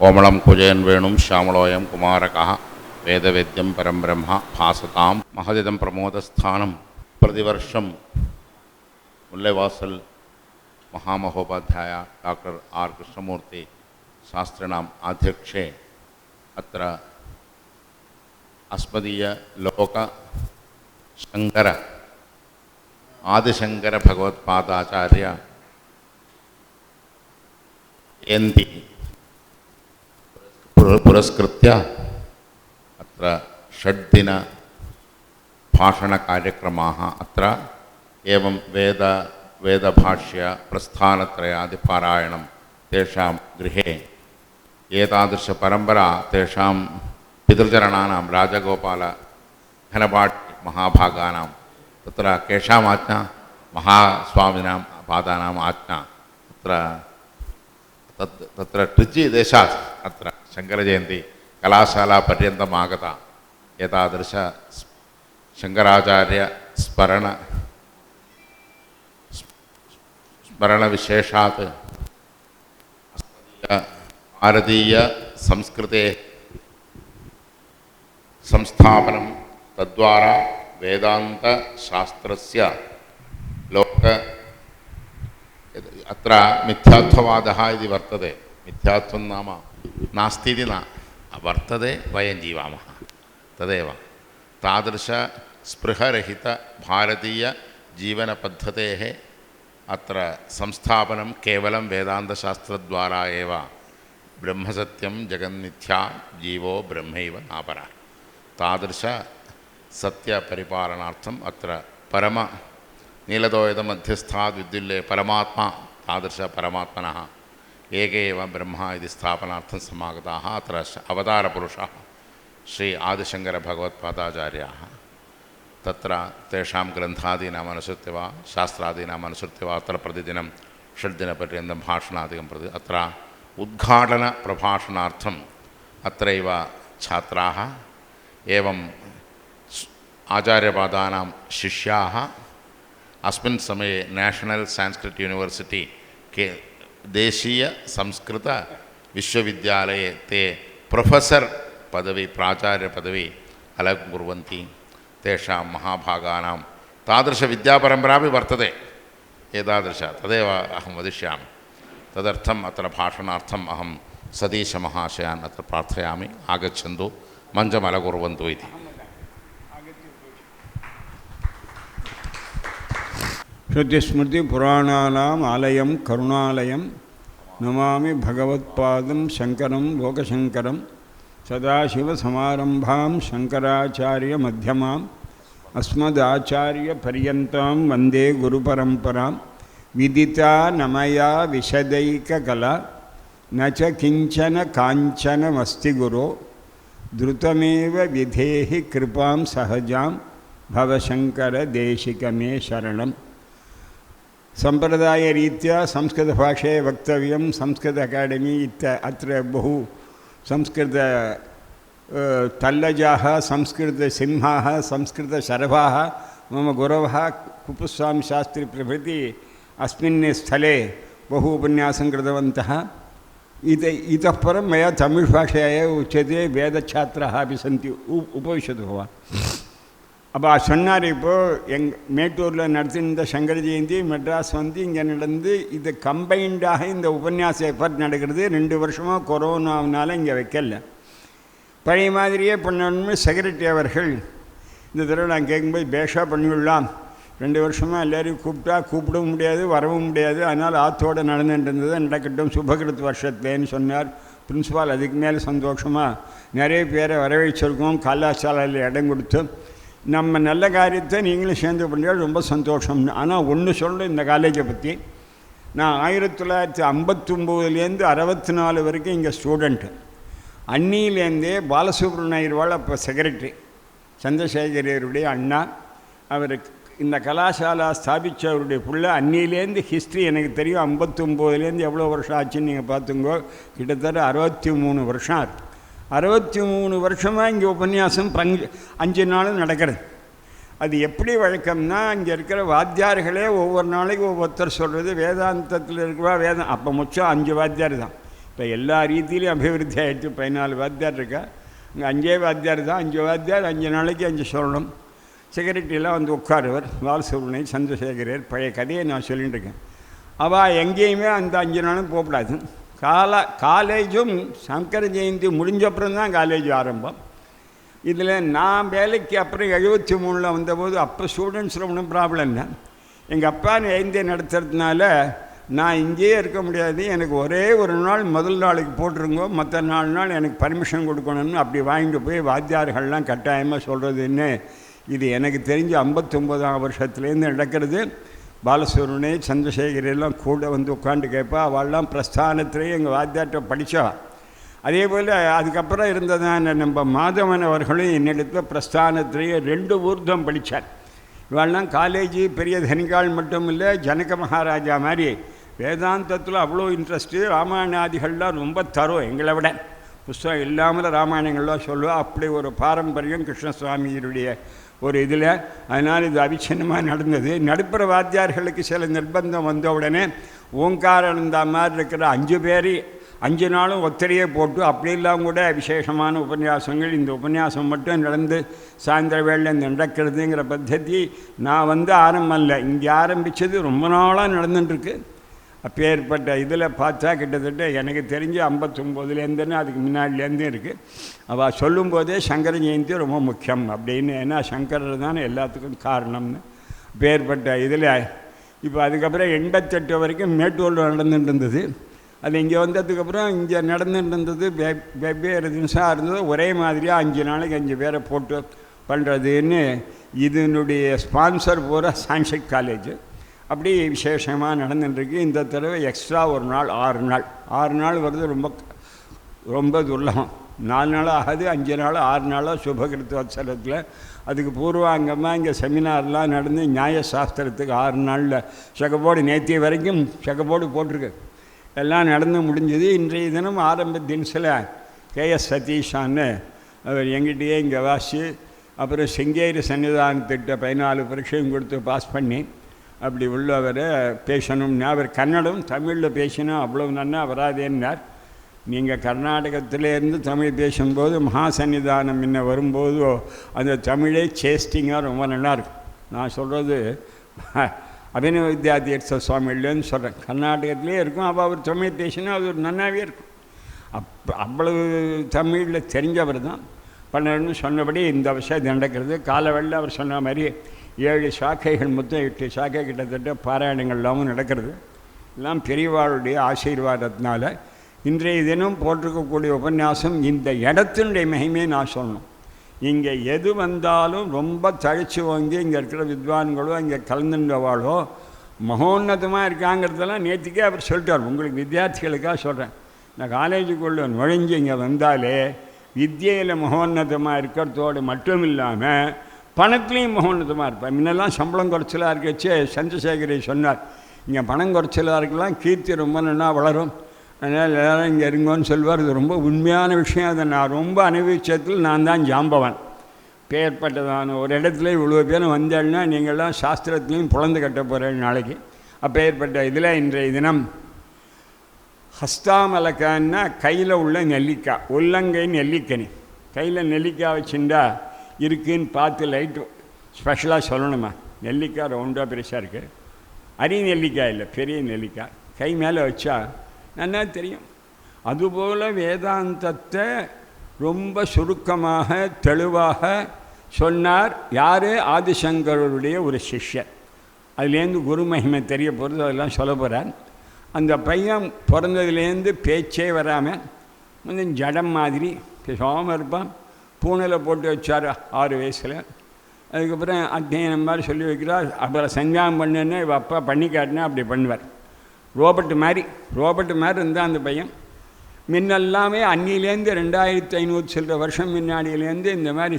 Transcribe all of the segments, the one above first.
कोमलं कुजयन् वेणुं श्यामलोऽयं कुमारकः वेदवेद्यं परं ब्रह्म भासतां महदिदं प्रमोदस्थानं प्रतिवर्षं मुल्लेवासल महामहोपाध्याय doctor R Krishnamurthy शास्त्रिणाम् अध्यक्षे अत्र अस्मदीय लोक शंकर आदिशंकर भगवत्पादाचार्य जयंती पुरस्कृत्य अत्र षड्दिन भाषणकार्यक्रमाः अत्र एवं वेदभाष्य प्रस्थानत्रयादिपारायणं तेषां गृहे एतादृश परंपरा तेषां पितृचरणानां राजगोपाल घनपाट महाभागानां तत्र केषाम् आज्ञा महास्वामिनां पादानाम् आज्ञा तत्र ट्रिचि देशात् अत्र शंकरजयन्ती कलाशाला पर्यन्तम् आगता एतादृश शंकराचार्य स्मरणविशेषात् भारतीय संस्कृते संस्थापनं तद्वारा वेदांत शास्त्रस्य लोक अत्र मिथ्यात्ववादः इति वर्तते मिथ्यात्वं नाम नास्ति इति न वर्तते वयं जीवामः तदेव तादृश स्पृहरहित भारतीय जीवनपद्धतेः अत्र संस्थापनं केवलं वेदान्तशास्त्रद्वारा एव ब्रह्मसत्यं जगन्मिथ्या जीवो ब्रह्मैव नापरः तादृश सत्यपरिपालनार्थम् अत्र परम नीलद्वैतमध्यस्थाद् विद्युल्ले परमात्मा तादृश परमात्मनः एके एव ब्रह्म इति स्थापनार्थं समागताः अत्र अवतारपुरुषः श्री आदिशङ्करभगवत्पादाचार्याः तत्र तेषां ग्रन्थादीनाम् अनुसृत्य वा शास्त्रादीनाम् अनुसृत्य वा अत्र प्रतिदिनं षड्दिनपर्यन्तं भाषणादिकं प्रति अत्र उद्घाटनप्रभाषणार्थम् अत्रैव छात्राः एवं आचार्यपादानां शिष्याः अस्मिन् समये नेशनल संस्कृत यूनिवर्सिटी के देशीय संस्कृत विश्वविद्यालये ते प्रोफेसर् पदवी प्राचार्य पदवी अलङ्कुर्वन्ति तेषां महाभागानां तादृशविद्यापरम्परापि वर्तते एतादृश तदेव अहं वदिष्यामि तदर्थम् अत्र भाषणार्थम् अहं सतीशमहाशयान् अत्र प्रार्थयामि आगच्छन्तु मञ्चमलकुर्वन्तु इति श्रुतिस्मृतिपुराणानाम् आलयं करुणालयं नमामि भगवत्पादं शङ्करं लोकशङ्करं सदाशिवसमारम्भां शङ्कराचार्यमध्यमाम् अस्मदाचार्यपर्यन्तां वन्दे गुरुपरम्परां विदिता न मया विशदैककला न च किञ्चन काञ्चनमस्ति गुरो द्रुतमेव विधेहि कृपां सहजां भवशङ्करदेशिकमे शरणम् संप्रदायरीत्या संस्कृतभाषे वक्तव्यं संस्कृत अकाडेमी अत्र बहु संस्कृत तल्लजाः संस्कृतसिंहाः संस्कृतशरभाः मम गुरवः कुपुस्वामिशास्त्री प्रभृति अस्मिन् स्थले बहु उपन्यासं कृतवन्तः इतः परं मया तमिळ्भाषया एव उच्यते वेदछात्राः अपि सन्ति उपविशतु भवान् அப்போ சொன்னார் இப்போது மேட்டூரில் நடத்தின இந்த சங்கர ஜெயந்தி மெட்ராஸ் வந்து இங்கே நடந்து இது கம்பைண்டாக இந்த உபன்யாச எஃபர்ட் நடக்கிறது 2 வருஷமாக கொரோனாவினால இங்கே வைக்கல பழைய மாதிரியே பண்ணணும்னு செக்ரட்டரி அவர்கள் இந்த தடவை நான் கேட்கும்போது பேஷாக பண்ணிவிடலாம் 2 வருஷமாக எல்லோரையும் கூப்பிடவும் முடியாது வரவும் முடியாது அதனால் ஆற்றோடு நடந்துட்டு இருந்தது நடக்கட்டும் சுபகிருத் வருஷத்துலேன்னு சொன்னார் பிரின்ஸிபால் அதுக்கு மேலே சந்தோஷமாக நிறைய பேரை வரவேற்றிருக்கோம் கலாசாலையில் இடம் கொடுத்து நம்ம நல்ல காரியத்தை நீங்களும் சேர்ந்து பண்ணியால் ரொம்ப சந்தோஷம் ஆனால் ஒன்று சொல்கிறேன் இந்த காலேஜை பற்றி நான் 1959லேருந்து 64 வரைக்கும் இங்கே ஸ்டூடெண்ட்டு அன்னியிலேருந்தே பாலசுப்ரமணியர்வாள் அப்போ செக்ரட்டரி சந்திரசேகரருடைய அண்ணா அவர் இந்த கலாசாலா ஸ்தாபித்தவருடைய புள்ள அன்னியிலேருந்து ஹிஸ்ட்ரி எனக்கு தெரியும் 59லேருந்து எவ்வளோ வருஷம் ஆச்சுன்னு நீங்கள் பார்த்துங்கோ கிட்டத்தட்ட 63 வருஷம் ஆச்சு 63 வருஷமாக இங்கே உபன்யாசம் 5 நாளும் நடக்கிறது அது எப்படி வழக்கம்னா இங்கே இருக்கிற வாத்தியார்களே ஒவ்வொரு நாளைக்கு ஒவ்வொருத்தர் சொல்கிறது வேதாந்தத்தில் இருக்கிறவா அப்போ முச்சம் 5 வாத்தியார் தான் இப்போ எல்லா ரீதியிலையும் அபிவிருத்தி ஆகிடுச்சு. 14 வாத்தியார் இருக்கா, இங்கே 5 வாத்தியார் தான். 5 வாத்தியார் 5 நாளைக்கு 5 சொல்லணும். செக்ரட்டரியெலாம் வந்து உட்காருவர். பாலசுப்ரமணிய சந்திரசேகரர் பழைய கதையை நான் சொல்லிட்டு இருக்கேன். அவள் எங்கேயுமே அந்த 5 நாளும் போகக்கூடாது. காலேஜும் சங்கர ஜெயந்தி முடிஞ்சப்புறம் தான் காலேஜ் ஆரம்பம். இதில் நான் வேலைக்கு அப்புறம் 73 வந்தபோது அப்போ ஸ்டூடெண்ட்ஸில் ஒன்றும் ப்ராப்ளம் இல்லை. எங்கள் அப்பா ஜெயந்தியை நடத்துறதுனால நான் இங்கேயே இருக்க முடியாது, எனக்கு ஒரே ஒரு நாள் முதல் நாளைக்கு போட்டுருங்கோ, மற்ற 4 நாள் எனக்கு பர்மிஷன் கொடுக்கணும்னு அப்படி வாங்கிட்டு போய் வாத்தியார்கள்லாம் கட்டாயமாக சொல்கிறதுன்னு இது எனக்கு தெரிஞ்சு 59ஆம் வருஷத்துலேருந்து நடக்கிறது. பாலசுப்ரமணிய சந்திரசேகரெல்லாம் கூட வந்து உட்காந்து கேட்பா. அவள்லாம் பிரஸ்தானத்திலே எங்கள் வாத்தியார்கிட்ட படித்தா. அதே போல் அதுக்கப்புறம் இருந்ததான நம்ம மாதவன் அவர்களும் என்னிடத்தில் பிரஸ்தானத்திலேயே 2 ஊர்தம் படித்தார். இவாள்லாம் காலேஜ் பெரிய தனிகால் மட்டும் இல்லை, ஜனக மகாராஜா மாதிரி வேதாந்தத்தில் அவ்வளோ இன்ட்ரெஸ்ட்டு. ராமாயணாதிகள்லாம் ரொம்ப தரும் எங்களை விட. புஸ்தகம் இல்லாமல் ராமாயணங்கள்லாம் சொல்லுவாள். அப்படி ஒரு பாரம்பரியம் கிருஷ்ணசுவாமியுடைய ஒரு இதில். அதனால் இது அவிச்சின்னமாக நடந்தது. நடுப்புற வாத்தியார்களுக்கு சில நிர்பந்தம் வந்த உடனே ஓங்காரானந்தா மாதிரி இருக்கிற 5 பேர் 5 நாளும் ஒத்தரையே போட்டு அப்படியெல்லாம் கூட விசேஷமான உபன்யாசங்கள். இந்த உபன்யாசம் மட்டும் நடந்து சாயந்தர வேளையில் நடக்கிறதுங்கிற பద్ధதி நான் வந்து ஆரம்பம் இல்லை, இங்கே ஆரம்பித்தது ரொம்ப நாளாக நடந்துட்டுருக்கு. அப்பேற்பட்ட இதில் பார்த்தா கிட்டத்தட்ட எனக்கு தெரிஞ்சு 59லேருந்துன்னு அதுக்கு முன்னாடிலேருந்து இருக்குது. அவள் சொல்லும்போதே சங்கர ஜெயந்தி ரொம்ப முக்கியம் அப்படின்னு. ஏன்னா சங்கரர் தான் எல்லாத்துக்கும் காரணம்னு. அப்பேற்பட்ட இதில் இப்போ அதுக்கப்புறம் 88 வரைக்கும் மேட்டூரில் நடந்துட்டு இருந்தது. அது இங்கே வந்ததுக்கப்புறம் இங்கே நடந்துட்டு இருந்தது வெவ்வேறு தினசாக இருந்தது. ஒரே மாதிரியாக 5 நாளைக்கு 5 பேரை போட்டு பண்ணுறதுன்னு இதனுடைய ஸ்பான்சர் பூரா சான்ஸ்கிரிட் காலேஜ். அப்படி விசேஷமாக நடந்துட்டுருக்கு. இந்த தடவை எக்ஸ்ட்ரா ஒரு நாள் 6 நாள் வருது. ரொம்ப ரொம்ப துர்லபம். 4 நாள் ஆகுது, 5 நாள் 6 நாளாக சுபகிருத்தோத்சவத்தில். அதுக்கு பூர்வாங்கமாக இங்கே செமினார்லாம் நடந்து நியாயசாஸ்திரத்துக்கு 6 நாளில் செகப்போடு நேற்று வரைக்கும் செகப்போடு போட்டிருக்கு. எல்லாம் நடந்து முடிஞ்சது. இன்றைய தினம் ஆரம்ப தினசில் கேஎஸ் சதீஷான்னு அவர் எங்கிட்டயே இங்கே வாசி, அப்புறம் செங்கேரி சன்னிதானத்திட்ட 14 பரீட்சையும் கொடுத்து பாஸ் பண்ணி அப்படி உள்ளவரை பேசணும்னா, அவர் கன்னடம் தமிழில் பேசினா அவ்வளோ நன்னா வராதேன்னார். நீங்கள் கர்நாடகத்திலேருந்து தமிழ் பேசும்போது மகா சன்னிதானம் என்ன வரும்போதோ அந்த தமிழே சேஸ்டிங்காக ரொம்ப நல்லாயிருக்கும். நான் சொல்கிறது அபினவ வித்யாதீர்த்த சுவாமிலேருந்து சொல்கிறேன். கர்நாடகத்திலே இருக்கும். அப்போ அவர் தமிழ் பேசினா அது ஒரு நன்னாவே இருக்கும். அவ்வளவு தமிழில் தெரிஞ்சவர் தான் பண்ணணும்னு சொன்னபடி இந்த விஷயம் நடக்கிறது. காலவெளியில் அவர் சொன்ன மாதிரி 7 சாக்கைகள் மொத்தம் 8 சாக்கை கிட்டத்தட்ட பாராயணங்கள் இல்லாமல் நடக்கிறது. எல்லாம் பெரியவாளுடைய ஆசீர்வாதத்தினால இன்றைய தினம் போட்டிருக்கக்கூடிய உபன்யாசம் இந்த இடத்தினுடைய மகிமையை நான் சொல்லணும். இங்கே எது வந்தாலும் ரொம்ப தழிச்சு வாங்கி இங்கே இருக்கிற வித்வான்களோ இங்கே கலந்துன்றவாளோ மகோன்னதமாக இருக்காங்கிறதெல்லாம் நேற்றுக்கே அவர் சொல்லிட்டார். உங்களுக்கு வித்தியார்த்திகளுக்காக சொல்கிறேன். நான் காலேஜுக்குள்ளே நுழைஞ்சு இங்கே வந்தாலே வித்தியையில் மகோன்னதமாக இருக்கிறதோடு மட்டும் இல்லாமல் பணத்துலேயும் மகோன்னதமாக இருப்பேன். முன்னெல்லாம் சம்பளம் குறைச்சலாக இருக்கச்சு சந்திரசேகரை சொன்னார், இங்கே பணம் குறைச்சலாக இருக்கலாம், கீர்த்தி ரொம்ப நல்லா வளரும், அதனால் எல்லோரும் இங்கே இருங்கோன்னு சொல்வார். இது ரொம்ப உண்மையான விஷயம். அதை நான் ரொம்ப அனுபவிச்சதில் நான் தான் ஜாம்பவன். பேர்பட்டதான ஒரு இடத்துல இவ்வளோ பேர் வந்தேன்னா நீங்கள்லாம் சாஸ்திரத்துலேயும் புலந்து கட்ட போகிறேன் நாளைக்கு. அப்பேற்பட்ட இதில் இன்றைய தினம் ஹஸ்தாமலக்கான்னா கையில் உள்ள நெல்லிக்காய், உள்ளங்கை நெல்லிக்கனி. கையில் நெல்லிக்காய் வச்சுட்டா இருக்குன்னு பார்த்து லைட்டு ஸ்பெஷலாக சொல்லணுமா. நெல்லிக்காய் ரவுண்டாக பெருசாக இருக்குது. அரி நெல்லிக்காய் இல்லை, பெரிய நெல்லிக்காய். கை மேலே வச்சா நல்லா தெரியும். அதுபோல் வேதாந்தத்தை ரொம்ப சுருக்கமாக தெளிவாக சொன்னார். யார்? ஆதிசங்கருடைய ஒரு சிஷ்யர். அதுலேருந்து குரு மகிமை தெரிய போகிறது, அதெல்லாம் சொல்ல போகிறார். அந்த பையன் பிறந்ததுலேருந்து பேச்சே வராமல் கொஞ்சம் ஜடம் மாதிரி பேசாமல் இருப்பான். பூனையில் போட்டு வச்சார் 6 வயசில். அதுக்கப்புறம் அத்தியனம் மாதிரி சொல்லி வைக்கிறார். அப்புறம் சஞ்சாரம் பண்ணுன்னா இவ அப்பா பண்ணி காட்டினா அப்படி பண்ணுவார். ரோபர்ட் மாதிரி இருந்தால் அந்த பையன். முன்னெல்லாமே அன்னிலேருந்து 2500 சில வருஷம் முன்னாடியிலேருந்து இந்த மாதிரி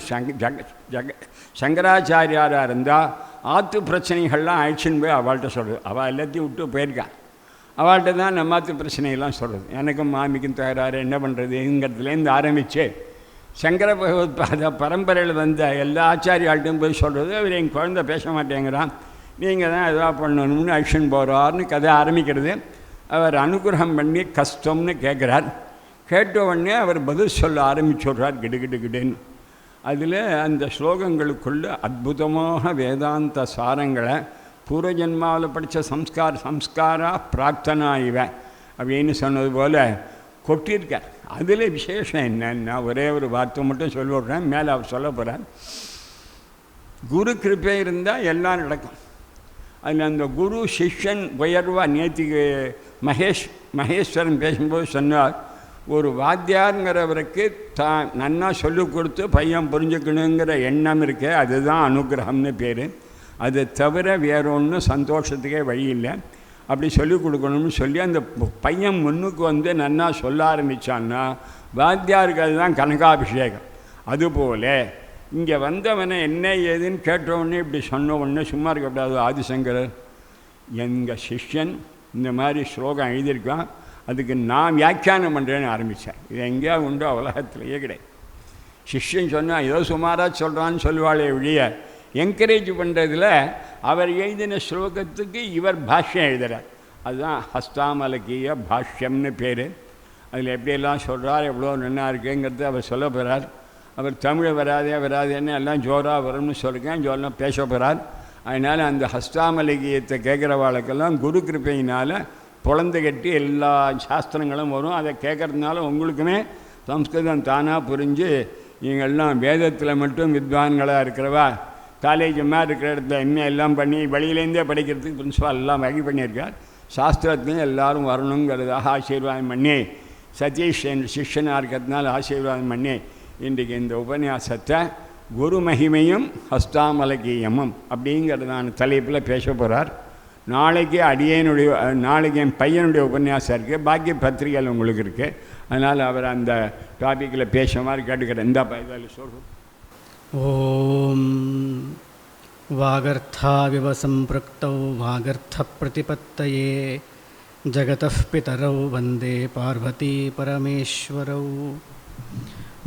சங்கராச்சாரியாராக இருந்தால் ஆற்று பிரச்சனைகள்லாம் ஆயிடுச்சுன்னு போய் அவள்கிட்ட சொல்கிறது. அவள் எல்லாத்தையும் விட்டு போயிருக்காள். அவள்கிட்ட தான் நம்ம ஆற்று பிரச்சனைகள்லாம் சொல்கிறது. எனக்கும் மாமிக்கும் தகராறு, என்ன பண்ணுறதுங்கிறதுலேருந்து ஆரம்பித்து சங்கர பகவத்பாத பரம்பரையில் வந்த எல்லா ஆச்சாரியாள்கிட்டையும் போய் சொல்கிறது. அவர் என் குழந்தை பேச மாட்டேங்கிறான், நீங்கள் தான் எதாவது பண்ணணும்னு அழிச்சுன்னு போகிறார்னு கதை ஆரம்பிக்கிறது. அவர் அனுகிரகம் பண்ணி கஷ்டம்னு கேட்குறார். கேட்ட உடனே அவர் பதில் சொல்ல ஆரம்பிச்சுடுறார் கிடுகிடுன்னு. அதில் அந்த ஸ்லோகங்களுக்குள்ள அற்புதமாக வேதாந்த சாரங்களை பூர்வஜன்மாவில் படித்த சம்ஸ்காரா பிரார்த்தனா இவன் அப்படின்னு சொன்னது போல் கொட்டியிருக்கார். அதில் விசேஷம் என்னன்னா, ஒரே ஒரு வார்த்தை மட்டும் சொல்லிவிட்றேன், மேலே அவர் சொல்ல போகிறார். குரு கிருப்பை இருந்தால் எல்லாம் நடக்கும். அதில் அந்த குரு சிஷ்யன் உயர்வாக நேற்றுக்கு மகேஸ்வரன் பேசும்போது சொன்னார், ஒரு வாத்தியாருங்கிறவருக்கு தான் நன்னா சொல்லிக் கொடுத்து பையன் புரிஞ்சுக்கணுங்கிற எண்ணம் இருக்கே, அதுதான் அனுகிரகம்னு பேர். அதை தவிர வேற ஒன்றும் சந்தோஷத்துக்கே வழி இல்லை. அப்படி சொல்லிக் கொடுக்கணும்னு சொல்லி அந்த பையன் முன்னுக்கு வந்து நன்னா சொல்ல ஆரம்பித்தான்னா வாத்தியாருக்கு அதுதான் கனகாபிஷேகம். அதுபோல் இங்கே வந்தவனை என்ன ஏதுன்னு கேட்டவுடனே இப்படி சொன்ன உடனே சும்மா இருக்கக்கூடாது. ஆதிசங்கரர் எங்கள் சிஷ்யன் இந்த மாதிரி ஸ்லோகம் எழுதியிருக்கான், அதுக்கு நான் வியாக்கியானம் பண்ணுறேன்னு ஆரம்பித்தேன். இது எங்கேயா உண்டோ உலகத்திலேயே கிடையாது. சிஷ்யன் சொன்னால் ஏதோ சுமாராக சொல்கிறான்னு சொல்லுவாளே ஒழிய என்கரேஜ் பண்ணுறதில் அவர் எழுதின ஸ்லோகத்துக்கு இவர் பாஷ்யம் எழுதுகிறார். அதுதான் ஹஸ்தாமலக்கிய பாஷ்யம்னு பேர். அதில் எப்படியெல்லாம் சொல்கிறார், எவ்வளோ நல்லா இருக்குங்கிறது அவர் சொல்ல போகிறார். அவர் தமிழ் வராதேன்னு எல்லாம் ஜோராக வரும்னு சொல்லிருக்கேன், ஜோரெலாம் பேச போகிறார். அதனால் அந்த ஹஸ்தாமலக்கியத்தை கேட்குறவாளுக்கெல்லாம் குரு கிருப்பையினால் பொழந்து கட்டி எல்லா சாஸ்திரங்களும் வரும். அதை கேட்குறதுனால உங்களுக்குமே சம்ஸ்கிருதம் தானாக புரிஞ்சு நீங்கள்லாம் வேதத்தில் மட்டும் வித்வான்களாக இருக்கிறவா, காலேஜ் மாதிரி இருக்கிற இடத்துல இன்னும் எல்லாம் பண்ணி வெளியிலேருந்தே படிக்கிறதுக்கு பிரின்சிபால் எல்லாம் வகை பண்ணியிருக்கார். சாஸ்திரத்துலையும் எல்லோரும் வரணுங்கிறதாக ஆசீர்வாதம் பண்ணி, சதீஷ் என் சிஷ்யனாக இருக்கிறதுனால ஆசீர்வாதம் பண்ணி இன்றைக்கு இந்த உபன்யாசத்தை குரு மகிமையும் ஹஸ்தாமலகீயமும் அப்படிங்கிறதான தலைப்பில் பேச போகிறார். நாளைக்கு என் பையனுடைய உபன்யாசம் இருக்குது, பாக்கி பத்திரிகைகள் உங்களுக்கு இருக்குது. அதனால் அவர் அந்த டாப்பிக்கில் பேச மாதிரி கேட்டுக்கிறேன். இந்த இதில் சொல்கிறோம். ஓம் வாகர்த்தாவிவ சம்பிருக்தௌ வாகர்த்தப்ரதிபத்தயே ஜகதः பிதரௌ வந்தே பார்வதி பரமேஸ்வரௌ.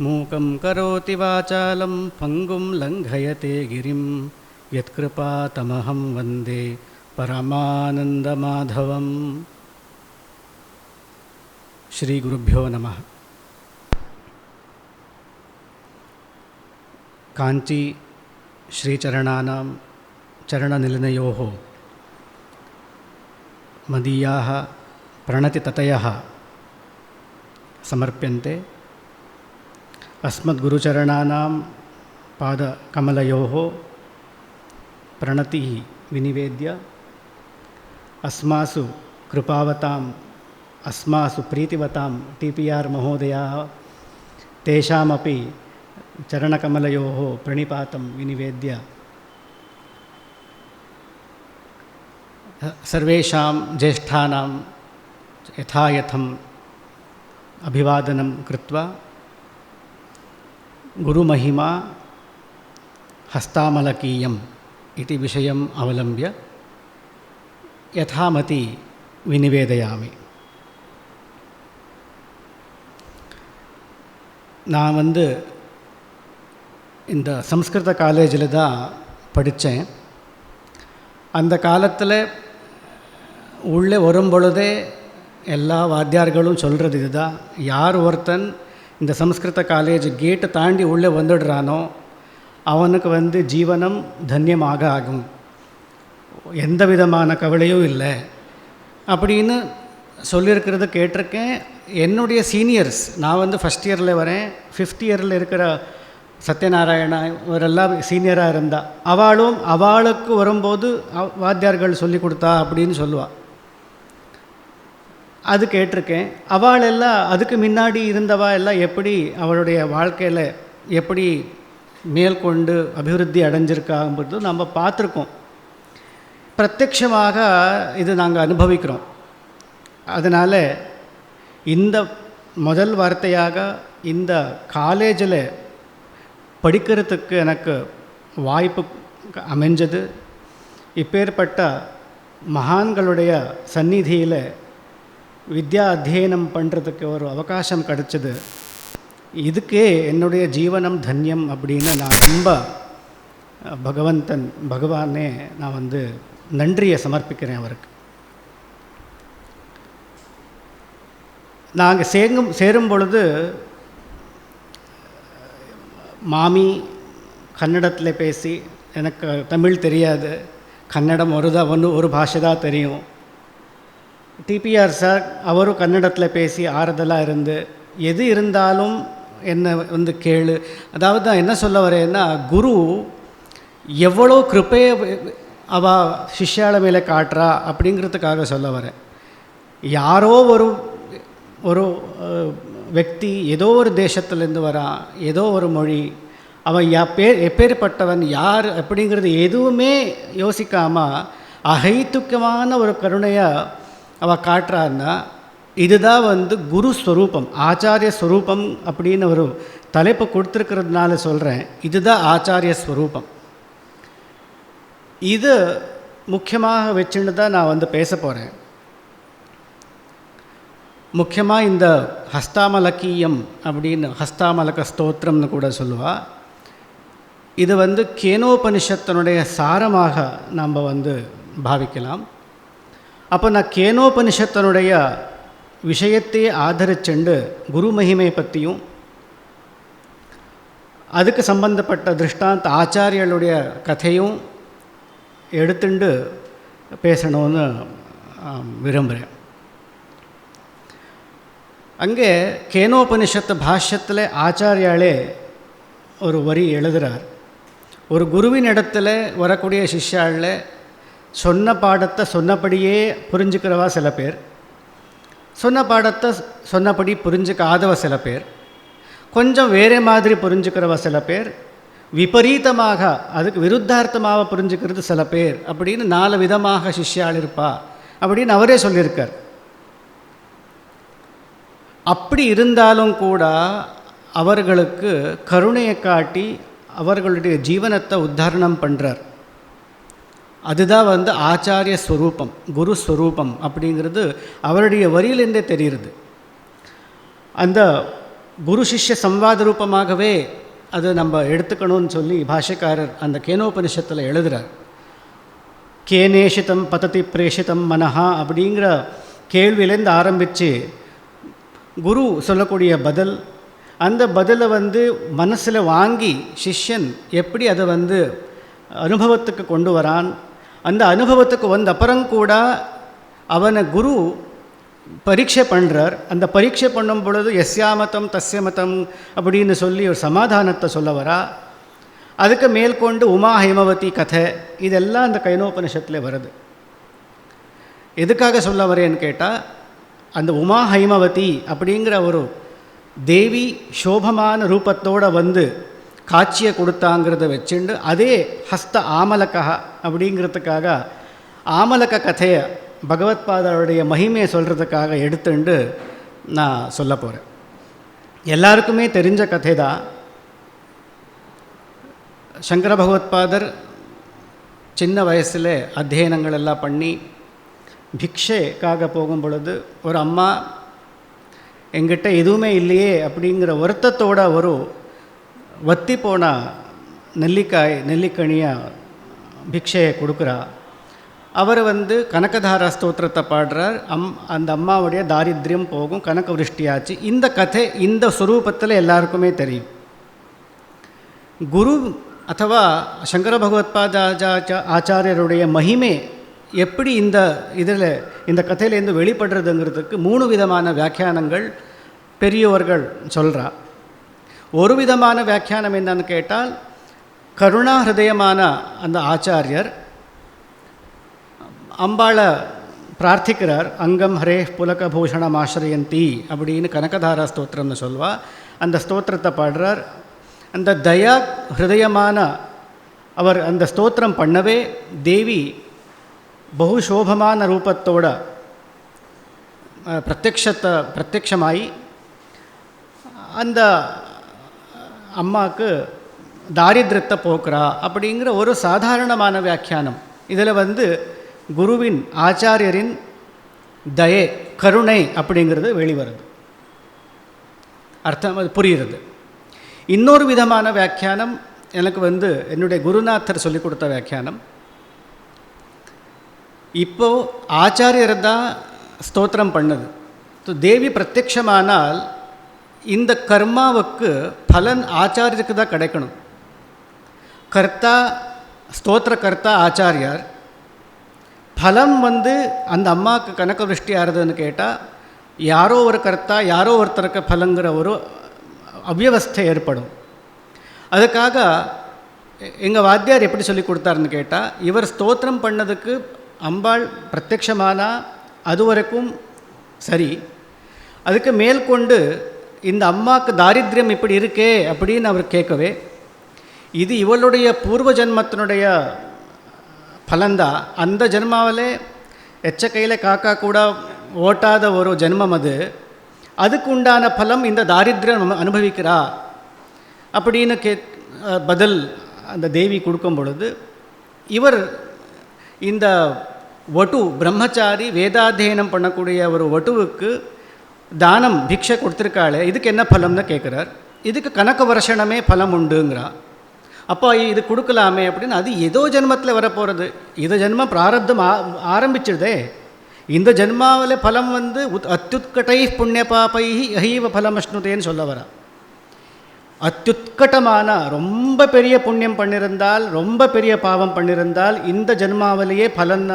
மூகம் கரோதி வாசாலம் பங்கும் லங்கயதே கிரிம் யத்கிருபாதமஹம் வந்தே பரமானந்தமாதவம். ஸ்ரீ குருभ्यो நமः. कांची श्रीचरणानां चरणनिलनयोः मदीयाः प्रणतिततयः समर्प्यन्ते. अस्मद्गुरुचरणानां पादकमलयोः प्रणतिः विनिवेद्य अस्मासु कृपावताम् अस्मासु प्रीतिवतां TPR महोदयाः तेषामपि चरणकमलयोः प्रणिपातं विनिवेद्य सर्वेषां ज्येष्ठानां यथायथम् अभिवादनं कृत्वा गुरुमहिमा हस्तामलकीयम् इति विषयम् अवलम्ब्य यथामति विनिवेदयामि. நான் இந்த சம்ஸ்கிருத காலேஜில் தான் படித்தேன். அந்த காலத்தில் உள்ளே வரும்பொழுதே எல்லா வாத்தியார்களும் சொல்கிறது இதுதான், யார் ஒருத்தன் இந்த சம்ஸ்கிருத காலேஜ் கேட்டு தாண்டி உள்ளே வந்துடுறானோ அவனுக்கு ஜீவனம் தன்யமாக ஆகும், எந்த விதமான கவலையும் இல்லை அப்படின்னு சொல்லியிருக்கிறது கேட்டிருக்கேன். என்னுடைய சீனியர்ஸ், நான் ஃபஸ்ட் இயரில் வரேன், 5th இயரில் இருக்கிற சத்யநாராயணா இவரெல்லாம் சீனியராக இருந்தா, அவளுக்கு வரும்போது வாத்தியார்கள் சொல்லி கொடுத்தா அப்படின்னு சொல்லுவாள். அது கேட்டிருக்கேன். அவள் எல்லாம் அதுக்கு முன்னாடி இருந்தவா எல்லாம் எப்படி அவளுடைய வாழ்க்கையில் எப்படி மேற்கொண்டு அபிவிருத்தி அடைஞ்சிருக்காங்கிறது நம்ம பார்த்துருக்கோம். பிரத்யட்சமாக இது நாங்கள் அனுபவிக்கிறோம். அதனால் இந்த முதல் வார்த்தையாக இந்த காலேஜில் படிக்கிறதுக்கு எனக்கு வாய்ப்பு அமைஞ்சது. இப்பேற்பட்ட மகான்களுடைய சந்நிதியில் வித்யா அத்தியனம் பண்ணுறதுக்கு ஒரு அவகாசம் கிடச்சிது. இதுக்கே என்னுடைய ஜீவனம் தன்யம் அப்படின்னு நான் ரொம்ப பகவானே நான் நன்றியை சமர்ப்பிக்கிறேன் அவருக்கு. நாங்கள் சேரும் பொழுது மாமி கன்னடத்தில் பேசி, எனக்கு தமிழ் தெரியாது, கன்னடம் ஒரு பாஷை தான் தெரியும். டிபிஆர் சார் அவரும் கன்னடத்தில் பேசி ஆறுதலாக இருந்து, எது இருந்தாலும் என்ன வந்து கேளு. அதாவது நான் என்ன சொல்ல வரேன்னா, குரு எவ்வளோ கிருப்பையை அவள் சிஷ்யால மேலே காட்டுறா அப்படிங்கிறதுக்காக சொல்ல வரேன். யாரோ ஒரு व्यक्ति ஏதோ ஒரு தேசத்துலேருந்து வரான், ஏதோ ஒரு மொழி, அவன் எப்பேற்பட்டவன் யார் அப்படிங்கிறது எதுவுமே யோசிக்காமல் அகைத்துக்கமான ஒரு கருணையை அவள் காட்டுறான்னா, இதுதான் வந்து குரு ஸ்வரூபம், ஆச்சாரிய ஸ்வரூபம் அப்படின்னு ஒரு தலைப்பு கொடுத்துருக்கிறதுனால சொல்கிறேன். இதுதான் ஆச்சாரிய ஸ்வரூபம். இது முக்கியமாக வச்சுன்னு தான் நான் வந்து பேச போகிறேன். முக்கியமாக இந்த ஹஸ்தாமலக்கீயம் அப்படின்னு, ஹஸ்தாமலக ஸ்தோத்திரம்னு கூட சொல்லுவாள். இது வந்து கேனோபனிஷத்தினுடைய சாரமாக நாம் வந்து பாவிக்கலாம். அப்போ நான் கேனோபனிஷத்தினுடைய விஷயத்தையே ஆதரிச்சுண்டு குரு மகிமை பற்றியும் அதுக்கு சம்பந்தப்பட்ட திருஷ்டாந்த ஆச்சாரியர்களுடைய கதையும் எடுத்துண்டு பேசணும்னு விரும்புகிறேன். அங்கே கேனோபனிஷத்து பாஷ்யத்தில் ஆச்சாரியாலே ஒரு வரி எழுதுகிறார். ஒரு குருவின் இடத்துல வரக்கூடிய சிஷ்யாளில் சொன்ன பாடத்தை சொன்னபடியே புரிஞ்சுக்கிறவா சில பேர், சொன்ன பாடத்தை சொன்னபடி புரிஞ்சுக்காதவ சில பேர், கொஞ்சம் வேறு மாதிரி புரிஞ்சுக்கிறவ சில பேர், விபரீதமாக அதுக்கு விருத்தார்த்தமாக புரிஞ்சுக்கிறது சில பேர் அப்படின்னு 4 விதமாக சிஷ்யாள் இருப்பா அப்படின்னு அவரே சொல்லியிருக்கார். அப்படி இருந்தாலும் கூட அவர்களுக்கு கருணையை காட்டி அவர்களுடைய ஜீவனத்தை உத்தாரணம் பண்ணுறார். அதுதான் வந்து ஆச்சாரிய ஸ்வரூபம், குரு ஸ்வரூபம் அப்படிங்கிறது அவருடைய வரியிலேருந்தே தெரிகிறது. அந்த குரு சிஷ்ய சம்வாத ரூபமாகவே அது நம்ம எடுத்துக்கணும்னு சொல்லி பாஷ்யக்காரர் அந்த கேனோபனிஷத்தில் எழுதுகிறார். கேனேஷிதம் பததி பிரேஷிதம் மனஹா அப்படிங்கிற கேள்வியிலேருந்து ஆரம்பித்து குரு சொல்லக்கூடிய பதில், அந்த பதிலை வந்து மனசில் வாங்கி சிஷ்யன் எப்படி அதை வந்து அனுபவத்துக்கு கொண்டு வரான், அந்த அனுபவத்துக்கு வந்த அப்புறம் கூட அவனை குரு பரீட்சை பண்ணுறார். அந்த பரீட்சை பண்ணும் பொழுது எஸ்யாமதம் தஸ்யமதம் அப்படின்னு சொல்லி ஒரு சமாதானத்தை சொல்ல வரா. அதுக்கு மேற்கொண்டு உமா ஹைமவதி கதை இதெல்லாம் அந்த கைனோபனிஷத்தில் வருது. எதுக்காக சொல்ல வரேன்னு கேட்டால், அந்த உமா ஹைமவதி அப்படிங்கிற ஒரு தேவி சோபமான ரூபத்தோடு வந்து காட்சியை கொடுத்தாங்கிறத வச்சுண்டு அதே ஹஸ்த ஆமலக்கா அப்படிங்கிறதுக்காக ஆமலக்க கதையை பகவத்பாதருடைய மகிமையை சொல்கிறதுக்காக எடுத்துண்டு நான் சொல்ல போகிறேன். எல்லாருக்குமே தெரிஞ்ச கதை தான். சங்கர பகவத்பாதர் சின்ன வயசில் அத்தியனங்கள் எல்லாம் பண்ணி பிக்ஷைக்காக போகும் பொழுது ஒரு அம்மா எங்கிட்ட எதுவுமே இல்லையே அப்படிங்கிற வருத்தத்தோட ஒரு வத்தி போன நெல்லிக்கனியாக பிக்ஷையை கொடுக்குறா. அவர் வந்து கனகதாரா ஸ்தோத்திரத்தை பாடுறார். அந்த அம்மாவுடைய தாரித்யம் போகும், கனக விருஷ்டியாச்சு. இந்த கதை இந்த ஸ்வரூபத்தில் எல்லாருக்குமே தெரியும். குரு ಅಥವಾ சங்கர பகவத்பாத ஆச்சாரியருடைய மகிமை எப்படி இந்த கதையிலேருந்து வெளிப்படுறதுங்கிறதுக்கு 3 விதமான வியாக்கியானங்கள் பெரியவர்கள் சொல்கிறா. ஒரு விதமான வியாக்கியானம் என்னன்னு கேட்டால், கருணா ஹிருதயமான அந்த ஆச்சாரியர் அம்பாளை பிரார்த்திக்கிறார். அங்கம் ஹரே புலகபூஷணம் ஆசிரியந்தி அப்படின்னு கனகதாரா ஸ்தோத்திரம்னு சொல்வா. அந்த ஸ்தோத்திரத்தை பாடுறார். அந்த தயா ஹிருதயமான அவர் அந்த ஸ்தோத்திரம் பண்ணவே தேவி பகுசோபமான ரூபத்தோட பிரத்யக்ஷமாயி அந்த அம்மாவுக்கு தாரித்திரத்தை போக்குறா அப்படிங்கிற ஒரு சாதாரணமான வியாக்கியானம். இதில் வந்து குருவின் ஆச்சாரியரின் தயை கருணை அப்படிங்கிறது வெளிவருது, அர்த்தம் அது புரிகிறது. இன்னொரு விதமான வியாக்கியானம் எனக்கு வந்து என்னுடைய குருநாதர் சொல்லிக் கொடுத்த வியாக்கியானம். இப்போது ஆச்சாரியர் தான் ஸ்தோத்திரம் பண்ணுது, தேவி பிரத்யக்ஷமானால் இந்த கர்மாவுக்கு பலன் ஆச்சாரியருக்கு தான் கிடைக்கணும். கர்த்தா ஸ்தோத்திர கர்த்தா ஆச்சாரியார், பலம் அந்த அம்மாவுக்கு கனக விருஷ்டி ஆறுதுன்னு கேட்டால் யாரோ ஒரு கர்த்தா யாரோ ஒருத்தருக்கு பலங்கிற ஒரு அவ்யவஸ்தை ஏற்படும். அதுக்காக எங்கள் வாத்தியார் எப்படி சொல்லி கொடுத்தாருன்னு கேட்டால், இவர் ஸ்தோத்திரம் பண்ணதுக்கு அம்பாள் பிரத்யக்ஷமானா அது வரைக்கும் சரி, அதுக்கு மேற்கொண்டு இந்த அம்மாவுக்கு தாரித்யம் இப்படி இருக்கே அப்படின்னு அவர் கேட்கவே, இது இவளுடைய பூர்வ ஜென்மத்தினுடைய பலன்தான். அந்த ஜென்மாவிலே எச்ச கையில் காக்கா கூட ஓட்டாத ஒரு ஜென்மம் அது, அதுக்கு உண்டான பலம் இந்த தாரித்யம் அனுபவிக்கிறா அப்படின்னு பதில் அந்த தேவி கொடுக்கும் பொழுது, இவர் இந்த வட்டு பிரம்மச்சாரி வேதாத்தியனம் பண்ணக்கூடிய ஒரு வட்டுவுக்கு தானம் பிக்ஷை கொடுத்துருக்காளே, இதுக்கு என்ன பலம்னு கேட்குறார். இதுக்கு கனக வருஷனமே பலம் உண்டுங்கிறா. அப்போ இது கொடுக்கலாமே அப்படின்னு, அது ஏதோ ஜென்மத்தில் வரப்போகிறது. இது ஜென்மம் பிராரப்தம் ஆரம்பிச்சிடுதே. இந்த ஜென்மாவில் பலம் அத்யுத்கட்டை புண்ணிய பாப்பை அஹீவ பலம் அஷ்ணுதேன்னு சொல்ல வரா. அத்யுத்கட்டமான ரொம்ப பெரிய புண்ணியம் பண்ணியிருந்தால், ரொம்ப பெரிய பாவம் பண்ணியிருந்தால் இந்த ஜென்மாவிலேயே பலன்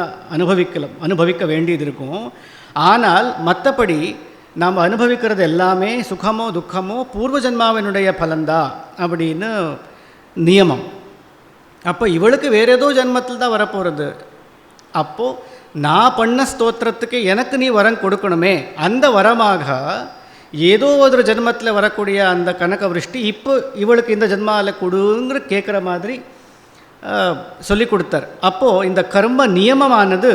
அனுபவிக்க வேண்டியது இருக்கும். ஆனால் மற்றபடி நாம் அனுபவிக்கிறது எல்லாமே சுகமோ துக்கமோ பூர்வ ஜென்மாவினுடைய பலன்தா அப்படின்னு நியமம். அப்போ இவளுக்கு வேறு ஏதோ ஜென்மத்தில் தான் வரப்போகிறது. அப்போது நான் பண்ண ஸ்தோத்திரத்துக்கு எனக்கு நீ வரம் கொடுக்கணுமே, அந்த வரமாக ஏதோ ஒரு ஜென்மத்தில் வரக்கூடிய அந்த கனக விருஷ்டி இப்போ இவளுக்கு இந்த ஜென்மாவில் கொடுங்கிற கேட்குற மாதிரி சொல்லி கொடுத்தார். அப்போது இந்த கர்ம நியமமானது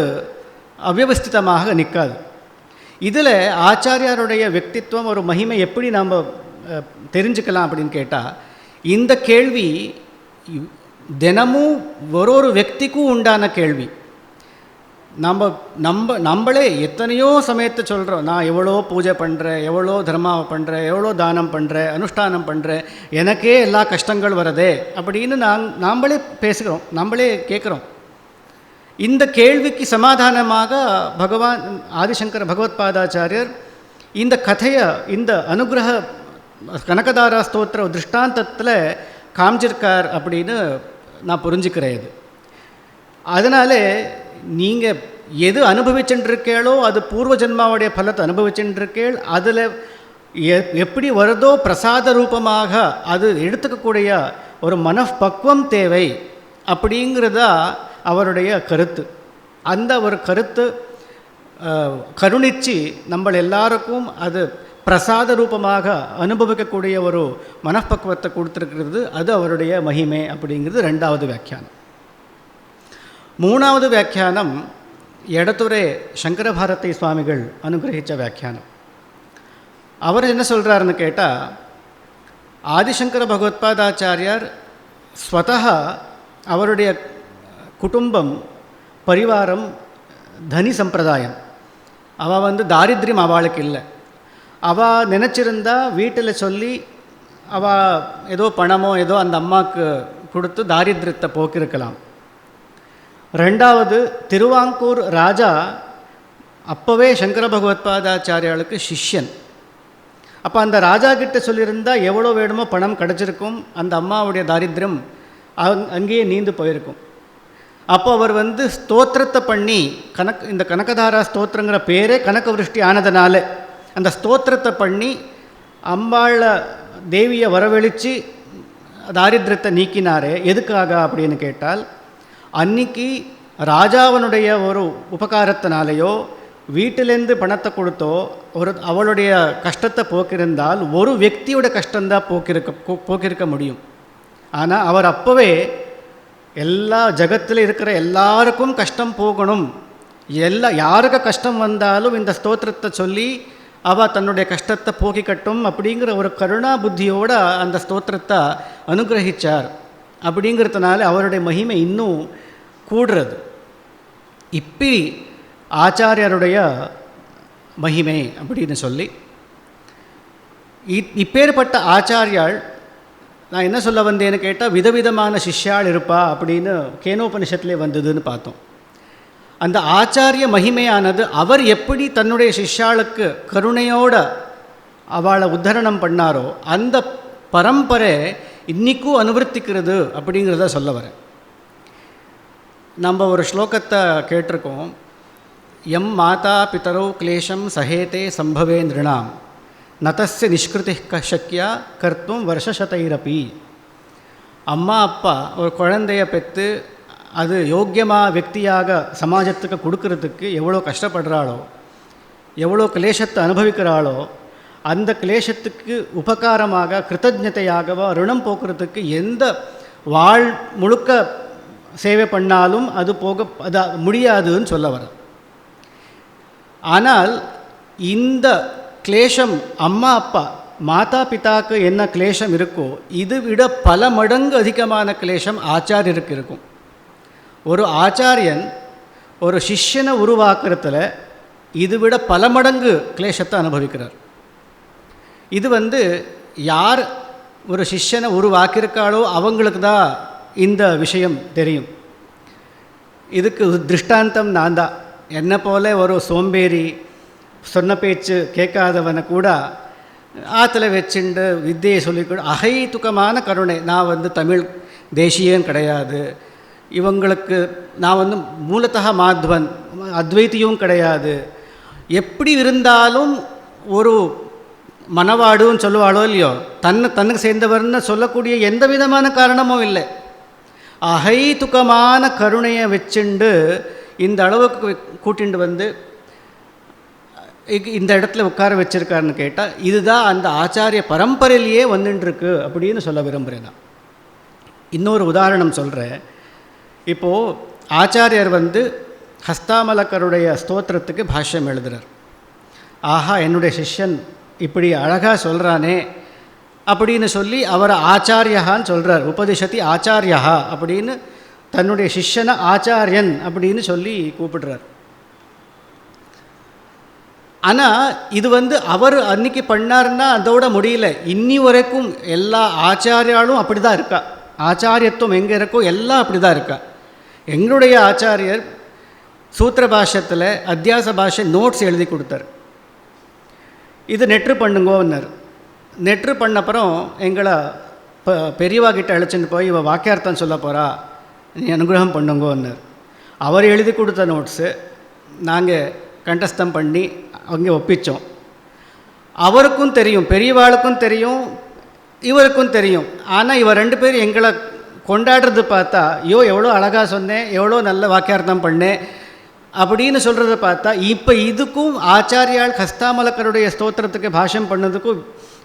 அவ்யவஸ்திதமாக நிற்காது. இதில் ஆச்சாரியாருடைய व्यक्तित्वம் ஒரு மகிமை எப்படி நாம் தெரிஞ்சுக்கலாம் அப்படின்னு கேட்டால், இந்த கேள்வி தினமும் ஒரு व्यक्तिக்கும் உண்டான கேள்வி. நம்மளே எத்தனையோ சமயத்தை சொல்கிறோம், நான் எவ்வளோ பூஜை பண்ணுறேன், எவ்வளோ தர்மாவை பண்ணுறேன், எவ்வளோ தானம் பண்ணுறேன், அனுஷ்டானம் பண்ணுறேன், எனக்கே எல்லா கஷ்டங்கள் வரதே அப்படின்னு நாம்ளே பேசுகிறோம், நம்மளே கேட்குறோம். இந்த கேள்விக்கு சமாதானமாக பகவான் ஆதிசங்கர பகவத்பாதாச்சாரியர் இந்த கதையை இந்த அனுகிரக கனகதாரா ஸ்தோத்திர திருஷ்டாந்தத்தில் காமிச்சிருக்கார் அப்படின்னு நான் புரிஞ்சுக்கிறேன். இது அதனால் நீங்கள் எது அனுபவிச்சுட்டுருக்கேளோ அது பூர்வ ஜென்மாவுடைய பலத்தை அனுபவிச்சுட்டுருக்கேள், அதில் எப்படி வருதோ பிரசாத ரூபமாக அது எடுத்துக்கக்கூடிய ஒரு மனப்பக்குவம் தேவை அப்படிங்கிறதா அவருடைய கருத்து. அந்த ஒரு கருத்து கருணிச்சு நம்ம எல்லாருக்கும் அது பிரசாத ரூபமாக அனுபவிக்கக்கூடிய ஒரு மனப்பக்குவத்தை கொடுத்துருக்கிறது. அது அவருடைய மகிமை அப்படிங்கிறது ரெண்டாவது வியாக்கியானம். மூணாவது வியாக்கியானம் எடத்துரை சங்கர பாரதி சுவாமிகள் அனுகிரகித்த வியாக்கியானம். அவர் என்ன சொல்கிறாருன்னு கேட்டால், ஆதிசங்கர பகவத்பாதாச்சாரியார் ஸ்வதः அவருடைய குடும்பம் பரிவாரம் தனி சம்பிரதாயம். அவள் தாரித்ரியம் அவளுக்கு இல்லை. அவள் நினச்சிருந்தா வீட்டில் சொல்லி அவள் ஏதோ பணமோ ஏதோ அந்த அம்மாவுக்கு கொடுத்து தாரித்ரியத்தை போக்கிருக்கலாம். ரெண்டாவது, திருவாங்கூர் ராஜா அப்போவே சங்கர பகவத்பாதாச்சாரியாளுக்கு சிஷ்யன். அப்போ அந்த ராஜா கிட்ட சொல்லியிருந்தால் எவ்வளோ வேணுமோ பணம் கிடச்சிருக்கும், அந்த அம்மாவுடைய தாரித்யம் அங்கேயே நீந்து போயிருக்கும். அப்போ அவர் ஸ்தோத்திரத்தை பண்ணி இந்த கனகதாரா ஸ்தோத்திரங்கிற பேரே கனக விருஷ்டி ஆனதுனால அந்த ஸ்தோத்திரத்தை பண்ணி அம்பாள தேவியை வரவழைச்சு தாரித்ரத்தை நீக்கினாரே. எதுக்காக அப்படின்னு கேட்டால், அன்னைக்கு ராஜாவனுடைய ஒரு உபகாரத்தினாலேயோ வீட்டிலேருந்து பணத்தை கொடுத்தோ அவளுடைய கஷ்டத்தை போக்கிருந்தால் ஒரு व्यक्तिயோட கஷ்டந்தான் போக்கிருக்க முடியும். ஆனால் அவர் அப்போவே எல்லா ஜகத்தில் இருக்கிற எல்லாருக்கும் கஷ்டம் போகணும், யாருக்கு கஷ்டம் வந்தாலும் இந்த ஸ்தோத்திரத்தை சொல்லி அவள் தன்னுடைய கஷ்டத்தை போக்கிக்கட்டும் அப்படிங்கிற ஒரு கருணா புத்தியோடு அந்த ஸ்தோத்திரத்தை அனுகிரகிச்சார். அப்படிங்கிறதுனால அவருடைய மகிமை இன்னும் கூடுறது. இப்படி ஆச்சாரியருடைய மகிமை அப்படின்னு சொல்லி இப்பேற்பட்ட ஆச்சாரியாள் நான் என்ன சொல்ல வந்தேன்னு கேட்டால், விதவிதமான சிஷ்யாள் இருப்பா அப்படின்னு கேனோபனிஷத்துலேயே வந்ததுன்னு பார்த்தோம். அந்த ஆச்சாரிய மகிமையானது அவர் எப்படி தன்னுடைய சிஷ்யாளுக்கு கருணையோட அவளை உத்தரணம் பண்ணாரோ அந்த பரம்பரை இன்றைக்கும் அனுவர்த்திக்கிறது அப்படிங்கிறத சொல்ல வரேன். நம்ம ஒரு ஸ்லோகத்தை கேட்டிருக்கோம், எம் மாதா பிதரோ கிளேஷம் சஹேதே சம்பவே நிருணாம் நதஸ்ய நிஷ்கிருதி சக்கியா கர்த்தும் வருஷசதைரப்பி. அம்மா அப்பா ஒரு குழந்தைய பெற்று அது யோக்கியமாக व्यक्तिயாக சமாஜத்துக்கு கொடுக்கறதுக்கு எவ்வளோ கஷ்டப்படுறாளோ, எவ்வளோ கிளேசத்தை அனுபவிக்கிறாளோ, அந்த கிளேசத்துக்கு உபகாரமாக கிருத்தஜதையாகவோ ருணம் போக்குறதுக்கு எந்த வாழ் முழுக்க சேவை பண்ணாலும் அது முடியாதுன்னு சொல்ல வர. ஆனால் இந்த கிளேஷம் அம்மா அப்பா மாதா பிதாக்கு என்ன கிளேஷம் இருக்கோ இது விட பல மடங்கு அதிகமான கிளேஷம் ஆச்சாரியருக்கு இருக்கும். ஒரு ஆச்சாரியன் ஒரு சிஷ்யனை உருவாக்குறதுல இது விட பல மடங்கு கிளேஷத்தை அனுபவிக்கிறார். இது யார் ஒரு சிஷ்யனை உருவாக்கியிருக்காளோ அவங்களுக்கு தான் இந்த விஷயம் தெரியும். இதுக்கு திருஷ்டாந்தம் நான் தான். என்னை போல ஒரு சோம்பேறி சொன்ன பேச்சு கேட்காதவனை கூட ஆற்றுல வச்சுண்டு வித்தியை சொல்லிக்கூட அகைத்துக்கமான கருணை. நான் தமிழ் தேசியன் கிடையாது, இவங்களுக்கு நான் மூலத்தக மாத்வன் அத்வைத்தியும் கிடையாது, எப்படி இருந்தாலும் ஒரு மனவாடுன்னு சொல்லுவாளோ இல்லையோ, தன்னுக்கு சேர்ந்தவர்னு சொல்லக்கூடிய எந்த விதமான காரணமும் இல்லை. அகைத்துக்கமான கருணையை வச்சுண்டு இந்த அளவுக்கு கூட்டிண்டு இந்த இடத்துல உட்கார வச்சுருக்காருன்னு கேட்டால் இதுதான் அந்த ஆச்சாரிய பரம்பரையிலேயே வந்துட்டுருக்கு அப்படின்னு சொல்ல விரும்புகிறேன். நான் இன்னொரு உதாரணம் சொல்கிறேன். இப்போது ஆச்சாரியர் ஹஸ்தாமலக்கருடைய ஸ்தோத்திரத்துக்கு பாஷ்யம் எழுதுகிறார். ஆஹா, என்னுடைய சிஷ்யன் இப்படி அழகாக சொல்கிறானே அப்படின்னு சொல்லி அவரை ஆச்சாரியகான்னு சொல்கிறார். உபதிஷதி ஆச்சாரியா அப்படின்னு தன்னுடைய சிஷ்யனை ஆச்சாரியன் அப்படின்னு சொல்லி கூப்பிடுறார். ஆனால் இது அவர் அன்னைக்கு பண்ணார்னா அதோட முடியல. இன்னி வரைக்கும் எல்லா ஆச்சாரியாலும் அப்படி தான் இருக்கா. ஆச்சாரியத்துவம் எங்கே இருக்கோ எல்லாம் அப்படி தான் இருக்கா. எங்களுடைய ஆச்சாரியர் சூத்திர பாஷ்யத்தில் அத்தியாச பாஷ்ய நோட்ஸ் எழுதி கொடுத்தார். இது நெட்ரு பண்ணுங்கோன்னார். நெட்ரு பண்ணப்புறம் எங்களை பெரியவா கிட்ட அழைச்சிட்டு போய் இவள் வாக்கியார்த்தம் சொல்ல போகிறா, நீ அனுகிரகம் பண்ணுங்கோன்னார். அவர் எழுதி கொடுத்த நோட்ஸு நாங்கள் கண்டஸ்தம் பண்ணி அங்கே ஒப்பித்தோம். அவருக்கும் தெரியும், பெரியவாளுக்கும் தெரியும், இவருக்கும் தெரியும். ஆனால் இவர் ரெண்டு பேரும் எங்களை கொண்டாடுறது பார்த்தா, ஐயோ எவ்வளோ அழகாக சொன்னேன், எவ்வளோ நல்ல வாக்கியார்த்தம் பண்ணேன் அப்படின்னு சொல்கிறத பார்த்தா இப்போ இதுக்கும் ஆச்சாரியால் ஹஸ்தாமலக்கருடைய ஸ்தோத்திரத்துக்கு பாஷ்யம் பண்ணதுக்கும்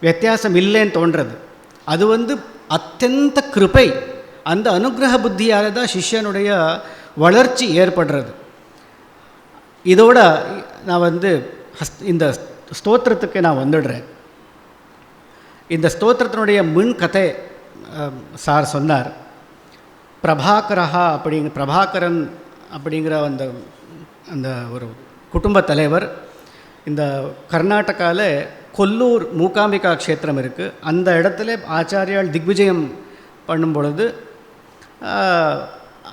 வித்தியாசம் இல்லைன்னு தோன்றது. அது அத்தியந்த கிருபை, அந்த அனுகிரக புத்தியால் தான் சிஷ்யனுடைய வளர்ச்சி ஏற்படுறது. இதோட நான் இந்த ஸ்தோத்திரத்துக்கு நான் வந்துடுறேன். இந்த ஸ்தோத்திரத்தினுடைய முன் கதை சார் சொன்னார். பிரபாகரன் அப்படிங்கிற அந்த ஒரு குடும்ப தலைவர் இந்த கர்நாடகாவில் கொல்லூர் மூகாம்பிகா க்ஷேத்திரம் இருக்குது. அந்த இடத்துல ஆச்சாரியால் திக்விஜயம் பண்ணும் பொழுது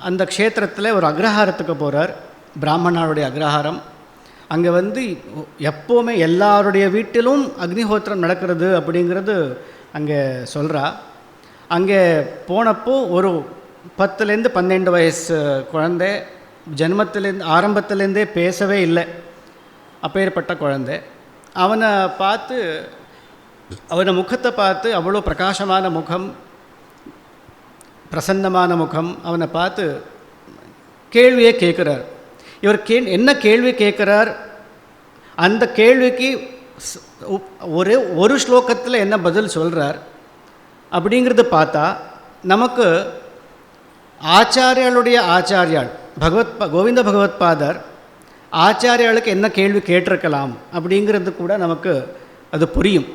அந்த க்ஷேத்திரத்தில் ஒரு அக்ரஹாரத்துக்கு போகிறார், பிராமணாருடைய அக்ரஹாரம். அங்கே எப்போவுமே எல்லாருடைய வீட்டிலும் அக்னிஹோத்திரம் நடக்கிறது அப்படிங்கிறது அங்கே சொல்கிறா. அங்கே போனப்போ ஒரு 10-12 வயசு குழந்தை, ஆரம்பத்துலேருந்தே பேசவே இல்லை, அப்பேற்பட்ட குழந்தை. அவனை முகத்தை பார்த்து அவ்வளோ பிரகாசமான முகம், பிரசன்னமான முகம். அவனை பார்த்து கேள்வியே கேட்குறார். இவர் என்ன கேள்வி கேட்குறார், அந்த கேள்விக்கு ஒரு ஸ்லோகத்தில் என்ன பதில் சொல்கிறார் அப்படிங்கிறது பார்த்தா நமக்கு ஆச்சாரியாளுடைய ஆச்சாரியாள் கோவிந்த பகவத்பாதர் ஆச்சாரியாளுக்கு என்ன கேள்வி கேட்டிருக்கலாம் அப்படிங்கிறது கூட நமக்கு அது புரியும்.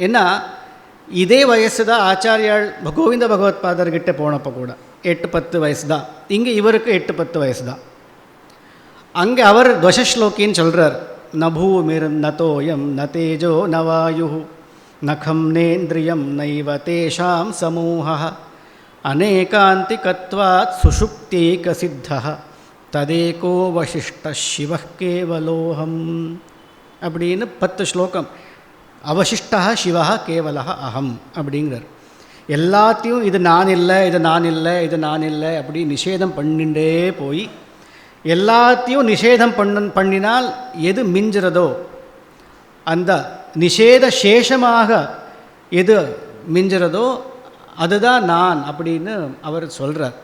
ஏன்னா இதே வயசு தான் ஆச்சாரியாள் கோவிந்த பகவத்பாதர்கிட்ட போனப்போ கூட 8-10 வயசு தான். இங்கே இவருக்கு 8-10 வயசு தான். அங்கே அவர் துவசஸ்லோக்கின்னு சொல்கிறார். நபூமிர் நதோயம் ந தேஜோ ந வாயு நகம் நேந்திரியம் நைவ தேஷாம் சமூஹ அநேகாந்திகத்வாத் சுஷுப்தீக சித்தः ததேகோ வசிஷ்ட சிவ கேவலோகம் அப்படின்னு 10 ஸ்லோகம். அவசிஷ்டா சிவா கேவலா அகம் அப்படிங்கிறார். எல்லாத்தையும் இது நான் இல்லை, இது நான் இல்லை, இது நான் இல்லை அப்படி நிஷேதம் பண்ணிண்டே போய் எல்லாத்தையும் நிஷேதம் பண்ணினால் எது மிஞ்சுறதோ அந்த நிஷேத சேஷமாக எது மிஞ்சுறதோ அதுதான் நான் அப்படின்னு அவர் சொல்கிறார்.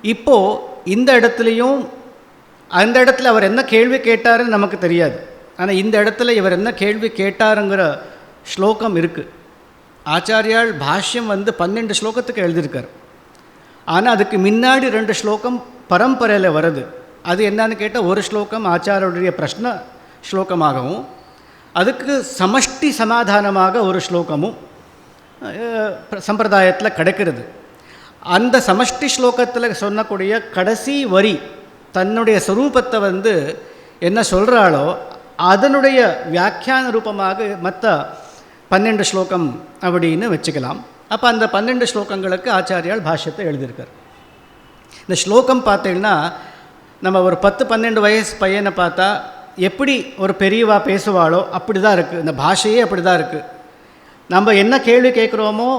இப்போது இந்த இடத்துலையும் அந்த இடத்துல அவர் என்ன கேள்வி கேட்டாருன்னு நமக்கு தெரியாது. ஆனால் இந்த இடத்துல இவர் என்ன கேள்வி கேட்டாருங்கிற ஸ்லோகம் இருக்குது. ஆச்சாரியால் பாஷ்யம் 12 ஸ்லோகத்துக்கு எழுதியிருக்கார். ஆனால் அதுக்கு முன்னாடி 2 ஸ்லோகம் பரம்பரையில் வருது. அது என்னன்னு கேட்டால் ஒரு ஸ்லோகம் ஆச்சாரியுடைய பிரஷ்ன ஸ்லோகமாகவும் அதுக்கு சமஷ்டி சமாதானமாக ஒரு ஸ்லோகமும் சம்பிரதாயத்தில் கிடைக்கிறது. அந்த சமஷ்டி ஸ்லோகத்தில் சொன்னக்கூடிய கடைசி வரி தன்னுடைய ஸ்வரூபத்தை என்ன சொல்கிறாளோ அதனுடைய வியாக்கியான ரூபமாக மற்ற 12 ஸ்லோகம் அப்படின்னு வச்சுக்கலாம். அப்போ அந்த 12 ஸ்லோகங்களுக்கு ஆச்சாரியால் பாஷ்யத்தை எழுதியிருக்கார். இந்த ஸ்லோகம் பார்த்தீங்கன்னா நம்ம ஒரு 10-12 வயசு பையனை பார்த்தா எப்படி ஒரு பெரியவா பேசுவாளோ அப்படி தான் இருக்குது. இந்த பாஷையே அப்படி தான் இருக்குது. நம்ம என்ன கேள்வி கேட்குறோமோ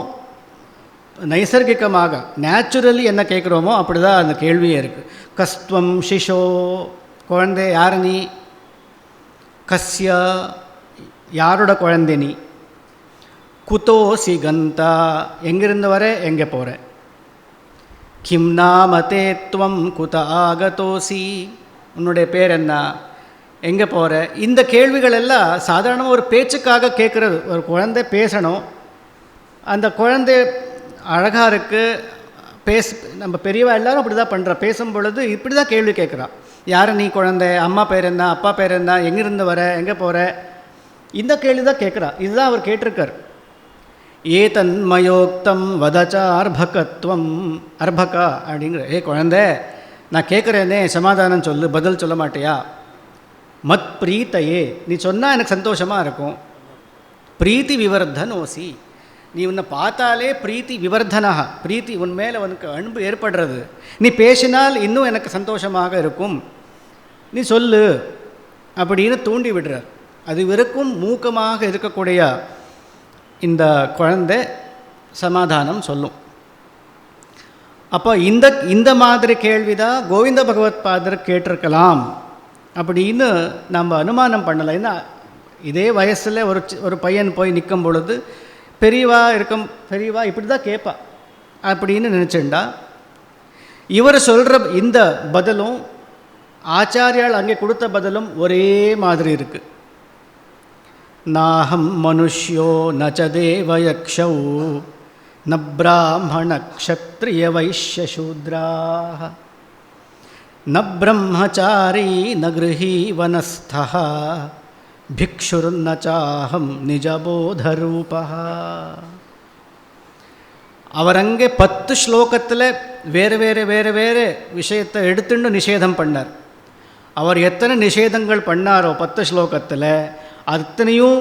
நைசர்கிகமாக நேச்சுரலி என்ன கேட்குறோமோ அப்படி தான் அந்த கேள்வியே இருக்குது. கஸ்துவம் சிஷோ, குழந்தை யார் நீ? கஸ்ய, யாரோட குழந்தை நீ? குதோ சிகந்தா, எங்கிருந்து வர, எங்கே போகிற? கிம் நாமதே த்வம் குத ஆகதோசி, உன்னுடைய பேர் என்ன, எங்கே போகிற? இந்த கேள்விகள் எல்லாம் சாதாரணமாக ஒரு பேச்சுக்காக கேட்குறது. ஒரு குழந்தை பேசணும், அந்த குழந்தை அழகாக இருக்குது, நம்ம பெரியவா எல்லோரும் அப்படி தான் பண்ணுறா. பேசும் பொழுது இப்படி தான் கேள்வி கேட்குறா. யார் நீ குழந்தை, அம்மா பேர் என்ன, அப்பா பேர் என்ன, எங்கிருந்து வர, எங்கே போகிற, இந்த கேள்வி தான் கேட்குறா. இதுதான் அவர் கேட்டிருக்கார். ஏதன்மயோக்தம் வதச்சா அர்பகத்வம், அர்பகா அப்படிங்கிற, ஏ குழந்தை நான் கேட்குறேனே சமாதானம் சொல்லு, பதில் சொல்ல மாட்டியா? மத் பிரீத்தையே, நீ சொன்னால் எனக்கு சந்தோஷமாக இருக்கும். பிரீத்தி விவர்தனோசி, நீ உன்னை பார்த்தாலே பிரீத்தி விவர்தனா, பிரீத்தி உன் மேலே உனக்கு அன்பு ஏற்படுறது. நீ பேசினால் இன்னும் எனக்கு சந்தோஷமாக இருக்கும், நீ சொல்லு அப்படின்னு தூண்டி விடுறார். அது வரைக்கும் மூக்கமாக இருக்கக்கூடிய இந்த குழந்தை சமாதானம் சொல்லும். அப்போ இந்த மாதிரி கேள்வி தான் கோவிந்த பகவத் பாதர் கேட்டிருக்கலாம் அப்படின்னு நம்ம அனுமானம் பண்ணலை. ஏன்னா இதே வயசில் ஒரு பையன் போய் நிற்கும் பொழுது பெரியவா இப்படி தான் கேட்பா அப்படின்னு நினச்சிண்டா. இவர் சொல்கிற இந்த பதிலும் ஆச்சாரியால் அங்கே கொடுத்த பதிலும் ஒரே மாதிரி இருக்குது. நாஹம் மனுஷ்யோ நச்ச தேவயக்ஷௌ ந பிராமண க்ஷத்ரிய வைஷ்ய சூத்ராः ந பிரம்மச்சாரி ந கிருஹீ வனஸ்தः பிக்ஷுர்ன சாஹம் நிஜபோதரூபா. அவர் அங்கே 10 ஸ்லோகத்தில் வேறு வேறு விஷயத்தை எடுத்துன்னு நிஷேதம் பண்ணார். அவர் எத்தனை நிஷேதங்கள் பண்ணாரோ 10 ஸ்லோகத்தில் அத்தனையும்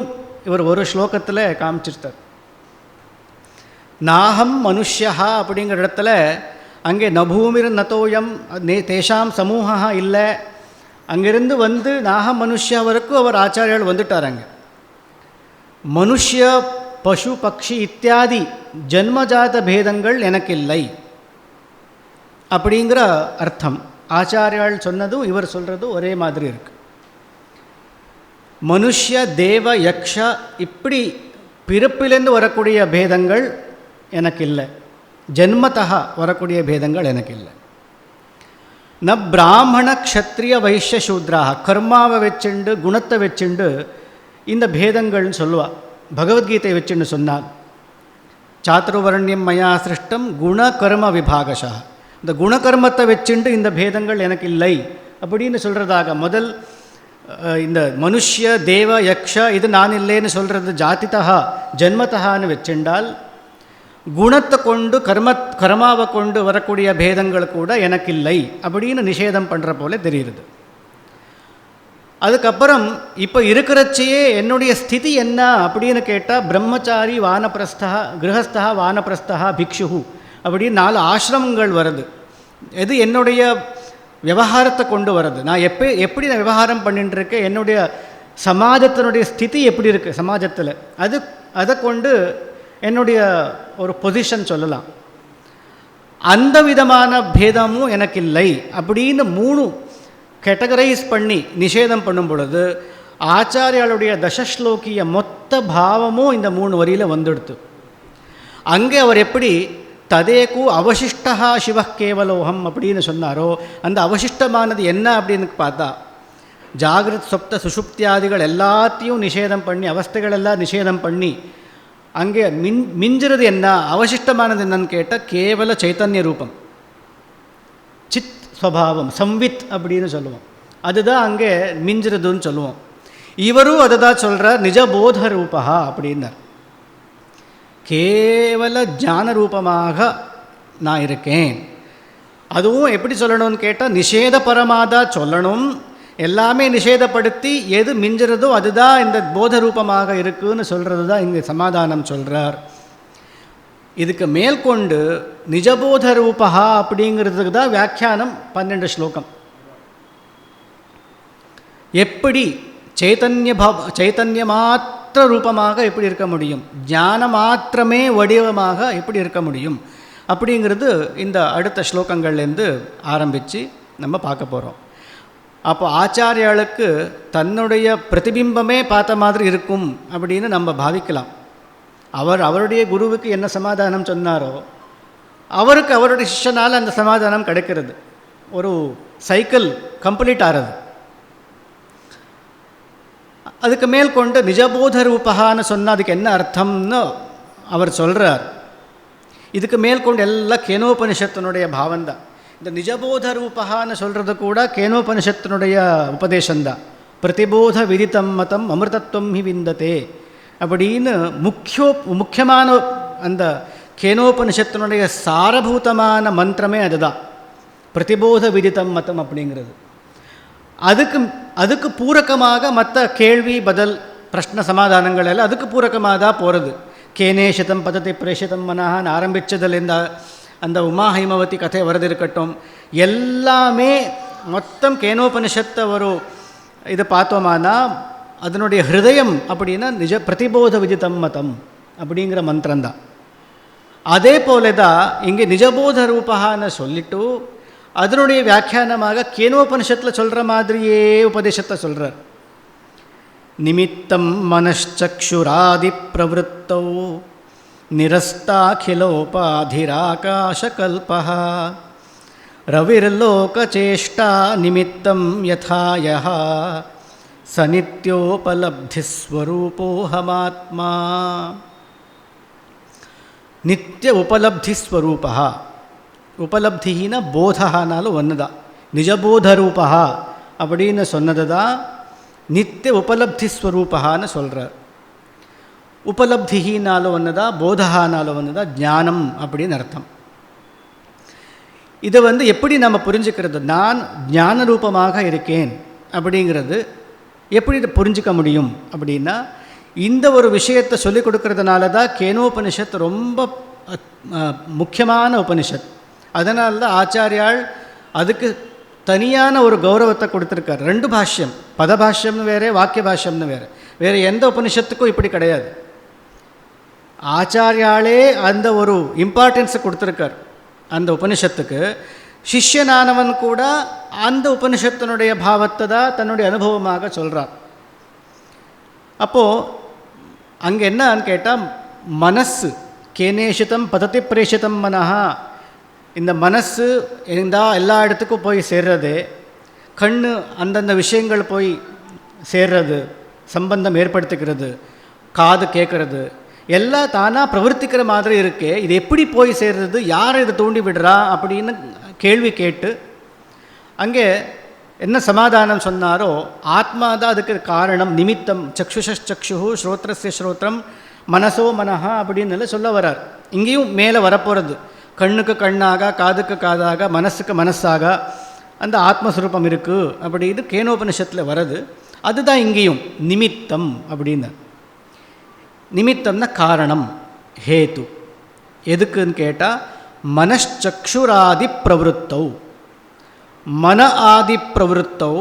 இவர் ஒரு ஸ்லோகத்தில் காமிச்சிருத்தார். நாகம் மனுஷ்யா அப்படிங்கிற இடத்துல அங்கே நபூமிர் நதோயம் தேஷாம் சமூகா இல்லை. அங்கிருந்து நாகம் மனுஷ்யா வரைக்கும் அவர் ஆச்சாரியால் வந்துட்டார். அங்கே மனுஷ்ய பசு பக்ஷி இத்தியாதி ஜன்மஜாத பேதங்கள் எனக்கு இல்லை அப்படிங்கிற அர்த்தம். ஆச்சாரியால் சொன்னதும் இவர் சொல்கிறதும் ஒரே மாதிரி இருக்குது. மனுஷ்ய தேவ யக்ஷ இப்படி பிறப்பிலேருந்து வரக்கூடிய பேதங்கள் எனக்கு இல்லை, ஜன்மத்தா வரக்கூடிய பேதங்கள் எனக்கு இல்லை. ந பிராமண க்ஷத்ரிய வைஷ்ய சூத்ராக, கர்மாவை வச்சுண்டு குணத்தை வச்சுண்டு இந்த பேதங்கள்னு சொல்லுவாள். பகவத்கீதை வச்சுன்னு சொன்னால் சாத்துர்வர்ணியம் மயா சிருஷ்டம் குணகர்ம விபாகஷா, இந்த குணகர்மத்தை வச்சுண்டு இந்த பேதங்கள் எனக்கு இல்லை அப்படின்னு சொல்கிறதாக முதல் இந்த மனுஷ்ய தேவ யக்ஷ இது நான் இல்லைன்னு சொல்கிறது ஜாதித்தா ஜன்மத்தகான்னு வச்சுண்டால் குணத்தை கொண்டு கர்மாவை கொண்டு வரக்கூடிய பேதங்கள் கூட எனக்கு இல்லை அப்படின்னு நிஷேதம் பண்ணுற போல தெரியுது. அதுக்கப்புறம் இப்போ இருக்கிறச்சையே என்னுடைய ஸ்திதி என்ன அப்படின்னு கேட்டால் பிரம்மச்சாரி வானப்பிரஸ்தா கிரகஸ்தா வானப்பிரஸ்தா பிக்ஷு அப்படின்னு 4 ஆசிரமங்கள் வருது. எது என்னுடைய விவகாரத்தை கொண்டு வர்றது. நான் எப்படி நான் விவகாரம் பண்ணிட்டு இருக்கேன், என்னுடைய சமாஜத்தினுடைய ஸ்திதி எப்படி இருக்குது சமாஜத்தில், அதை கொண்டு என்னுடைய ஒரு பொசிஷன் சொல்லலாம். அந்த விதமான பேதமும் எனக்கு இல்லை அப்படின்னு 3 கேட்டகரைஸ் பண்ணி நிஷேதம் பண்ணும் பொழுது ஆச்சாரியாளுடைய தசஸ்லோக்கிய மொத்த பாவமும் இந்த 3 வரியில் வந்துடுத்து. அங்கே அவர் எப்படி ததேக்கு அவசிஷ்டா சிவ கேவலோகம் அப்படின்னு சொன்னாரோ, அந்த அவசிஷ்டமானது என்ன அப்படின்னு பார்த்தா ஜாகிரத் சொப்த சுஷுப்தியாதிகள் எல்லாத்தையும் நிஷேதம் பண்ணி, அவஸ்தைகள் எல்லாம் நிஷேதம் பண்ணி, அங்கே மிஞ்சுறது என்ன, அவசிஷ்டமானது என்னன்னு கேட்டால் கேவல சைத்தன்ய ரூபம், சித் ஸ்வபாவம், சம்வித் அப்படின்னு சொல்லுவோம். அதுதான் அங்கே மிஞ்சுறதுன்னு சொல்லுவோம். இவரும் அதை தான் சொல்கிறார், நிஜபோத ரூபா அப்படின்னார். கேவல ஞான ரூபமாக நான் இருக்கேன். அதுவும் எப்படி சொல்லணும்னு கேட்டால் நிஷேத பரமாதா சொல்லணும். எல்லாமே நிஷேதப்படுத்தி எது மிஞ்சுறதோ அதுதான் இந்த போத ரூபமாக இருக்குன்னு சொல்கிறது தான் இங்கே சமாதானம் சொல்கிறார். இதுக்கு மேற்கொண்டு நிஜபோத ரூபா அப்படிங்கிறதுக்கு தான் வியாக்கியானம் 12 ஸ்லோகம். எப்படி சைத்தன்ய மாத்திர ரூபமாக எப்படி இருக்க முடியும், ஞான மாத்திரமே வடிவமாக எப்படி இருக்க முடியும் அப்படிங்கிறது இந்த அடுத்த ஸ்லோகங்கள்லேருந்து ஆரம்பித்து நம்ம பார்க்க போகிறோம். அப்போ ஆச்சாரியாளுக்கு தன்னுடைய பிரதிபிம்பமே பார்த்த மாதிரி இருக்கும் அப்படின்னு நம்ம பாவிக்கலாம். அவருடைய குருவுக்கு என்ன சமாதானம் சொன்னாரோ அவருக்கு அவருடைய சிஷ்யனால் அந்த சமாதானம் கிடைக்கிறது. ஒரு சைக்கிள் கம்ப்ளீட் ஆகிறது. அதுக்கு மேல் கொண்டு நிஜபோத ரூபகான்னு சொன்னால் அதுக்கு என்ன அர்த்தம்னு அவர் சொல்கிறார். இதுக்கு மேல் கொண்டு எல்லாம் கேனோபனிஷத்தினுடைய பாவம்தான். இந்த நிஜபோத ரூபகான்னு சொல்கிறது கூட கேனோபனிஷத்தினுடைய உபதேசந்தான். பிரதிபோத விதித்தம் மதம் அமிர்தத்துவம் ஹி விந்ததே அப்படின்னு முக்கியமான அந்த கேனோபனிஷத்தினுடைய சாரபூதமான மந்திரமே அதுதான், பிரதிபோத விதித்தம் மதம் அப்படிங்கிறது. அதுக்கு பூரகமாக மற்ற கேள்வி பதில் பிரஷ்ன சமாதானங்கள் எல்லாம் அதுக்கு பூரகமாக தான் போகிறது. கேனேஷிதம் பதத்தை பிரேஷிதம் மனஹான்னு ஆரம்பித்ததுலேருந்து அந்த உமா ஹைமவதி கதை வரது இருக்கட்டும், எல்லாமே மொத்தம் கேனோபனிஷத்தை ஒரு இது பார்த்தோமானா அதனுடைய ஹிருதயம் அப்படின்னா பிரதிபோத விதித்தம் மதம் அப்படிங்கிற மந்திரம்தான். அதே போல தான் இங்கே நிஜபோத ரூபகான்னு சொல்லிட்டு அதனுடைய வியாக்கியானமாக கேனோபனிஷத்தில் சொல்கிற மாதிரியே உபதேசத்தை சொல்கிறார். நிமித்தம் மனச்சக்ஷுராதி பிரவருத்தௌ நிரஸ்தாகிலோபாதிராகாசகல்பः ரவிர்லோகசேஷ்டா நிமித்தம் யதா யः ச நித்யோபலப்திஸ்வரூபோஹமாத்மா. நித்திய உபலப்திஸ்வரூபா, உபலப்தினா போதனாலும் ஒன்று தான். நிஜபோத ரூபா அப்படின்னு சொன்னது தான் நித்திய உபலப்திஸ்வரூபான்னு சொல்கிறார். உபலப்தினாலும் ஒன்று தான், போதனாலும் ஒன்று தான், ஞானம் அப்படின்னு அர்த்தம். இதை எப்படி நம்ம புரிஞ்சுக்கிறது, நான் ஞான ரூபமாக இருக்கேன் அப்படிங்கிறது எப்படி இதை புரிஞ்சிக்க முடியும் அப்படின்னா, இந்த ஒரு விஷயத்தை சொல்லிக் கொடுக்கறதுனால தான் கேனோபனிஷத் ரொம்ப முக்கியமான உபனிஷத். அதனால தான் ஆச்சாரியால் அதுக்கு தனியான ஒரு கௌரவத்தை கொடுத்துருக்கார். 2 பாஷ்யம், பதபாஷ்யம்னு வேறு, வாக்கிய பாஷ்யம்னு வேறு எந்த உபனிஷத்துக்கும் இப்படி கிடையாது. ஆச்சாரியாலே அந்த ஒரு இம்பார்ட்டன்ஸை கொடுத்துருக்கார் அந்த உபனிஷத்துக்கு. சிஷ்யனானவன் கூட அந்த உபனிஷத்தினுடைய பாவத்தை தான் தன்னுடைய அனுபவமாக சொல்கிறான். அப்போது அங்கே என்னன்னு கேட்டால், மனசு கேனேஷிதம் பதத்தி பிரேஷிதம் மனஹா, இந்த மனசு எல்லா இடத்துக்கும் போய் சேர்றது, கண்ணு அந்தந்த விஷயங்கள் போய் சேர்றது, சம்பந்தம் ஏற்படுத்திக்கிறது, காது கேட்குறது, எல்லாம் தானாக பிரவர்த்திக்கிற மாதிரி இருக்கே, இது எப்படி போய் சேர்றது, யார் இதை தூண்டி விடுறா அப்படின்னு கேள்வி கேட்டு அங்கே என்ன சமாதானம் சொன்னாரோ, ஆத்மா தான் அதுக்கு காரணம், நிமித்தம், சக்ஷுஷு ஸ்ரோத்ரஸ்ய ஸ்ரோத்திரம் மனசோ மனஹா அப்படின்னு சொல்ல வரார். இங்கேயும் மேலே வரப்போகிறது, கண்ணுக்கு கண்ணாக, காதுக்கு காதாக, மனசுக்கு மனசாக அந்த ஆத்மஸ்வரூபம் இருக்குது அப்படின்னு கேனோபனிஷத்தில் வருது. அதுதான் இங்கேயும் நிமித்தம் அப்படின்னு. நிமித்தம்னா காரணம், ஹேத்து. எதுக்குன்னு கேட்டால் மனச்சக்ஷுராதி பிரவருத்தௌ, மன ஆதி பிரவருத்தௌ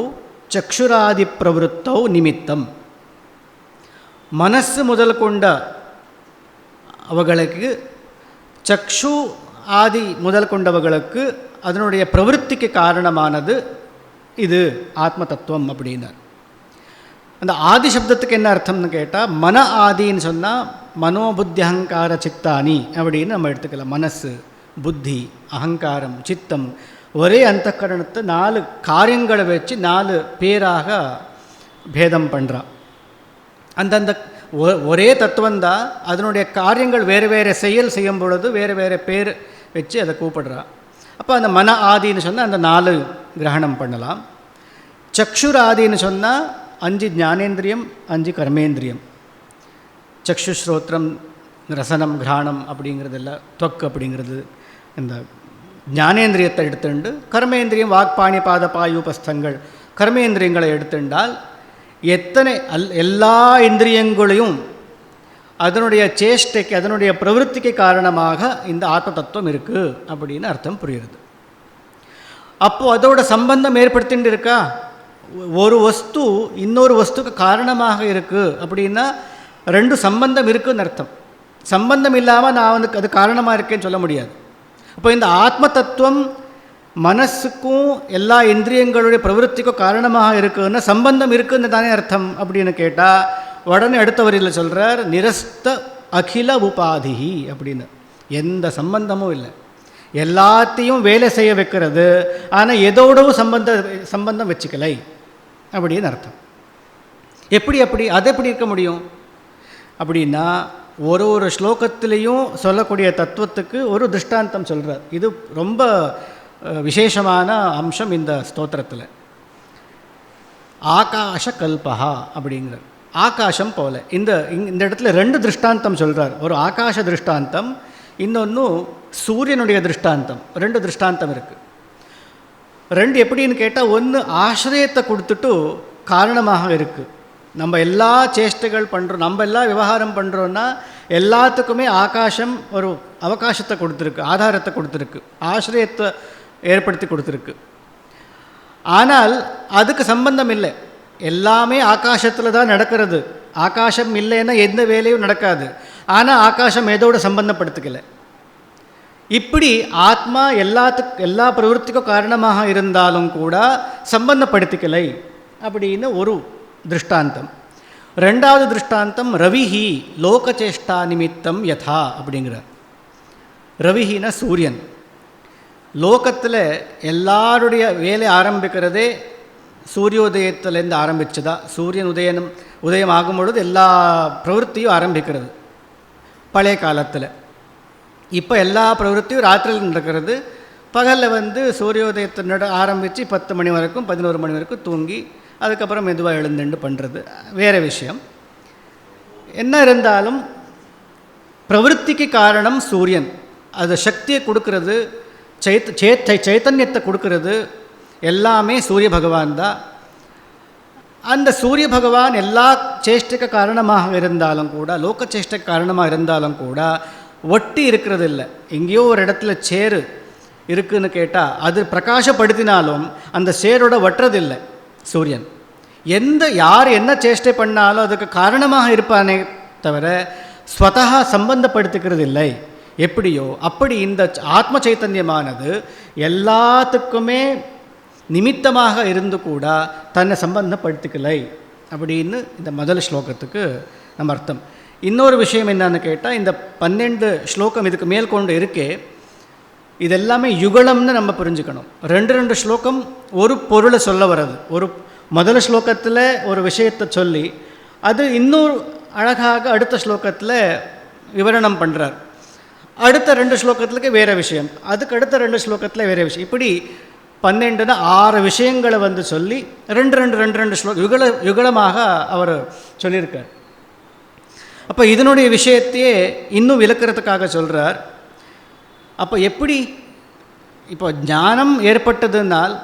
சக்ஷுராதி பிரவருத்தௌ நிமித்தம். மனசு முதல் கொண்ட அவர்களுக்கு, சக்ஷு ஆதி முதல் கொண்டவர்களுக்கு அதனுடைய பிரவருத்திக்கு காரணமானது இது ஆத்ம தத்துவம் அப்படின்னார். அந்த ஆதி சப்தத்துக்கு என்ன அர்த்தம்னு கேட்டால், மன ஆதின்னு சொன்னால் மனோபுத்தி அகங்கார சித்தானி அப்படின்னு நம்ம எடுத்துக்கலாம். மனசு, புத்தி, அகங்காரம், சித்தம், ஒரே அந்தக்கரணத்தை 4 காரியங்களை வச்சு 4 பேராக பேதம் பண்ணுறான். அந்தந்த ஒரே தத்துவந்தான், அதனுடைய காரியங்கள் வேறு வேறு செயல் செய்யும் பொழுது வேறு வேறு பேர் வச்சு அதை கூப்பிடுறான். அப்போ அந்த மன ஆதின்னு சொன்னால் அந்த 4 கிரகணம் பண்ணலாம். சக்ஷுர் ஆதின்னு சொன்னால் 5 ஞானேந்திரியம், 5 கர்மேந்திரியம். சக்ஷு, ஸ்ரோத்ரம், ரசனம், கிராணம் அப்படிங்கிறதெல்லாம், தொக்கு அப்படிங்கிறது இந்த ஞானேந்திரியத்தை எடுத்துண்டு, கர்மேந்திரியம் வாக்பாணி பாத பாயுபஸ்தங்கள் கர்மேந்திரியங்களை எடுத்துண்டால் எத்தனை எல்லா இந்திரியங்களையும் அதனுடைய சேஷ்டைக்கு, அதனுடைய பிரவருத்திக்கு காரணமாக இந்த ஆத்ம தத்துவம் இருக்குது அப்படின்னு அர்த்தம் புரியுறது. அப்போது அதோட சம்பந்தம் ஏற்படுத்திட்டு இருக்கா? ஒரு வஸ்து இன்னொரு வஸ்துக்கு காரணமாக இருக்குது அப்படின்னா 2 சம்பந்தம் இருக்குதுன்னு அர்த்தம். சம்பந்தம் இல்லாமல் நான் அது காரணமாக இருக்கேன்னு சொல்ல முடியாது. அப்போ இந்த ஆத்ம தத்துவம் மனசுக்கும் எல்லா இந்திரியங்களுடைய பிரவருத்திக்கும் காரணமாக இருக்குதுன்னா சம்பந்தம் இருக்குதுன்னு தானே அர்த்தம் அப்படின்னு கேட்டால், உடனே அடுத்த வரியில் சொல்கிறார், நிரஸ்த அகில உபாதிஹி அப்படின்னு. எந்த சம்பந்தமும் இல்லை, எல்லாத்தையும் வேலை செய்ய வைக்கிறது, ஆனால் எதோடவும் சம்பந்தம் வச்சுக்கலை அப்படின்னு அர்த்தம். அப்படி அது எப்படி இருக்க முடியும் அப்படின்னா, ஒரு ஸ்லோகத்திலையும் சொல்லக்கூடிய தத்துவத்துக்கு ஒரு திருஷ்டாந்தம் சொல்கிறார். இது ரொம்ப விசேஷமான அம்சம் இந்த ஸ்தோத்திரத்தில். ஆகாஷ கல்பஹா அப்படிங்கிறார். ஆகாசம் போல. இந்த இடத்துல 2 திருஷ்டாந்தம் சொல்கிறார். ஒரு ஆகாஷ திருஷ்டாந்தம், இன்னொன்று சூரியனுடைய திருஷ்டாந்தம். 2 திருஷ்டாந்தம் இருக்குது. 2 எப்படின்னு கேட்டால், ஒன்று ஆசிரியத்தை கொடுத்துட்டு காரணமாக இருக்குது. நம்ம எல்லா சேஷ்டைகள் பண்ணுறோம், நம்ம எல்லா விவகாரம் பண்ணுறோன்னா எல்லாத்துக்குமே ஆகாசம் ஒரு அவகாசத்தை கொடுத்துருக்கு, ஆதாரத்தை கொடுத்துருக்கு, ஆசிரியத்தை ஏற்படுத்தி கொடுத்துருக்கு. ஆனால் அதுக்கு சம்பந்தம் இல்லை. எல்லாமே ஆகாசத்தில் தான் நடக்கிறது. ஆகாசம் இல்லைன்னா எந்த வேலையும் நடக்காது. ஆனால் ஆகாசம் எதோடு சம்பந்தப்படுத்திக்கலை. இப்படி ஆத்மா எல்லா பிரவருத்திக்கும் காரணமாக இருந்தாலும் கூட சம்பந்தப்படுத்திக்கலை அப்படின்னு ஒரு திருஷ்டாந்தம். 2வது திருஷ்டாந்தம் ரவிஹி லோகச்சேஷ்டா நிமித்தம் யதா அப்படிங்கிறார். ரவிஹினா சூரியன். லோகத்தில் எல்லாருடைய வேலை ஆரம்பிக்கிறதே சூரியோதயத்திலேருந்து ஆரம்பிச்சுதா. சூரியன் உதயம் ஆகும் பொழுது எல்லா பிரவருத்தியும் ஆரம்பிக்கிறது பழைய காலத்தில். இப்போ எல்லா பிரவருத்தியும் ராத்திரியில் நடக்கிறது. பகலில் சூரியோதயத்தை ஆரம்பித்து 10 மணி வரைக்கும் 11 மணி வரைக்கும் தூங்கி அதுக்கப்புறம் மெதுவாக எழுந்துண்டு பண்ணுறது வேறு விஷயம். என்ன இருந்தாலும் பிரவருத்திக்கு காரணம் சூரியன். அது சக்தியை கொடுக்கறது, சைத்தன்யத்தை கொடுக்கறது எல்லாமே சூரிய பகவான் தான். அந்த சூரிய பகவான் எல்லா சேஷ்டைக்கு காரணமாக இருந்தாலும் கூட, லோக சேஷ்டைக்கு காரணமாக இருந்தாலும் கூட ஒட்டி இருக்கிறது இல்லை. எங்கேயோ ஒரு இடத்துல சேரு இருக்குதுன்னு கேட்டால் அது பிரகாசப்படுத்தினாலும் அந்த சேரோட ஒட்டுறதில்லை சூரியன். யார் என்ன சேஷ்டை பண்ணாலும் அதுக்கு காரணமாக இருப்பானே தவிர ஸ்வதா சம்பந்தப்படுத்திக்கிறது இல்லை. எப்படியோ அப்படி இந்த ஆத்ம சைத்தன்யமானது எல்லாத்துக்குமே நிமித்தமாக இருந்து கூட தன்னை சம்பந்தப்படுத்திக்கலை அப்படின்னு இந்த முதல் ஸ்லோகத்துக்கு நம்ம அர்த்தம். இன்னொரு விஷயம் என்னன்னு கேட்டால், இந்த 12 ஸ்லோகம் இதுக்கு மேல் கொண்டு இருக்கே, இதெல்லாமே யுகலம்னு நம்ம புரிஞ்சுக்கணும். 2 ஸ்லோகம் ஒரு பொருளை சொல்ல வர்றது. ஒரு முதல் ஸ்லோகத்தில் ஒரு விஷயத்தை சொல்லி அது இன்னொரு அழகாக அடுத்த ஸ்லோகத்தில் விவரணம் பண்ணுறார். அடுத்த 2 ஸ்லோகத்துக்கு வேறு விஷயம், அதுக்கு அடுத்த 2 ஸ்லோகத்தில் வேறு விஷயம். இப்படி 12னா 6 விஷயங்களை சொல்லி 2 ஸ்லோகம் யுகலமாக அவர் சொல்லியிருக்கார். அப்போ இதனுடைய விஷயத்தையே இன்னும் விளக்கிறதுக்காக சொல்கிறார். அப்போ எப்படி இப்போ ஞானம் ஏற்பட்டதுனால்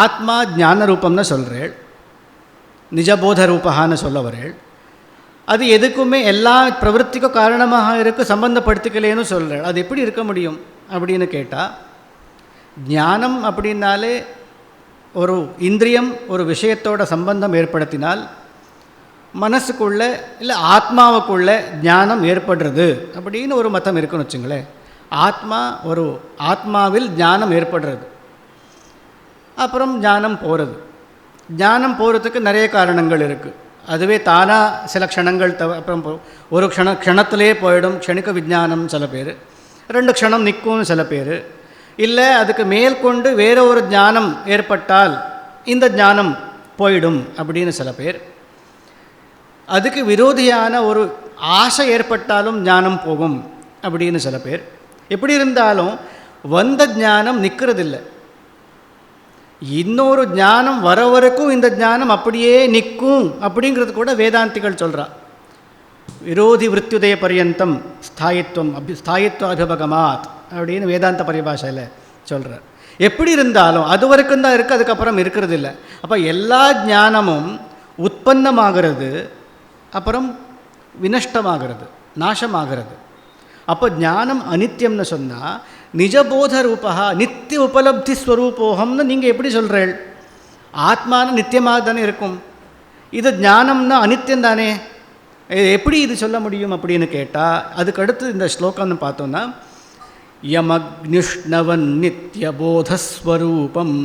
ஆத்மா ஞான ரூபம்னு சொல்கிறேள், நிஜபோத ரூபகான்னு சொல்ல வரேள். அது எதுக்குமே எல்லா பிரவருத்திக்கும் காரணமாக இருக்குது, சம்பந்தப்படுத்திக்கலேன்னு சொல்கிறேள். அது எப்படி இருக்க முடியும் அப்படின்னு கேட்டால், ஞானம் அப்படின்னாலே ஒரு இந்திரியம் ஒரு விஷயத்தோட சம்பந்தம் ஏற்படுத்தினால் மனசுக்குள்ளே இல்லை ஆத்மாவுக்குள்ளே ஞானம் ஏற்படுறது அப்படின்னு ஒரு மதம் இருக்குன்னு வச்சுங்களேன். ஆத்மாவில் ஞானம் ஏற்படுறது, அப்புறம் ஞானம் போகிறது. ஞானம் போகிறதுக்கு நிறைய காரணங்கள் இருக்குது. அதுவே தானாக சில க்ஷணங்கள் அப்புறம் ஒரு க்ஷணத்திலே போயிடும், க்ஷணிக விஞ்ஞானம் சில பேர். 2 க்ஷணம் நிற்கும் சில பேர். இல்லை அதுக்கு மேற்கொண்டு வேற ஒரு ஞானம் ஏற்பட்டால் இந்த ஞானம் போயிடும் அப்படின்னு சில பேர். அதுக்கு விரோதியான ஒரு ஆசை ஏற்பட்டாலும் ஞானம் போகும் அப்படின்னு சில பேர். எப்படி இருந்தாலும் வந்த ஞானம் நிற்கிறதில்லை. இன்னொரு ஞானம் வர வரைக்கும் இந்த ஞானம் அப்படியே நிற்கும் அப்படிங்கிறது கூட வேதாந்திகள் சொல்கிறா. விரோதி விருத்தியுதய பரியந்தம் ஸ்தாயித்வ அபிபகமாத் அப்படின்னு வேதாந்த பரிபாஷையில் சொல்கிறார். எப்படி இருந்தாலும் அது வரைக்கும் தான் இருக்குது, அதுக்கப்புறம் இருக்கிறது இல்லை. அப்போ எல்லா ஞானமும் உற்பத்தமாகிறது, அப்புறம் வினஷ்டமாகிறது, நாசமாகிறது. அப்போ ஞானம் அனித்தியம்னு சொன்னால் நிஜபோத ரூபா நித்திய உபலப்தி ஸ்வரூபோகம்னு நீங்கள் எப்படி சொல்கிறீள்? ஆத்மானு நித்தியமாக தானே இருக்கும், இது ஞானம்னா அனித்தியம் தானே, எப்படி இது சொல்ல முடியும் அப்படின்னு கேட்டால் அதுக்கு அடுத்து இந்த ஸ்லோகம்னு பார்த்தோன்னா யமக்னிஷ்ணவன் நித்யபோதஸ்வரூபம்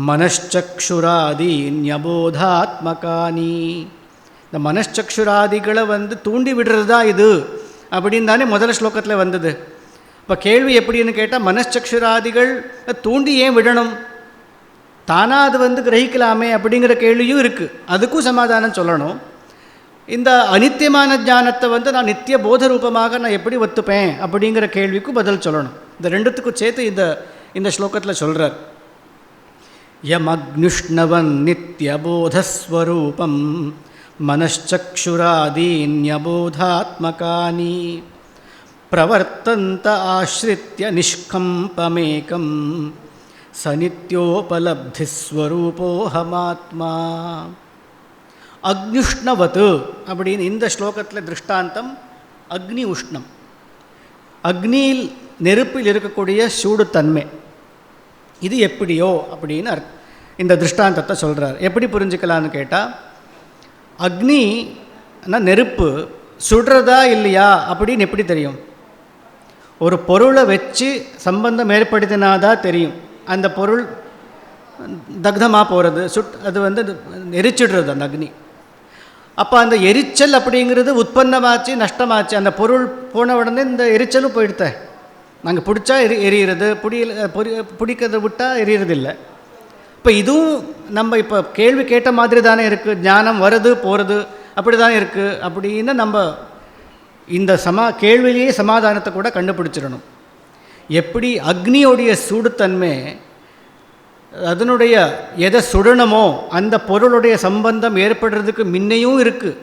மனச்சக்ஷுராதீன்யபோதாத்மகானி. இந்த மனச்சக்ஷுராதிகளை தூண்டி விடுறது தான் இது அப்படின்னு தானே முதல் ஸ்லோகத்தில் வந்தது. இப்போ கேள்வி எப்படின்னு கேட்டால் மனச்சக்ஷுராதிகள் தூண்டி ஏன் விடணும், தானாக அது கிரகிக்கலாமே அப்படிங்கிற கேள்வியும் இருக்குது. அதுக்கும் சமாதானம் சொல்லணும். இந்த அனித்தியமான ஞானத்தை நான் நித்திய போத ரூபமாக நான் எப்படி ஒத்துப்பேன் அப்படிங்கிற கேள்விக்கும் பதில் சொல்லணும். இந்த ரெண்டுத்துக்கும் சேர்த்து இந்த ஸ்லோகத்தில் சொல்கிறார். யமக்னுஷ்ணவன் நித்யபோதஸ்வரூபம் மனச்சக்ஷுராதீன்யபோதாத்மகானி பிரவர்த்தந்த ஆஸ்ரித்ய நிஷ்கம்பமேகம் சநித்யோபலப்திஸ்வரூபோஹமாத்மா. அக்னிஷ்ணவத் அப்படின்னு இந்த ஸ்லோகத்தில் திருஷ்டாந்தம் அக்னி உஷ்ணம். அக்னியில் நெருப்பில் இருக்கக்கூடிய சூடுத்தன்மை இது எப்படியோ அப்படின்னு இந்த திருஷ்டாந்தத்தை சொல்கிறார். எப்படி புரிஞ்சுக்கலான்னு கேட்டால், அக்னினா நெருப்பு சுடுறதா இல்லையா அப்படின்னு எப்படி தெரியும்? ஒரு பொருளை வச்சு சம்பந்தம் ஏற்படுத்தினாதான் தெரியும். அந்த பொருள் தக்தமாக போகிறது, அது எரிச்சிடுறது அந்த அக்னி. அப்போ அந்த எரிச்சல் அப்படிங்கிறது உற்பத்தமாச்சு, நஷ்டமாச்சு. அந்த பொருள் போன உடனே இந்த எரிச்சலும் போயிடுத்த. நாங்கள் பிடிச்சா எரியிறது, பிடிக்கிறத விட்டால் எரியறதில்லை. இப்போ இதுவும் நம்ம இப்போ கேள்வி கேட்ட மாதிரி தானே இருக்குது. ஞானம் வருது போகிறது அப்படி தானே இருக்குது அப்படின்னு நம்ம இந்த கேள்வியிலேயே சமாதானத்தை கூட கண்டுபிடிச்சிடணும். எப்படி அக்னியோடைய சூடுத்தன்மை அதனுடைய எதை சுடணுமோ அந்த பொருளுடைய சம்பந்தம் ஏற்படுறதுக்கு முன்னையும் இருக்குது,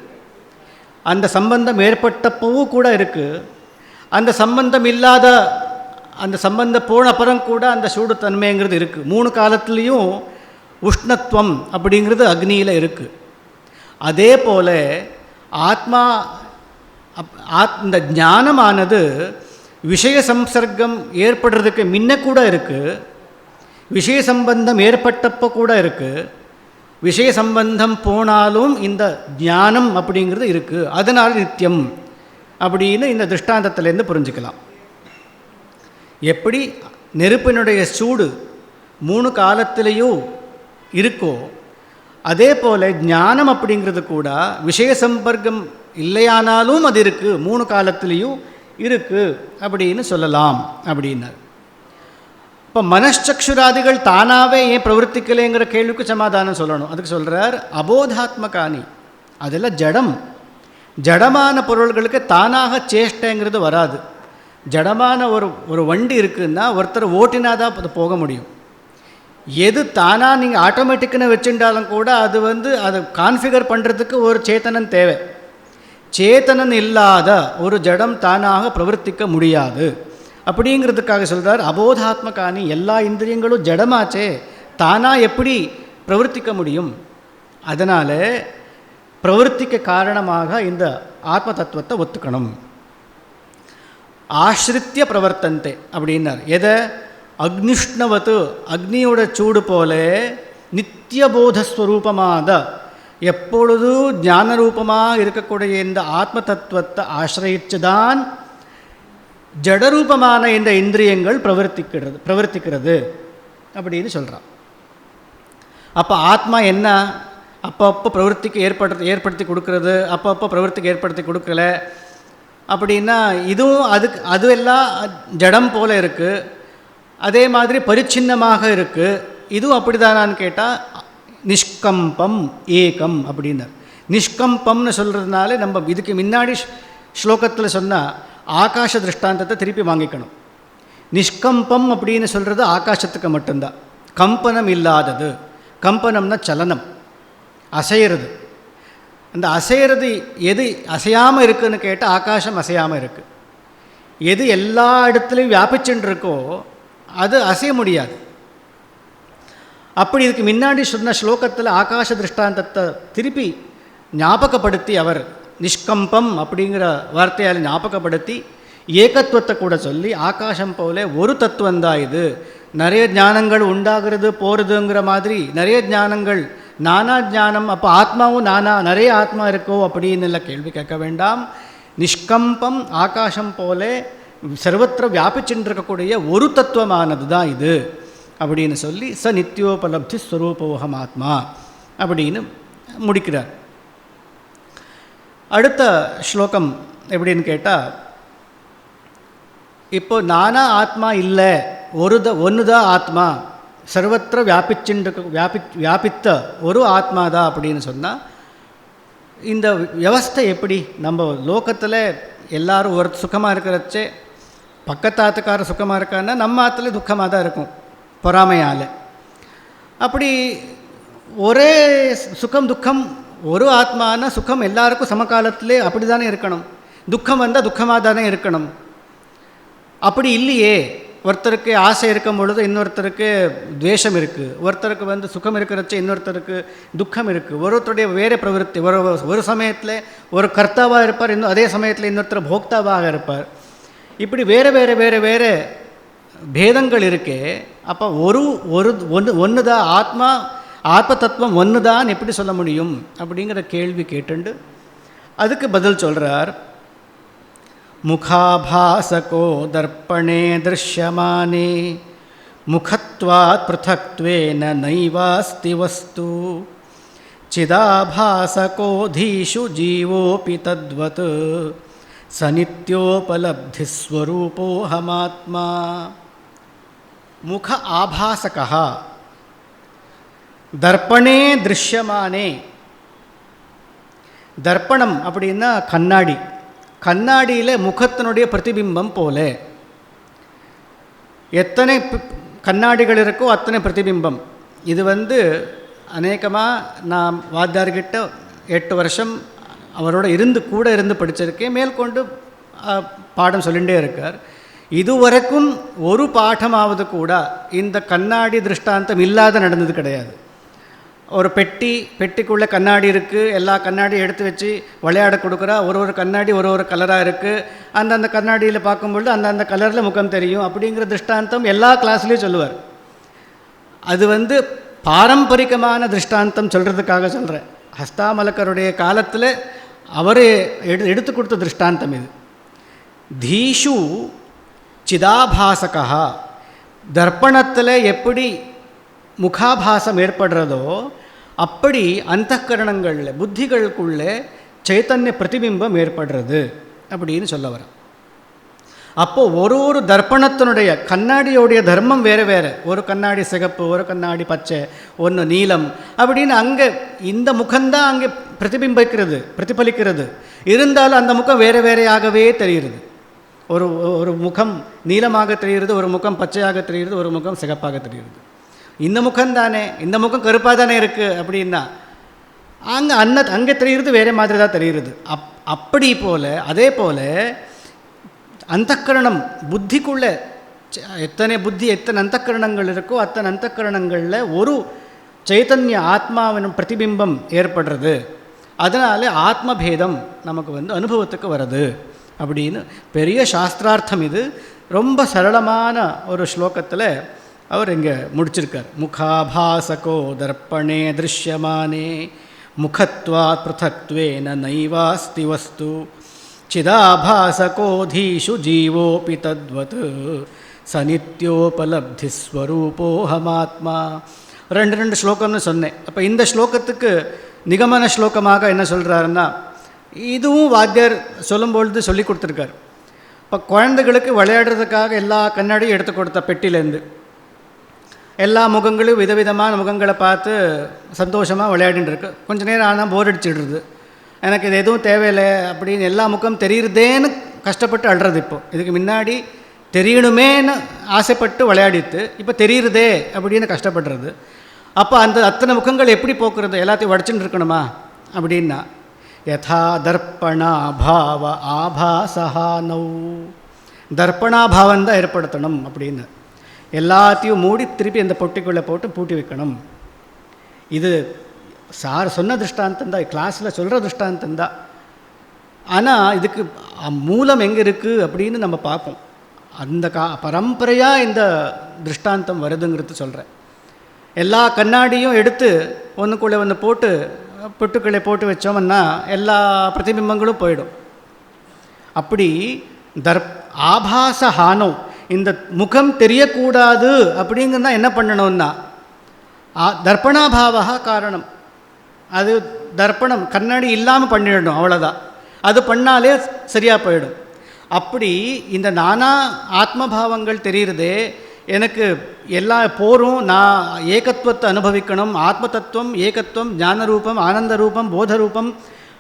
அந்த சம்பந்தம் ஏற்பட்டப்பவும் கூட இருக்குது, அந்த சம்பந்தம் இல்லாத அந்த சம்பந்தம் போன அப்புறம் கூட அந்த சூடுத்தன்மைங்கிறது இருக்குது. 3 காலத்துலேயும் உஷ்ணத்துவம் அப்படிங்கிறது அக்னியில் இருக்குது. அதே போல் ஆத்மா இந்த ஞானமானது விஷய சம்சர்க்கம் ஏற்படுறதுக்கு முன்ன கூட இருக்குது, விஷய சம்பந்தம் ஏற்பட்டப்போ கூட இருக்குது, விஷய சம்பந்தம் போனாலும் இந்த ஞானம் அப்படிங்கிறது இருக்குது. அதனால் நித்தியம் அப்படின்னு இந்த திருஷ்டாந்தத்திலேருந்து புரிஞ்சுக்கலாம். எப்படி நெருப்பினுடைய சூடு 3 காலத்திலேயும் இருக்கோ, அதே போல் ஞானம் அப்படிங்கிறது கூட விஷய சம்பர்க்கம் இல்லையானாலும் அது இருக்குது, 3 காலத்திலையும் இருக்குது அப்படின்னு சொல்லலாம் அப்படின்னார். இப்போ மனச்சக்ஷுராதிகள் தானாகவே ஏன் பிரவர்த்திக்கலைங்கிற கேள்விக்கு சமாதானம் சொல்லணும். அதுக்கு சொல்கிறார் அபோதாத்மகானி. அதெல்லாம் ஜடம். ஜடமான பொருள்களுக்கு தானாக சேஷ்டைங்கிறது வராது. ஜடமான ஒரு வண்டி இருக்குதுன்னா ஒருத்தர் ஓட்டினாதான் அது போக முடியும். எது தானாக நீங்கள் ஆட்டோமேட்டிக்குன்னு வச்சுட்டாலும் கூட அது அதை கான்ஃபிகர் பண்ணுறதுக்கு ஒரு சேத்தனன் தேவை. சேத்தனன் இல்லாத ஒரு ஜடம் தானாக பிரவர்த்திக்க முடியாது அப்படிங்கிறதுக்காக சொல்கிறார் அபோதாத்மகானி. எல்லா இந்திரியங்களும் ஜடமாச்சே, தானாக எப்படி பிரவர்த்திக்க முடியும்? அதனால் பிரவர்த்திக்க காரணமாக இந்த ஆத்ம தத்துவத்தை ஒத்துக்கணும். ஆஸ்ரித்ய பிரவர்த்தந்தே அப்படின்னார். எதை? அக்னிஷ்ணவத்து அக்னியோட சூடு போல நித்தியபோதஸ்வரூபமாத எப்பொழுது ஞானரூபமாக இருக்கக்கூடிய இந்த ஆத்ம தத்துவத்தை ஆசிரியிச்சுதான் ஜடரூபமான இந்த இந்திரியங்கள் பிரவர்த்திக்கிறது அப்படின்னு சொல்கிறான். அப்போ ஆத்மா என்ன அப்பப்போ பிரவൃத்திக்கு ஏற்படுத்தி கொடுக்கறது, அப்பப்போ பிரவൃத்திக்கு ஏற்படுத்தி கொடுக்கல அப்படின்னா இதுவும் அதுவெல்லாம் ஜடம் போல இருக்குது. அதே மாதிரி பரிச்சின்னமாக இருக்குது. இதுவும் அப்படி தானான்னு கேட்டால் நிஷ்கம்பம் ஏகம் அப்படின்னார். நிஷ்கம்பம்னு சொல்கிறதுனால நம்ம இதுக்கு முன்னாடி ஸ்லோகத்தில் சொன்னால் ஆகாஷ திருஷ்டாந்தத்தை திருப்பி வாங்கிக்கணும். நிஷ்கம்பம் அப்படின்னு சொல்கிறது ஆகாசத்துக்கு மட்டும்தான், கம்பனம் இல்லாதது. கம்பனம்னா சலனம், அசைகிறது. அந்த அசைகிறது எது அசையாமல் இருக்குதுன்னு கேட்டால் ஆகாசம் அசையாமல் இருக்குது. எது எல்லா இடத்துலையும் வியாபிச்சுட்டு இருக்கோ அது அசைய முடியாது. அப்படி இதுக்கு முன்னாடி சொன்ன ஸ்லோகத்தில் ஆகாஷ திருஷ்டாந்தத்தை திருப்பி ஞாபகப்படுத்தி அவர் நிஷ்கம்பம் அப்படிங்கிற வார்த்தையால் ஞாபகப்படுத்தி ஏகத்துவத்தை கூட சொல்லி ஆகாசம் போல ஒரு தத்துவந்தான் இது, நிறைய ஞானங்கள் உண்டாகிறது போகிறதுங்கிற மாதிரி நிறைய ஞானங்கள், நானா ஞானம். அப்போ ஆத்மாவும் நிறைய ஆத்மா இருக்கோ அப்படின்னு இல்லை, கேள்வி கேட்க வேண்டாம். நிஷ்கம்பம் ஆகாசம் போல சர்வத்திர வியாபிச்சுருக்கக்கூடிய ஒரு தத்துவமானது தான் இது அப்படின்னு சொல்லி ச நித்தியோபலப்தி ஸ்வரூபோகம் ஆத்மா அப்படின்னு முடிக்கிறார். அடுத்த ஸ்லோகம் எப்படின்னு கேட்டால், இப்போ நானா ஆத்மா இல்லை, ஒன்று தான் ஆத்மா, சர்வத்திர வியாபித்த ஒரு ஆத்மா தான் அப்படின்னு சொன்னால் இந்த வியவஸ்தை எப்படி? நம்ம லோகத்தில் எல்லாரும் ஒரு சுகமாக இருக்கிறச்சே பக்கத்து ஆத்துக்காரர் சுகமாக இருக்கான்னா நம்ம ஆற்றுல துக்கமாக தான் இருக்கும் பொறாமையால். அப்படி ஒரே சுகம் துக்கம் ஒரு ஆத்மான சுகம் எல்லாருக்கும் சமகாலத்திலே அப்படி தானே இருக்கணும். துக்கம் வந்தால் துக்கமாக தானே இருக்கணும். அப்படி இல்லையே, ஒருத்தருக்கு ஆசை இருக்கும் பொழுது இன்னொருத்தருக்கு துவேஷம் இருக்குது, ஒருத்தருக்கு சுகம் இருக்கிறச்ச இன்னொருத்தருக்கு துக்கம் இருக்குது, ஒருத்தருடைய வேறு பிரவருத்தி, ஒரு சமயத்தில் ஒரு கர்த்தாவாக இருப்பார், இன்னும் அதே சமயத்தில் இன்னொருத்தர் போக்தாவாக இருப்பார். இப்படி வேறு வேறு வேறு வேறு பேதங்கள் இருக்கே. அப்போ ஒன்று தான் ஆத்ம தத்துவம் ஒன்று தான் எப்படி சொல்ல முடியும் அப்படிங்கிற கேள்வி கேட்டுண்டு அதுக்கு பதில் சொல்கிறார். முகாபாசகோ தர்ப்பணே திருஷ்யமானே முகத்வாத் பிருதக்த்வேன நைவாஸ்தி வஸ்து சிதாபாசகோ தீஷு ஜீவோபி தத்வத் சநித்யோபலப்திஸ்வரூபோஹமாத்மா. முக ஆபாசகः தர்ப்பணே திருஷ்யமானே. தர்ப்பணம் அப்படின்னா கண்ணாடி. கண்ணாடியில் முகத்தினுடைய பிரதிபிம்பம் போல எத்தனை கண்ணாடிகள் இருக்கோ அத்தனை பிரதிபிம்பம். இது அநேகமாக நான் வாத்தியார்கிட்ட 8 வருஷம் அவரோட கூட இருந்து படிச்சிருக்கேன். மேற்கொண்டு பாடம் சொல்லிகிட்டே இருக்கார். இதுவரைக்கும் ஒரு பாடமாவது கூட இந்த கண்ணாடி திருஷ்டாந்தம் இல்லாத நடந்தது கிடையாது. ஒரு பெட்டிக்குள்ளே கண்ணாடி இருக்குது, எல்லா கண்ணாடியும் எடுத்து வச்சு விளையாட கொடுக்குறா. ஒரு கண்ணாடி ஒரு கலராக இருக்குது. அந்தந்த கண்ணாடியில் பார்க்கும்பொழுது அந்தந்த கலரில் முகம் தெரியும் அப்படிங்கிற திருஷ்டாந்தம் எல்லா கிளாஸ்லேயும் சொல்லுவார். அது பாரம்பரிகமான திருஷ்டாந்தம் சொல்கிறதுக்காக சொல்கிறேன். ஹஸ்தாமலக்கருடைய காலத்தில் அவர் எடுத்து கொடுத்த திருஷ்டாந்தம் இது. தீஷு சிதாபாசகா. தர்ப்பணத்தில் எப்படி முகாபாசம் ஏற்படுறதோ அப்படி அந்தக்கரணங்களில் புத்திகளுக்குள்ளே சைத்தன்ய பிரதிபிம்பம் ஏற்படுறது அப்படின்னு சொல்ல வர. அப்போது ஒரு தர்ப்பணத்தினுடைய கண்ணாடியோடைய தர்மம் வேறு வேறு. ஒரு கண்ணாடி சிகப்பு, ஒரு கண்ணாடி பச்சை, ஒன்று நீலம் அப்படின்னு அங்கே இந்த முகம்தான் அங்கே பிரதிபலிக்கிறது. இருந்தாலும் அந்த முகம் வேறு வேறையாகவே தெரிகிறது. ஒரு முகம் நீலமாக தெரிகிறது, ஒரு முகம் பச்சையாக தெரிகிறது, ஒரு முகம் சிகப்பாக தெரிகிறது. இந்த முகம் தானே, இந்த முகம் கருப்பாக தானே இருக்குது அப்படின்னா அங்கே தெரிகிறது வேறு மாதிரி தான் தெரிகிறது. அப்படி போல் அதே போல் அந்தக்கரணம் புத்திக்குள்ளே எத்தனை அந்தக்கரணங்கள் இருக்கோ அத்தனை அந்தக்கரணங்களில் ஒரு சைத்தன்ய ஆத்மாவின் பிரதிபிம்பம் ஏற்படுறது. அதனால் ஆத்மபேதம் நமக்கு அனுபவத்துக்கு வருது அப்படின்னு பெரிய சாஸ்திரார்த்தம் இது. ரொம்ப சரளமான ஒரு ஸ்லோகத்தில் அவர் இங்கே முடிச்சிருக்கார். முகாபாசகோ தர்ப்பணே திருஷ்யமானே முகத்வாத் பிருதக்த்வேன நைவாஸ்தி வஸ்து சிதாபாசகோதீஷு ஜீவோபி தத்வத் சநித்யோபலப்தி ஸ்வரூபோஹமாத்மா. ரெண்டு ஸ்லோகம்னு சொன்னேன். அப்போ இந்த ஸ்லோகத்துக்கு நிகமன ஸ்லோகமாக என்ன சொல்கிறாருன்னா, இதுவும் வாத்தியார் சொல்லும்பொழுது சொல்லி கொடுத்துருக்கார். இப்போ குழந்தைகளுக்கு விளையாடுறதுக்காக எல்லா கண்ணாடியும் எடுத்து கொடுத்த பெட்டிலேருந்து எல்லா முகங்களும் விதவிதமான முகங்களை பார்த்து சந்தோஷமாக விளையாடின்னு இருக்கு. கொஞ்சம் நேரம் ஆனால் போர் அடிச்சிடுறது, எனக்கு இது எதுவும் தேவையில்லை அப்படின்னு எல்லா முகம் தெரியுறதேன்னு கஷ்டப்பட்டு அழுறது. இப்போ இதுக்கு முன்னாடி தெரியணுமேன்னு ஆசைப்பட்டு விளையாடித்து இப்போ தெரியுறதே அப்படின்னு கஷ்டப்படுறது. அப்போ அந்த அத்தனை முகங்கள் எப்படி போக்குறது, எல்லாத்தையும் வடிச்சுன்னு இருக்கணுமா அப்படின்னா, யதா தர்ப்பணாபாவ ஆபாசஹானௌ, தர்ப்பணாபாவம் தான் ஏற்படுத்தணும் அப்படின்னு. எல்லாத்தையும் மூடி திருப்பி அந்த பொட்டிக்குள்ளே போட்டு பூட்டி வைக்கணும். இது சார் சொன்ன திருஷ்டாந்தம் தான், கிளாஸில் சொல்கிற திருஷ்டாந்தம் தான். ஆனால் இதுக்கு மூலம் எங்கே இருக்குது அப்படின்னு நம்ம பார்ப்போம். அந்த பரம்பரையாக இந்த திருஷ்டாந்தம் வருதுங்கிறது சொல்கிறேன். எல்லா கண்ணாடியும் எடுத்து ஒன்றுக்குள்ளே ஒன்று போட்டு பொட்டுக்களை போட்டு வச்சோம்னா எல்லா பிரதிபிம்பங்களும் போயிடும். அப்படி ஆபாசஹானோ, இந்த முகம் தெரியக்கூடாது அப்படிங்கன்னா என்ன பண்ணணும்னா, தர்ப்பணாபாவா காரணம். அது தர்ப்பணம் கண்ணாடி இல்லாமல் பண்ணிடணும், அவ்வளோதான். அது பண்ணாலே சரியாக போயிடும். அப்படி இந்த நானா ஆத்மபாவங்கள் தெரியுறதே, எனக்கு எல்லா போரும் நான் ஏகத்துவத்தை அனுபவிக்கணும், ஆத்ம தத்துவம், ஏகத்துவம், ஞான ரூபம், ஆனந்த ரூபம், போத ரூபம்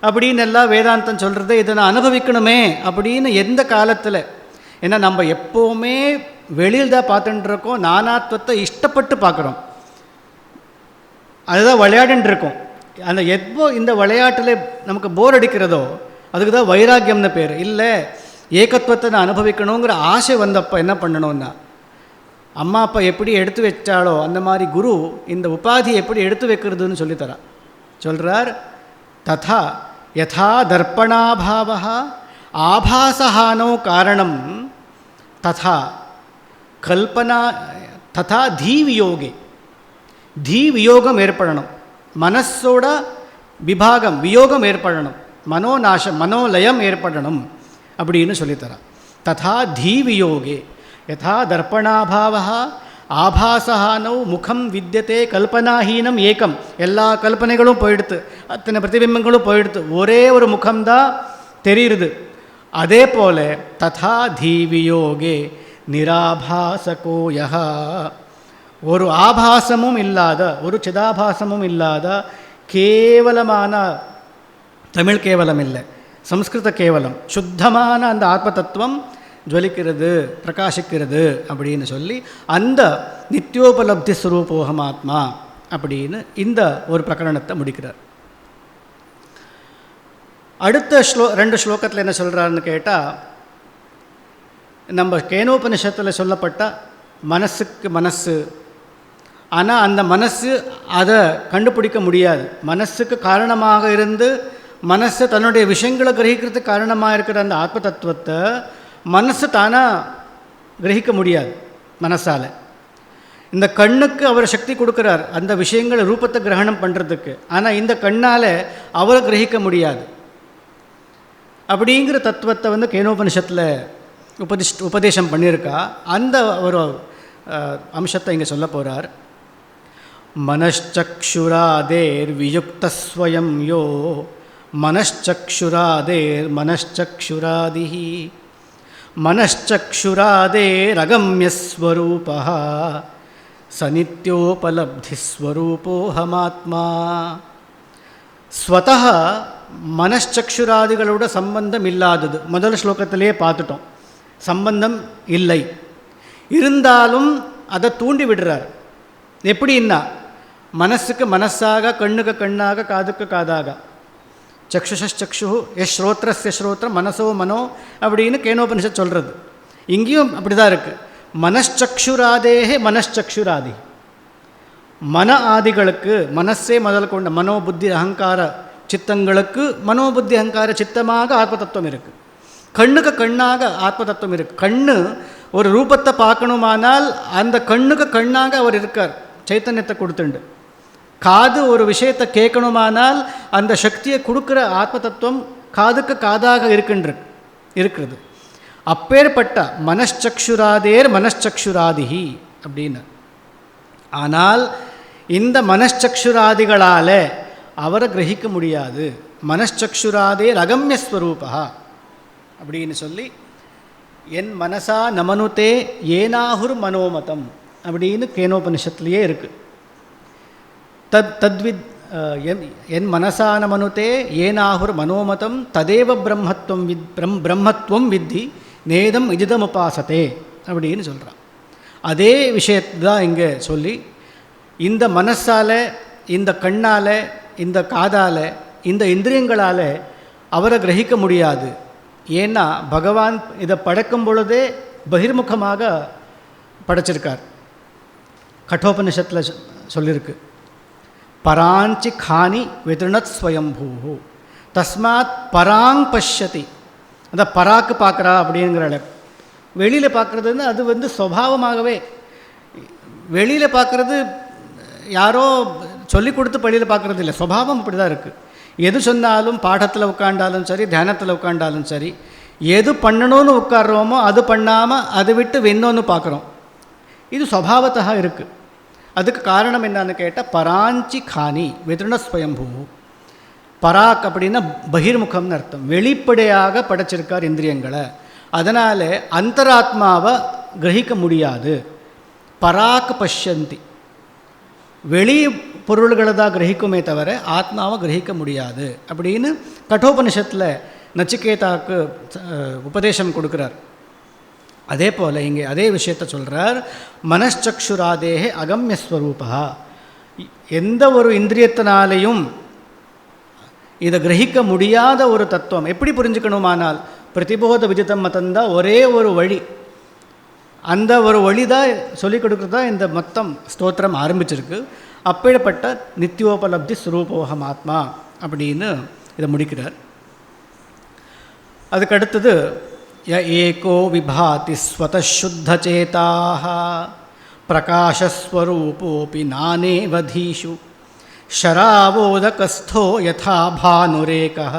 அப்படின்னு எல்லாம் வேதாந்தம் சொல்கிறது. இதை நான் அனுபவிக்கணுமே அப்படின்னு எந்த காலத்தில், ஏன்னா நம்ம எப்போவுமே வெளியில் தான் பார்த்துட்டு இருக்கோம், நானாத்வத்தை இஷ்டப்பட்டு பார்க்குறோம், அதுதான் விளையாடின்னு இருக்கோம். அந்த எப்போ இந்த விளையாட்டில் நமக்கு போர் அடிக்கிறதோ அதுக்கு தான் வைராக்கியம்னு பேர். இல்லை ஏகத்துவத்தை நான் அனுபவிக்கணுங்கிற ஆசை வந்தப்போ என்ன பண்ணணும்னா, அம்மா அப்பா எப்படி எடுத்து வச்சாலோ அந்த மாதிரி குரு இந்த உபாதி எப்படி எடுத்து வைக்கிறதுன்னு சொல்லித்தரார். சொல்கிறார், ததா யதா தர்ப்பணாபாவா ஆபாசஹானோ காரணம் ததா கல்பனா ததா தீவியோகே, தீவியோகம் ஏற்படணும், மனசோட விபாகம் வியோகம் ஏற்படணும், மனோநாசம் மனோலயம் ஏற்படணும் அப்படின்னு சொல்லித்தரார். ததா தீவியோகே யதா தர்ப்பணாபாவா ஆபாசஹானோ முகம் வித்தியதே கல்பனாஹீனம் ஏகம், எல்லா கல்பனைகளும் போயிடுத்து, அத்தனை பிரதிபிம்பங்களும் போயிடுத்து, ஒரே ஒரு முகம்தான் தெரியுது. அதே போல ததா தீவியோகே நிராபாசகோ யஹ, ஒரு ஆபாசமும் இல்லாத, ஒரு சிதாபாசமும் இல்லாத கேவலமான, தமிழ் கேவலம் இல்லை சம்ஸ்கிருத கேவலம், சுத்தமான அந்த ஆத்ம தத்துவம் ஜுவலிக்கிறது, பிரகாசிக்கிறது அப்படின்னு சொல்லி அந்த நித்யோபலப்தி ஸ்வரூபோகமாத்மா அப்படின்னு இந்த ஒரு பிரகரணத்தை முடிக்கிறார். அடுத்த ரெண்டு ஸ்லோகத்தில் என்ன சொல்கிறாருன்னு கேட்டால், நம்ம கேனோபனிஷத்தில் சொல்லப்பட்ட மனசுக்கு மனசு, ஆனால் அந்த மனசு அதை கண்டுபிடிக்க முடியாது. மனசுக்கு காரணமாக இருந்து மனசு தன்னுடைய விஷயங்களை கிரகிக்கிறதுக்கு காரணமாக இருக்கிற அந்த ஆத்ம தத்துவத்தை மனசு தானாக கிரகிக்க முடியாது மனசால். இந்த கண்ணுக்கு அவர் சக்தி கொடுக்குறார் அந்த விஷயங்களை ரூபத்தை கிரகணம் பண்ணுறதுக்கு, ஆனால் இந்த கண்ணால் அவரை கிரகிக்க முடியாது. அப்படிங்கிற தத்துவத்தை வந்து கேனோபனிஷத்தில் உபதேசம் பண்ணியிருக்கா. அந்த ஒரு அம்சத்தை இங்கே சொல்ல போகிறார். மனశ్చక్షురాదేర్ வியுக்தஸ்வயம் யோ மனశ్చక్షురాదేர் மனశ్చక్షురాதிஹ மனశ్చక్షுராదేரகம்யஸ்வரூபः சநித்யோபலப்திஸ்வரூபோஹமாத்மா. ஸ்வதः மனశ్చక్షுராதிகளோட சம்பந்தம் இல்லாதது, முதல் ஸ்லோகத்திலே பார்த்துட்டோம். சம்பந்தம் இல்லை, இருந்தாலும் அதை தூண்டி விடுறார். எப்படின்னா, மனசுக்கு மனசாக, கண்ணுக்கு கண்ணாக, காதுக்கு காதாக, சக்ஷுஷக்ஷு ஸ்ரோத்ரஸ்ய ஸ்ரோத்திரம் மனசோ மனோ அப்படின்னு கேனோபனிஷத் சொல்கிறது. இங்கேயும் அப்படி தான் இருக்குது. மனశ్చక్షுராதேஹே மனశ్చక్షுராதி, மன ஆதிகளுக்கு, மனசே முதல் கொண்ட மனோபுத்தி அகங்கார சித்தங்களுக்கு மனோபுத்தி அகங்கார சித்தமாக ஆத்ம தத்துவம் இருக்குது. கண்ணுக்கு கண்ணாக ஆத்ம தத்துவம் இருக்குது. கண்ணு ஒரு ரூபத்தை பார்க்கணுமானால் அந்த கண்ணுக்கு கண்ணாக அவர் இருக்கார், சைத்தன்யத்தை கொடுத்துண்டு. காது ஒரு விஷயத்தை கேட்கணுமானால் அந்த சக்தியை கொடுக்குற ஆத்ம தத்துவம் காதுக்கு காதாக இருக்கிறது. அப்பேற்பட்ட மனச்சக்ஷுராதேர் மனச்சக்ஷுராதிஹி அப்படின்னு. ஆனால் இந்த மனச்சக்ஷுராதிகளால் அவரை கிரகிக்க முடியாது. மனச்சக்ஷுராதேர் அகம்யஸ்வரூபா அப்படின்னு சொல்லி, என் மனசா நமனுதே ஏனாகுர் மனோமதம் அப்படின்னு கேனோபனிஷத்துலேயே இருக்குது. தத்வித் என் மனசா நமனுதே ஏனாகுர் மனோமதம் ததேவ பிரம்மத்துவம் வித்தி நேதம் இஜிதம் உபாசத்தே அப்படின்னு சொல்கிறான். அதே விஷயத்தை தான் இங்கே சொல்லி, இந்த மனசால், இந்த கண்ணால், இந்த காதால், இந்த இந்திரியங்களால் அவரை கிரகிக்க முடியாது. ஏன்னா பகவான் இதை படைக்கும் பொழுதே பகிர்முகமாக படைச்சிருக்கார். கட்டோபனிஷத்தில் சொல்லியிருக்கு, பராஞ்சி காணி விதிருணத் ஸ்வயம்பூ தஸ்மாத் பராங் பஷ்யதி. அந்த பராக்கு பார்க்குறா அப்படிங்கிற வெளியில் பார்க்குறதுன்னு அது சுபாவமாகவே, வெளியில் பார்க்குறது யாரோ சொல்லி கொடுத்து பள்ளியில் பார்க்குறது இல்லை, சுபாவம் அப்படி தான் இருக்குது. எது சொன்னாலும், பாடத்தில் உட்காண்டாலும் சரி, தியானத்தில் உட்காண்டாலும் சரி, எது பண்ணணும்னு உட்கார்றோமோ அது பண்ணாமல் அதை விட்டு இன்னொன்று பார்க்குறோம். இது சுபாவத்தாக இருக்குது. அதுக்கு காரணம் என்னன்னு கேட்டால், பராஞ்சி காணி விதிருணஸ்வயம்பூ. பராக் அப்படின்னா பகிர்முகம்னு அர்த்தம். வெளிப்படையாக படைச்சிருக்கார் இந்திரியங்களை. அதனால் அந்தராத்மாவை கிரகிக்க முடியாது. பராக் பஷ்யந்தி, வெளி பொருள்களை தான் கிரகிக்குமே தவிர ஆத்மாவை கிரகிக்க முடியாது அப்படின்னு கட்டோபனிஷத்தில் நச்சிகேதாவுக்கு உபதேசம் கொடுக்குறார். அதே போல் இங்கே அதே விஷயத்தை சொல்கிறார், மனச்சக்ஷுராதேஹே அகம்யஸ்வரூபா. எந்த ஒரு இந்திரியத்தினாலேயும் இதை கிரகிக்க முடியாத ஒரு தத்துவம் எப்படி புரிஞ்சுக்கணுமானால், பிரதிபோத விஜிதம் மதந்தான் ஒரே ஒரு வழி. அந்த ஒரு வழி தான் சொல்லிக் கொடுக்குறதா இந்த மொத்தம் ஸ்தோத்திரம் ஆரம்பிச்சிருக்கு. அப்பேற்பட்ட நித்தியோபலப்தி ஸ்வரூபோகம் ஆத்மா அப்படின்னு இதை முடிக்கிறார். அதுக்கடுத்தது, ய ஏகோ விபாதி ஸ்வதசுத்தசேதாக பிரகாசஸ்வரூபோபி நானேவதீஷு ஷராவோதகஸ்தோ யதா பானுரேகः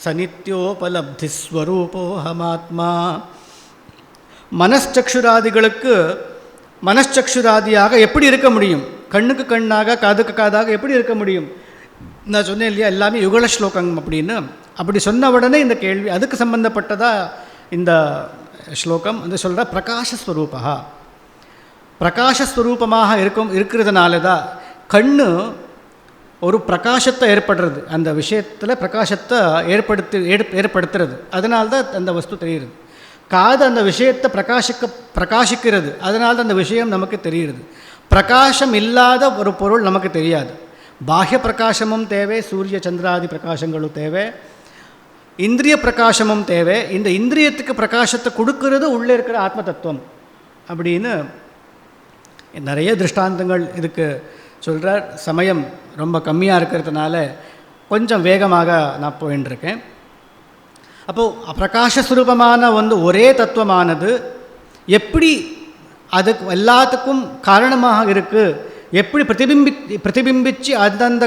ச நித்யோபலப்திஸ்வரூபோஹமாத்மா. மனச்சக்ஷுராதிகளுக்கு மனச்சக்ஷுராதியாக எப்படி இருக்க முடியும்? கண்ணுக்கு கண்ணாக, காதுக்கு காதாக எப்படி இருக்க முடியும்? நான் சொன்னேன் இல்லையா, எல்லாமே யுகல ஸ்லோகம் அப்படின்னு. அப்படி சொன்ன உடனே இந்த கேள்வி அதுக்கு சம்பந்தப்பட்டதா இந்த ஸ்லோகம் வந்து சொல்கிற பிரகாசஸ்வரூபா. பிரகாசஸ்வரூபமாக இருக்கிறதுனால தான் கண்ணு ஒரு பிரகாசத்தை ஏற்படுறது, அந்த விஷயத்தில் பிரகாசத்தை ஏற்படுத்துறது. அதனால்தான் அந்த வஸ்து தெரியுது. காது அந்த விஷயத்தை பிரகாசிக்கிறது, அதனால்தான் அந்த விஷயம் நமக்கு தெரிகிறது. பிரகாசம் இல்லாத ஒரு பொருள் நமக்கு தெரியாது. பாஹ்ய பிரகாசமும் தேவை, சூரிய சந்திராதி பிரகாசங்களும் தேவை, இந்திரிய பிரகாசமும் தேவை. இந்த இந்திரியத்துக்கு பிரகாசத்தை கொடுக்கறது உள்ளே இருக்கிற ஆத்ம தத்துவம் அப்படின்னு நிறைய திருஷ்டாந்தங்கள் இதுக்கு சொல்கிறார். சமயம் ரொம்ப கம்மியாக இருக்கிறதுனால கொஞ்சம் வேகமாக நான் போயின்ட்டுருக்கேன். அப்போது பிரகாசஸ்வரூபமான ஒரே தத்துவமானது எப்படி அதுக்கு எல்லாத்துக்கும் காரணமாக இருக்குது, எப்படி பிரதிபிம்பிச்சு அந்தந்த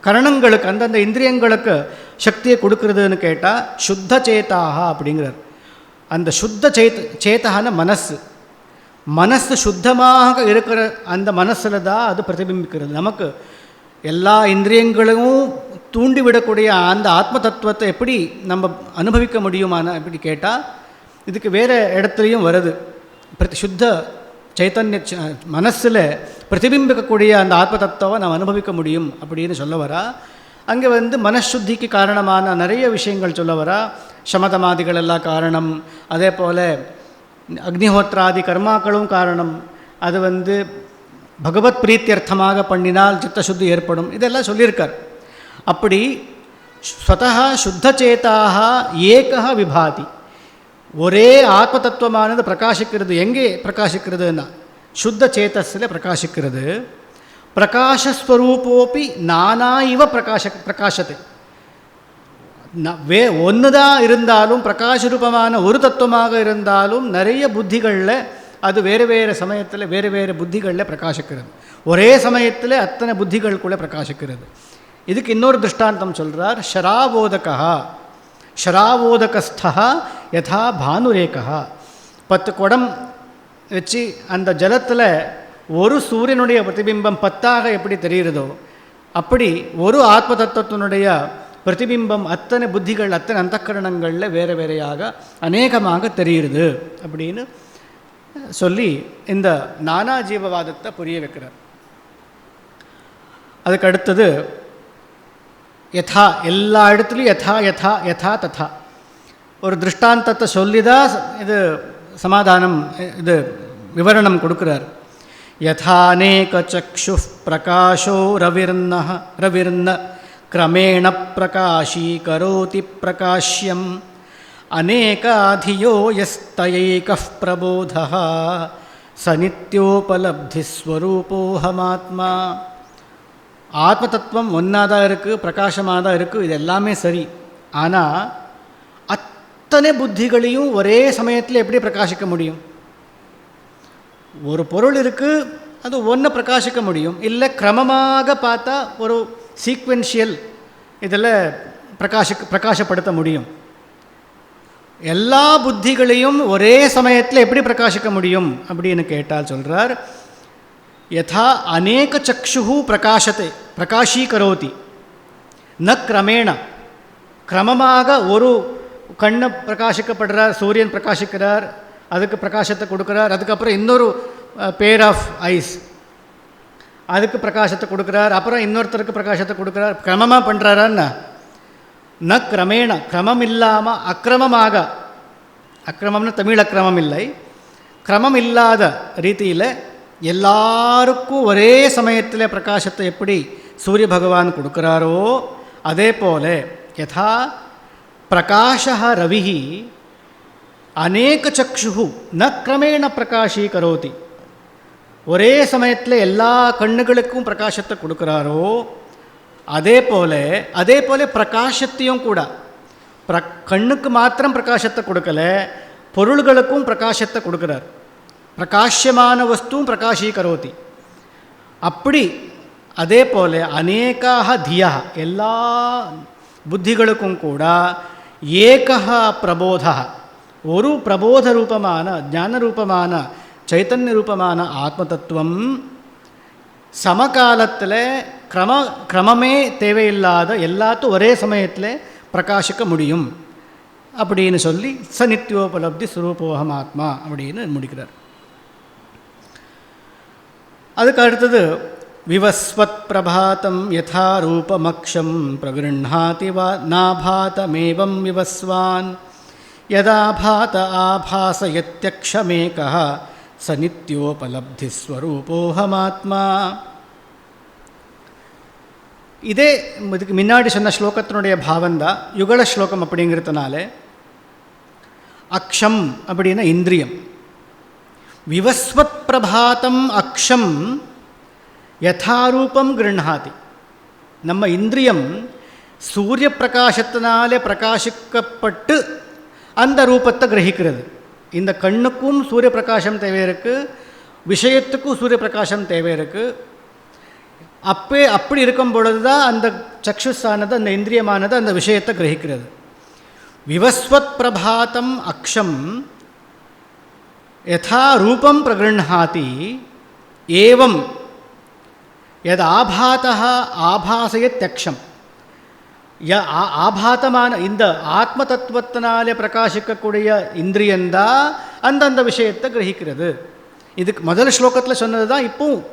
கரணங்களுக்கு, அந்தந்த இந்திரியங்களுக்கு சக்தியை கொடுக்கறதுன்னு கேட்டால் சுத்த சேதாக அப்படிங்கிறார். அந்த சுத்த சேத்தகான மனசு சுத்தமாக இருக்கிற அந்த மனசில் தான் அது பிரதிபிம்பிக்கிறது. நமக்கு எல்லா இந்திரியங்களும் தூண்டிவிடக்கூடிய அந்த ஆத்ம தத்துவத்தை எப்படி நம்ம அனுபவிக்க முடியுமான எப்படி கேட்டால், இதுக்கு வேறு இடத்துலையும் வருது. சுத்த சைத்தன்ய மனசில் பிரதிபிம்பிக்கக்கூடிய அந்த ஆத்ம தத்துவத்தை நாம் அனுபவிக்க முடியும் அப்படின்னு சொல்ல வரா. அங்கே மனசுத்திக்கு காரணமான நிறைய விஷயங்கள் சொல்ல வரா. சமதமாதிகள் எல்லாம் காரணம், அதே போல் அக்னிஹோத்ராதி கர்மாக்களும் காரணம். அது பகவத் பிரீத்தியர்த்தமாக பண்ணினால் சித்தசுத்தி ஏற்படும், இதெல்லாம் சொல்லியிருக்கார். அப்படி ஸ்வதா சுத்தச்சேதாக ஏகா விபாதி, ஒரே ஆத்ம தத்துவமானது பிரகாசிக்கிறது. எங்கே பிரகாசிக்கிறதுன்னா சுத்த சேத்தஸில் பிரகாசிக்கிறது. பிரகாசஸ்வரூபோப்பி நானா இவ பிரகாசத்தை, ஒன்று தான் இருந்தாலும் பிரகாச ரூபமான ஒரு தத்துவமாக இருந்தாலும் நிறைய புத்திகளில் அது வேறு வேறு சமயத்தில் வேறு வேறு புத்திகளில் பிரகாசிக்கிறது. ஒரே சமயத்தில் அத்தனை புத்திகளுக்குள்ளே பிரகாசிக்கிறது. இதுக்கு இன்னொரு திருஷ்டாந்தம் சொல்கிறார். ஷராவோதகஸ்தா யதா பானுரேகா. 10 குடம் வச்சு அந்த ஜலத்தில் ஒரு சூரியனுடைய பிரதிபிம்பம் 10ஆக எப்படி தெரிகிறதோ அப்படி ஒரு ஆத்ம தத்துவத்தினுடைய பிரதிபிம்பம் அத்தனை புத்திகள் அத்தனை அந்தக்கரணங்களில் வேறு வேறையாக அநேகமாக தெரிகிறது அப்படின்னு சொல்லி இந்த நானா ஜீவவாதத்தை புரிய வைக்கிறார். அதுக்கு அடுத்தது யதா, எல்லா இடத்துலையும் யதா யதா யதா ததா ஒரு திருஷ்டாந்தத்தை சொல்லி தான் இது சமாதானம், இது விவரணம் கொடுக்குறார். யதாநேக சக்ஷு பிரகாஷோ ரவிர்ன கிரமேண பிரகாஷீகரோதி பிரகாஷ்யம் அநேகாதியோ யஸ்தயைகः பிரபோதः ச நித்யோபலப்திஸ்வரூபோஹமாத்மா. ஆத்ம தத்துவம் ஒன்றா தான் இருக்குது, பிரகாசமாக தான் இருக்குது, இது எல்லாமே சரி. ஆனால் அத்தனை புத்திகளையும் ஒரே சமயத்தில் எப்படி பிரகாசிக்க முடியும்? ஒரு பொருள் இருக்குது, அது ஒன்றை பிரகாசிக்க முடியும். இல்லை கிரமமாக பார்த்தா ஒரு சீக்வென்ஷியல் இதில் பிரகாசப்படுத்த முடியும். எல்லா புத்திகளையும் ஒரே சமயத்தில் எப்படி பிரகாசிக்க முடியும் அப்படின்னு கேட்டால் சொல்கிறார், யதா அநேக சக்ஷு பிரகாஷீகரோதி ந கிரமேண. கிரமமாக ஒரு கண்ணை பிரகாசிக்கப்படுறார், சூரியன் பிரகாசிக்கிறார், அதுக்கு பிரகாசத்தை கொடுக்குறார். அதுக்கப்புறம் இன்னொரு பேர் ஆஃப் ஐஸ், அதுக்கு பிரகாசத்தை கொடுக்குறார். அப்புறம் இன்னொருத்தருக்கு பிரகாசத்தை கொடுக்குறார். கிரமமாக பண்ணுறாரான்னா ந கிரமேண, கிரமம் இல்லாமல் அக்கிரமமாக. அக்கிரமம்னு தமிழ் அக்கிரமம் இல்லை, கிரமம் இல்லாத ரீதியில் எல்லாருக்கும் ஒரே சமயத்தில் பிரகாசத்தை எப்படி சூரிய பகவான் கொடுக்குறாரோ அதே போல யதா பிரகாஷः ரவிः அநேக சக்ஷு ந கிரமேண பிரகாஷீகரோதி. ஒரே சமயத்தில் எல்லா கண்ணுகளுக்கும் பிரகாசத்தை கொடுக்குறாரோ அதே போல பிரகாசத்தையும் கூட கண்ணுக்கு மாத்திரம் பிரகாசத்தை கொடுக்கல, பொருள்களுக்கும் பிரகாசத்தை கொடுக்குறார். பிரகாஷ்யமான வஸ்துவும் பிரகாஷீகரோதி. அப்படி அதே போல அநேகாக தியா, எல்லா புத்திகளுக்கும் கூட ஏகः பிரபோதா, ஒரு பிரபோத ரூபமான ஞான ரூபமான சைத்தன்ய ரூபமான ஆத்ம தத்துவம் சமகாலத்தில் கிரமமே தேவையில்லாத எல்லாத்தும் ஒரே சமயத்தில் பிரகாசிக்க முடியும் அப்படின்னு சொல்லி ச நித்யோபலப்தி ஸ்வரூபோகம் ஆத்மா அப்படின்னு முடிக்கிறார். அதுக்கு அடுத்தது விவஸ்வத் பிரபாதம் யதா ரூபமக்ஷம் பிரகிருண்ணாதி வா நாபாதமேவம் விவஸ்வான் யதா பாத ஆபாசயத்யக்ஷமேகः ச நித்யோபலப்தி ஸ்வரூபோஹமாத்மா. இதே இதுக்கு முன்னாடி சொன்ன ஸ்லோகத்தினுடைய பாவந்தான் யுகல ஸ்லோகம். அப்படிங்கிறதுனால அக்ஷம் அப்படின்னா இந்திரியம். விவஸ்வத் பிரபாதம் அக்ஷம் யதாரூபம் கிருண்ணாதி. நம்ம இந்திரியம் சூரிய பிரகாசத்தினாலே பிரகாசிக்கப்பட்டு அந்த ரூபத்தை கிரகிக்கிறது. இந்த கண்ணுக்கும் சூரிய பிரகாசம் தேவை இருக்குது, விஷயத்துக்கும் சூரிய பிரகாசம் தேவை இருக்குது. அப்படி இருக்கும் பொழுது தான் அந்த சக்ஷுஸானது, அந்த இந்திரியமானது அந்த விஷயத்தை கிரகிக்கிறது. விவஸ்வத் பிரபாதம் அக்ஷம் யதா ரூபம் பிரகிருண்ணாதி ஏவம் யத் ஆபாதः ஆபாசயத்யக்ஷம். ஆபாதமான இந்த ஆத்ம தத்துவத்தினாலே பிரகாசிக்கக்கூடிய இந்திரியந்தான் அந்தந்த விஷயத்தை கிரகிக்கிறது. இதுக்கு முதல் ஸ்லோகத்தில் சொன்னது தான் இப்போவும்.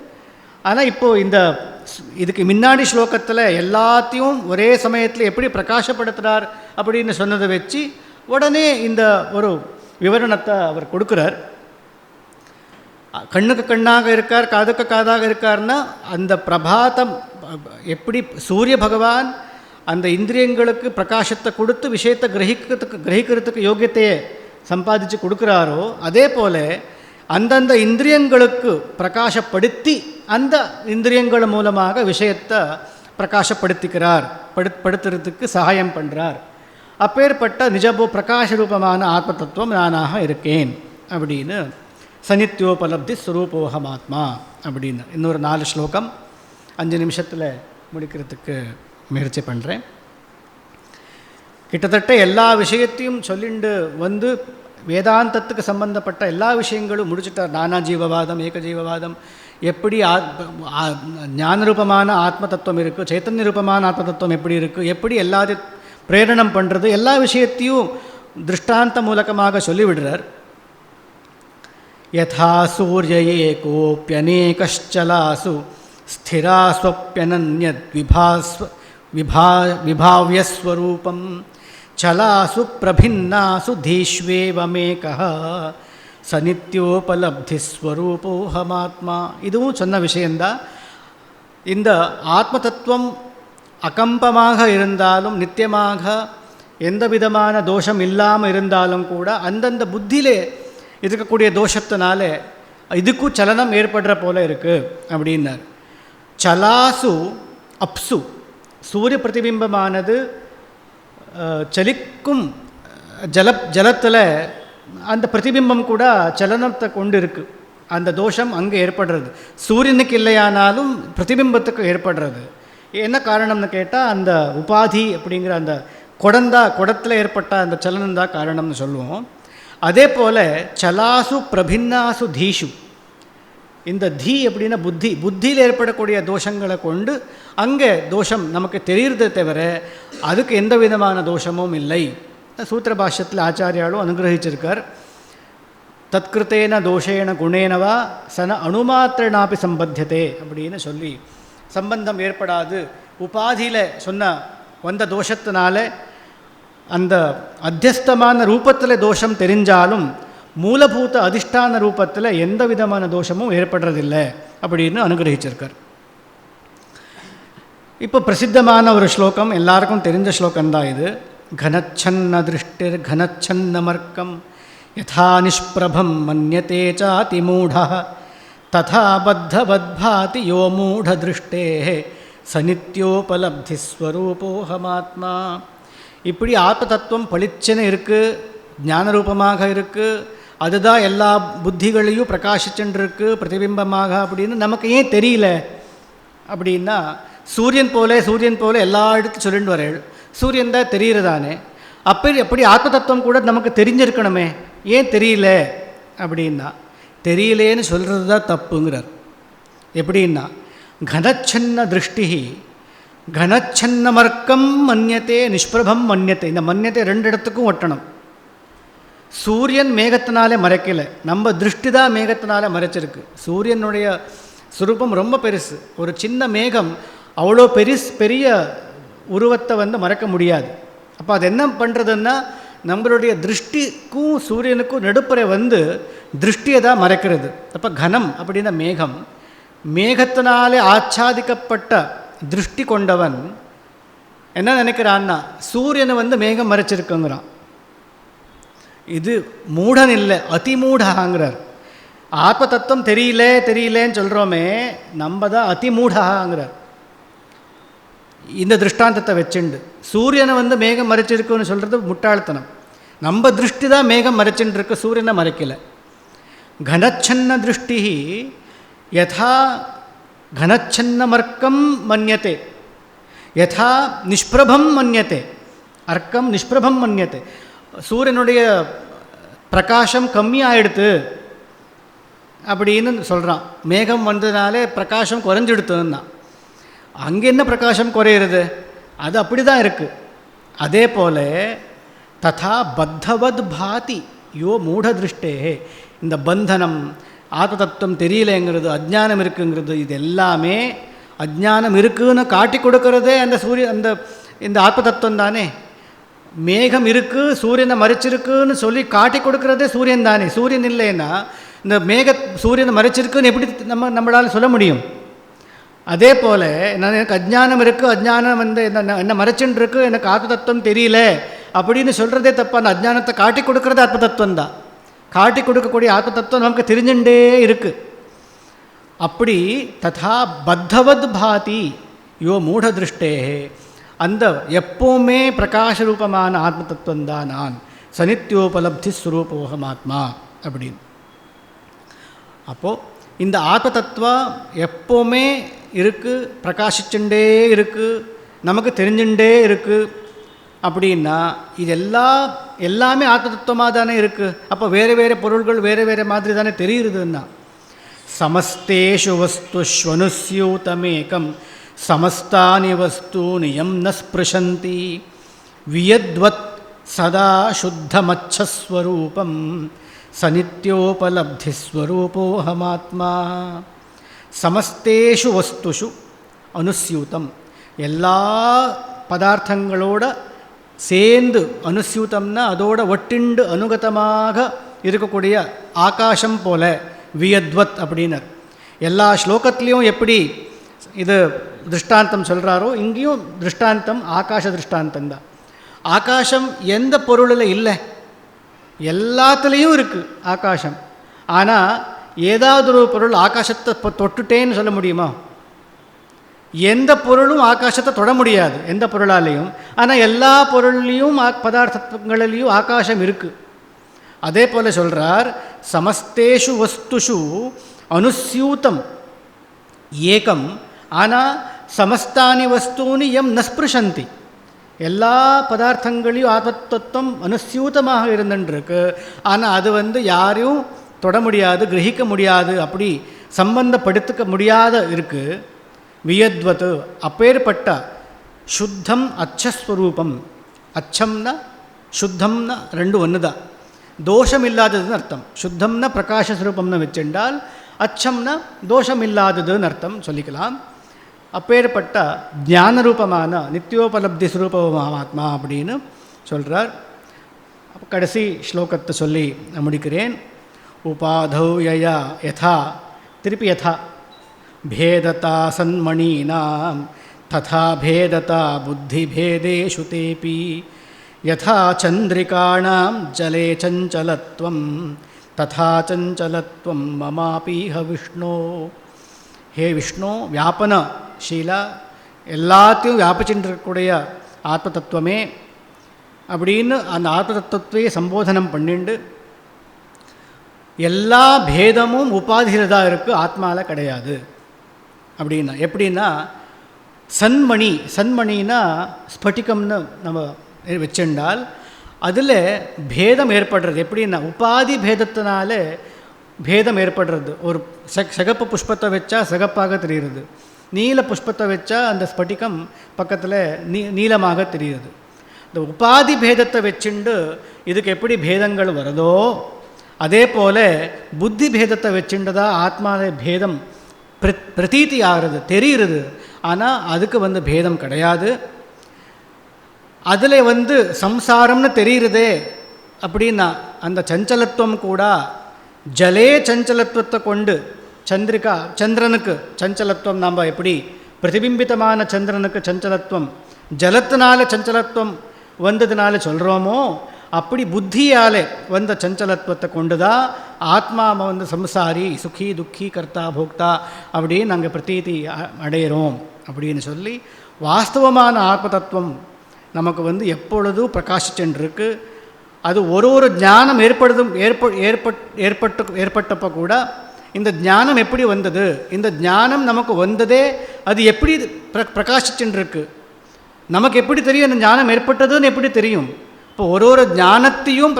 ஆனால் இப்போது இதுக்கு முன்னாடி ஸ்லோகத்தில் எல்லாத்தையும் ஒரே சமயத்தில் எப்படி பிரகாசப்படுத்துகிறார் அப்படின்னு சொன்னதை வச்சு உடனே இந்த ஒரு விவரணத்தை அவர் கொடுக்குறார். கண்ணுக்கு கண்ணாக இருக்கார், காதுக்கு காதாக இருக்கார்னா அந்த பிரபாதம் எப்படி சூரிய பகவான் அந்த இந்திரியங்களுக்கு பிரகாசத்தை கொடுத்து விஷயத்தை கிரகிக்கிறதுக்கு யோகியத்தையை சம்பாதிச்சு கொடுக்குறாரோ அதே போல் அந்தந்த இந்திரியங்களுக்கு பிரகாசப்படுத்தி அந்த இந்திரியங்கள் மூலமாக விஷயத்தை பிரகாசப்படுத்துறதுக்கு சகாயம் பண்ணுறார் அப்பேற்பட்ட நிஜபோ பிரகாச ரூபமான ஆத்ம தத்துவம் நானாக இருக்கேன் அப்படின்னு சனித்யோபலப்தி ஸ்வரூபோகமாத்மா அப்படின்னு இன்னொரு 4 ஸ்லோகம் 5 நிமிஷத்தில் முடிக்கிறதுக்கு முயற்சி பண்ணுறேன். கிட்டத்தட்ட எல்லா விஷயத்தையும் சொல்லிண்டு வந்து வேதாந்தத்துக்கு சம்பந்தப்பட்ட எல்லா விஷயங்களும் முடிச்சுட்டார். நானா ஜீவவாதம், ஏகஜீவவாதம், எப்படி ஞானரூபமான ஆத்ம தத்துவம் இருக்குது, சைத்தன்ய ரூபமான ஆத்ம தத்துவம் எப்படி இருக்குது, எப்படி எல்லாத்தையும் பிரேரணம் பண்ணுறது, எல்லா விஷயத்தையும் திருஷ்டாந்த மூலமாக சொல்லிவிடுறார். யதா சூரிய ஏகோப்யநேகச்சலாசு ஸ்திராஸ்வப்யனன்யத் விபாவ்யஸ்வரூபம் சலாசு பிரபின்னாசு தீஷ்வேவமேகः சநித்யோபலப்திஸ்வரூபோஹமாத்மா. இதுவும் சொன்ன விஷயந்தான். இந்த ஆத்ம தத்துவம் அகம்பமாக இருந்தாலும் நித்தியமாக எந்த விதமான தோஷம் இல்லாமல் இருந்தாலும் கூட அந்தந்த புத்தியிலே இருக்கக்கூடிய தோஷத்தினால இதுக்கும் சலனம் ஏற்படுற போல இருக்குது அப்படின்னார். சலாசு அப்சு, சூரிய பிரதிபிம்பமானது சலிக்கும் ஜலத்தில் அந்த பிரதிபிம்பம் கூட சலனத்தை கொண்டு இருக்குது. அந்த தோஷம் அங்கே ஏற்படுறது. சூரியனுக்கு இல்லையானாலும் பிரதிபிம்பத்துக்கு ஏற்படுறது. என்ன காரணம்னு கேட்டால் அந்த உபாதி அப்படிங்கிற அந்த குடத்தில் ஏற்பட்ட அந்த சலனம் தான் காரணம்னு சொல்லுவோம். அதே போல் சலாசு பிரபின்னாசு தீஷு, இந்த தீ அப்படின்னா புத்தியில் ஏற்படக்கூடிய தோஷங்களை கொண்டு அங்கே தோஷம் நமக்கு தெரிகிறதே தவிர அதுக்கு எந்த விதமான தோஷமும் இல்லை. சூத்திர பாஷ்யத்தில் ஆச்சாரியாலும் அனுகிரகிச்சிருக்கார். தத்கிருத்தேன தோஷேன குணேனவா சன அணுமாத்திரனாப்பி சம்பத்தியதே அப்படின்னு சொல்லி சம்பந்தம் ஏற்படாது. உபாதியில் சொன்ன வந்த தோஷத்தினால அந்த அத்தியஸ்தமான ரூபத்தில் தோஷம் தெரிஞ்சாலும் மூலபூத அதிஷ்டான ரூபத்தில் எந்த விதமான தோஷமும் ஏற்படுறதில்லை அப்படின்னு அனுகிரகிச்சிருக்கார். இப்போ பிரசித்தமான ஒரு ஸ்லோகம், எல்லாருக்கும் தெரிஞ்ச ஸ்லோகம்தான் இது. கனச்சன்ன திருஷ்டிர் கனச்சன்னமர்க்கம் யதா நிஷ்பிரபம் மன்யதே சாதி மூடः ததா பத்தவத்பாதி யோ மூட திருஷ்டே சநித்யோபலப்திஸ்வரூபோஹமாத்மா. இப்படி ஆத்ம தத்துவம் பளிச்சென இருக்குது, ஞானரூபமாக இருக்குது, அதுதான் எல்லா புத்திகளையும் பிரகாசிச்சுருக்கு பிரதிபிம்பமாக அப்படின்னு நமக்கு ஏன் தெரியல அப்படின்னா, சூரியன் போல எல்லா இடத்துலையும் சொல்லிட்டு வரேன். சூரியன் தான் தெரிகிறதானே, அப்படி ஆத்ம தத்துவம் கூட நமக்கு தெரிஞ்சிருக்கணுமே, ஏன் தெரியல அப்படின்னா தெரியலேன்னு சொல்கிறது தான் தப்புங்கிறார். எப்படின்னா கனச்சன்ன திருஷ்டி கனச்சன்னமர்க்கம் மன்யத்தே நிஷ்பிரபம் மன்யத்தை. இந்த மன்யத்தை 2 இடத்துக்கும் ஒட்டணும். சூரியன் மேகத்தினாலே மறைக்கலை, நம்ம திருஷ்டி தான் மேகத்தினால மறைச்சிருக்கு. சூரியனுடைய சுரூபம் ரொம்ப பெருசு. ஒரு சின்ன மேகம் அவ்வளோ பெரிய உருவத்தை மறைக்க முடியாது. அப்போ அது என்ன பண்ணுறதுன்னா நம்மளுடைய திருஷ்டிக்கும் சூரியனுக்கும் நடுப்புற திருஷ்டியை தான் மறைக்கிறது. அப்போ கனம் அப்படின்னா மேகம், மேகத்தினாலே ஆச்சாதிக்கப்பட்ட திருஷ்டி கொண்டவன் என்ன நினைக்கிறான்னா சூரியனை மேகம் மறைச்சிருக்குங்கிறான். இது மூடன் இல்லை, அதிமூடாங்கிறார். ஆத்ம தத்துவம் தெரியலேன்னு சொல்கிறோமே, நம்ம தான் அதிமூடாங்கிறார். இந்த திருஷ்டாந்தத்தை வச்சுண்டு சூரியனை மேகம் மறைச்சிருக்குன்னு சொல்கிறது முட்டாள்தனம். நம்ம திருஷ்டி தான் மேகம் மறைச்சுட்டு இருக்கு, சூரியனை மறைக்கலை. கனச்சன்ன திருஷ்டி யதா கனச்சன்னமர்க்கம் மன்யத்தே யதா நிஷ்பிரபம் மன்யத்தே. அர்க்கம் நிஷ்பிரபம் மன்யத்தே. சூரியனுடைய பிரகாசம் கம்மியாகிடுது அப்படின்னு சொல்கிறான். மேகம் வந்ததுனாலே பிரகாசம் குறைஞ்சிடுத்துன்னா, அங்கே என்ன பிரகாசம் குறையிறது, அது அப்படி தான் இருக்குது. அதே போல் ததா பத்தவத் பாதி யோ மூட திருஷ்டே. இந்த பந்தனம், ஆத்ம தத்துவம் தெரியலைங்கிறது, அஜ்ஞானம் இருக்குங்கிறது, இது எல்லாமே அஜ்ஞானம் இருக்குதுன்னு காட்டி கொடுக்கறதே அந்த இந்த ஆத்ம தத்துவம் தானே. மேகம் இருக்குது, சூரியனை மறைச்சிருக்குன்னு சொல்லி காட்டி கொடுக்கறதே சூரியன் தானே. சூரியன் இல்லைன்னா இந்த சூரியனை மறைச்சிருக்குன்னு எப்படி நம்மளால் சொல்ல முடியும்? அதே போல் எனக்கு அஜ்ஞானம் இருக்குது, அஜ்ஞானம் என்ன மறைச்சுன்னு இருக்கு, எனக்கு ஆத்ம தத்துவம் தெரியல அப்படின்னு சொல்கிறதே தப்பா. அந்த அஜ்ஞானத்தை காட்டி கொடுக்கறது ஆத்ம தத்துவம் தான். காட்டி கொடுக்கக்கூடிய ஆத்ம தத்துவம் நமக்கு தெரிஞ்சுட்டே இருக்குது. அப்படி ததா பத்தவத் பாதி யோ மூட திருஷ்டே. அந்த எப்போவுமே பிரகாசரூபமான ஆத்ம தத்துவந்தான் நான், சனித்யோபலப்தி ஸ்வரூபோகம் ஆத்மா அப்படின்னு. அப்போது இந்த ஆத்ம தத்துவம் எப்போவுமே இருக்குது, பிரகாசிச்சுட்டே இருக்குது, நமக்கு தெரிஞ்சுட்டே இருக்குது. அப்படின்னா இது எல்லாமே ஆத்ம தத்துவமாக தானே இருக்குது. அப்போ வேறு வேறு பொருள்கள் வேறு வேறு மாதிரி தானே தெரியுதுன்னா, சமஸ்தேஷு வஸ்துஷ்வனுஸ்யூதமேகம் சமஸ்தானி வஸ்தூனி யம் ந ஸ்பிருஷந்தி வியத்வத் சதா சுத்தமச்சஸ்வரூபம் சநித்யோபலப்திஸ்வரூபோஹமாத்மா. சமஸ்தேஷு வஸ்துஷு அனுஸ்யூதம், எல்லா பதார்த்தங்களோட சேர்ந்து, அனுஸ்யூதம்னா அதோட ஒட்டிண்டு அனுகதமாக இருக்கக்கூடிய ஆகாசம் போல, வியத்வத் அப்படின்னர். எல்லா ஸ்லோகத்துலேயும் எப்படி இது திருஷ்டாந்தம் சொல்கிறாரோ இங்கேயும் திருஷ்டாந்தம் ஆகாச திருஷ்டாந்தம் தான். ஆகாசம் எந்த பொருளில் இல்லை, எல்லாத்துலேயும் இருக்குது ஆகாசம். ஆனால் ஏதாவது ஒரு பொருள் ஆகாசத்தை தொட்டுட்டேன்னு சொல்ல முடியுமா? எந்த பொருளும் ஆகாசத்தை தொட முடியாது, எந்த பொருளாலேயும். ஆனால் எல்லா பொருள்லேயும் பதார்த்தங்களிலையும் ஆகாசம் இருக்குது. அதே போல் சொல்கிறார், சமஸ்தேஷு வஸ்துஷு அனுஸ்யூதம் ஏகம், ஆனால் சமஸ்தானி வஸ்தூனி எம் நஸ்பிருஷந்தி, எல்லா பதார்த்தங்களையும் ஆத்மத்தத்துவம் அனுஸ்யூதமாக இருந்துருக்கு. ஆனால் அது யாரையும் தொட முடியாது, கிரகிக்க முடியாது, அப்படி சம்பந்தப்படுத்திக்க முடியாத இருக்குது. வியத்வத், அப்பேற்பட்ட சுத்தம் அச்சஸ்வரூபம். அச்சம்னா சுத்தம்னா ரெண்டு ஒன்று தான், தோஷம் இல்லாததுன்னு அர்த்தம். சுத்தம்னா பிரகாசஸ்வரூபம்னு வச்சுட்டால், அச்சம்னா தோஷம் இல்லாததுன்னு அர்த்தம் சொல்லிக்கலாம். அப்பேற்பட்ட ஞானரூபமான நித்தியோபலப்தி ஸ்வரூபமான ஆத்மா அப்படின்னு சொல்கிறார். அப்போ கடைசி ஸ்லோகத்தை சொல்லி நான் முடிக்கிறேன். உபாதௌ யயா யதா, திருப்பி யதா பேததா சன்மணீனாம் ததா பேததா புத்திபேதேஷு தேபி யதா சந்திரிகாணாம் ஜலே சஞ்சலத்வம் ததா சஞ்சலத்வம் மமாபீஹ விஷ்ணோ. ஹே விஷ்ணு, வியாபனஷீலா, எல்லாத்தையும் வியாபிச்சுருக்கக்கூடிய ஆத்ம தத்துவமே அப்படின்னு அந்த ஆத்ம தத்துவத்தையே சம்போதனம் பண்ணிண்டு, எல்லா பேதமும் உபாதியில் தான் இருக்குது, ஆத்மாவில் கிடையாது அப்படின்னா. எப்படின்னா சன்மணி, சன்மணினா ஸ்பட்டிகம்னு நம்ம வச்சுண்டால் அதில் பேதம் ஏற்படுறது. எப்படின்னா உபாதி பேதத்தினால பேதம் ஏற்படுறது. ஒரு சிகப்பு புஷ்பத்தை வச்சா சிகப்பாக தெரிகிறது, நீல புஷ்பத்தை வச்சா அந்த ஸ்பட்டிகம் பக்கத்தில் நீலமாக தெரிகிறது. இந்த உபாதி பேதத்தை வச்சுண்டு இதுக்கு எப்படி பேதங்கள் வருதோ அதே போல் புத்தி பேதத்தை வச்சுண்டுதான் ஆத்மாவில் பேதம் பிரதீதி ஆகிறது, தெரிகிறது. ஆனால் அதுக்கு பேதம் கிடையாது. அதில் சம்சாரம்னு தெரிகிறதே அப்படின்னா அந்த சஞ்சலத்துவம் கூட ஜலே சஞ்சலத்துவத்தை கொண்டு, சந்திரனுக்கு சஞ்சலத்துவம், நாம் எப்படி பிரதிபிம்பித்தமான சந்திரனுக்கு சஞ்சலத்துவம் ஜலத்தினால சஞ்சலத்துவம் வந்ததுனால சொல்கிறோமோ, அப்படி புத்தியால் வந்த சஞ்சலத்துவத்தை கொண்டு தான் ஆத்மாவை சம்சாரி, சுகி துக்கி கர்த்தா போக்தா அப்படின்னு நாங்கள் பிரதீதி அடையிறோம் அப்படின்னு சொல்லி, வாஸ்தவமான ஆத்ம தத்துவம் நமக்கு எப்பொழுதும் பிரகாசிச்சுருக்கு. அது ஒரு ஞானம் ஏற்பட்டப்போ கூட இந்த ஞானம் எப்படி வந்தது, இந்த ஞானம் நமக்கு வந்ததே அது எப்படி பிரகாசிச்சுருக்கு, நமக்கு எப்படி தெரியும் இந்த ஞானம் ஏற்பட்டதுன்னு எப்படி தெரியும்? இப்போ ஒரு ஞானத்தையும்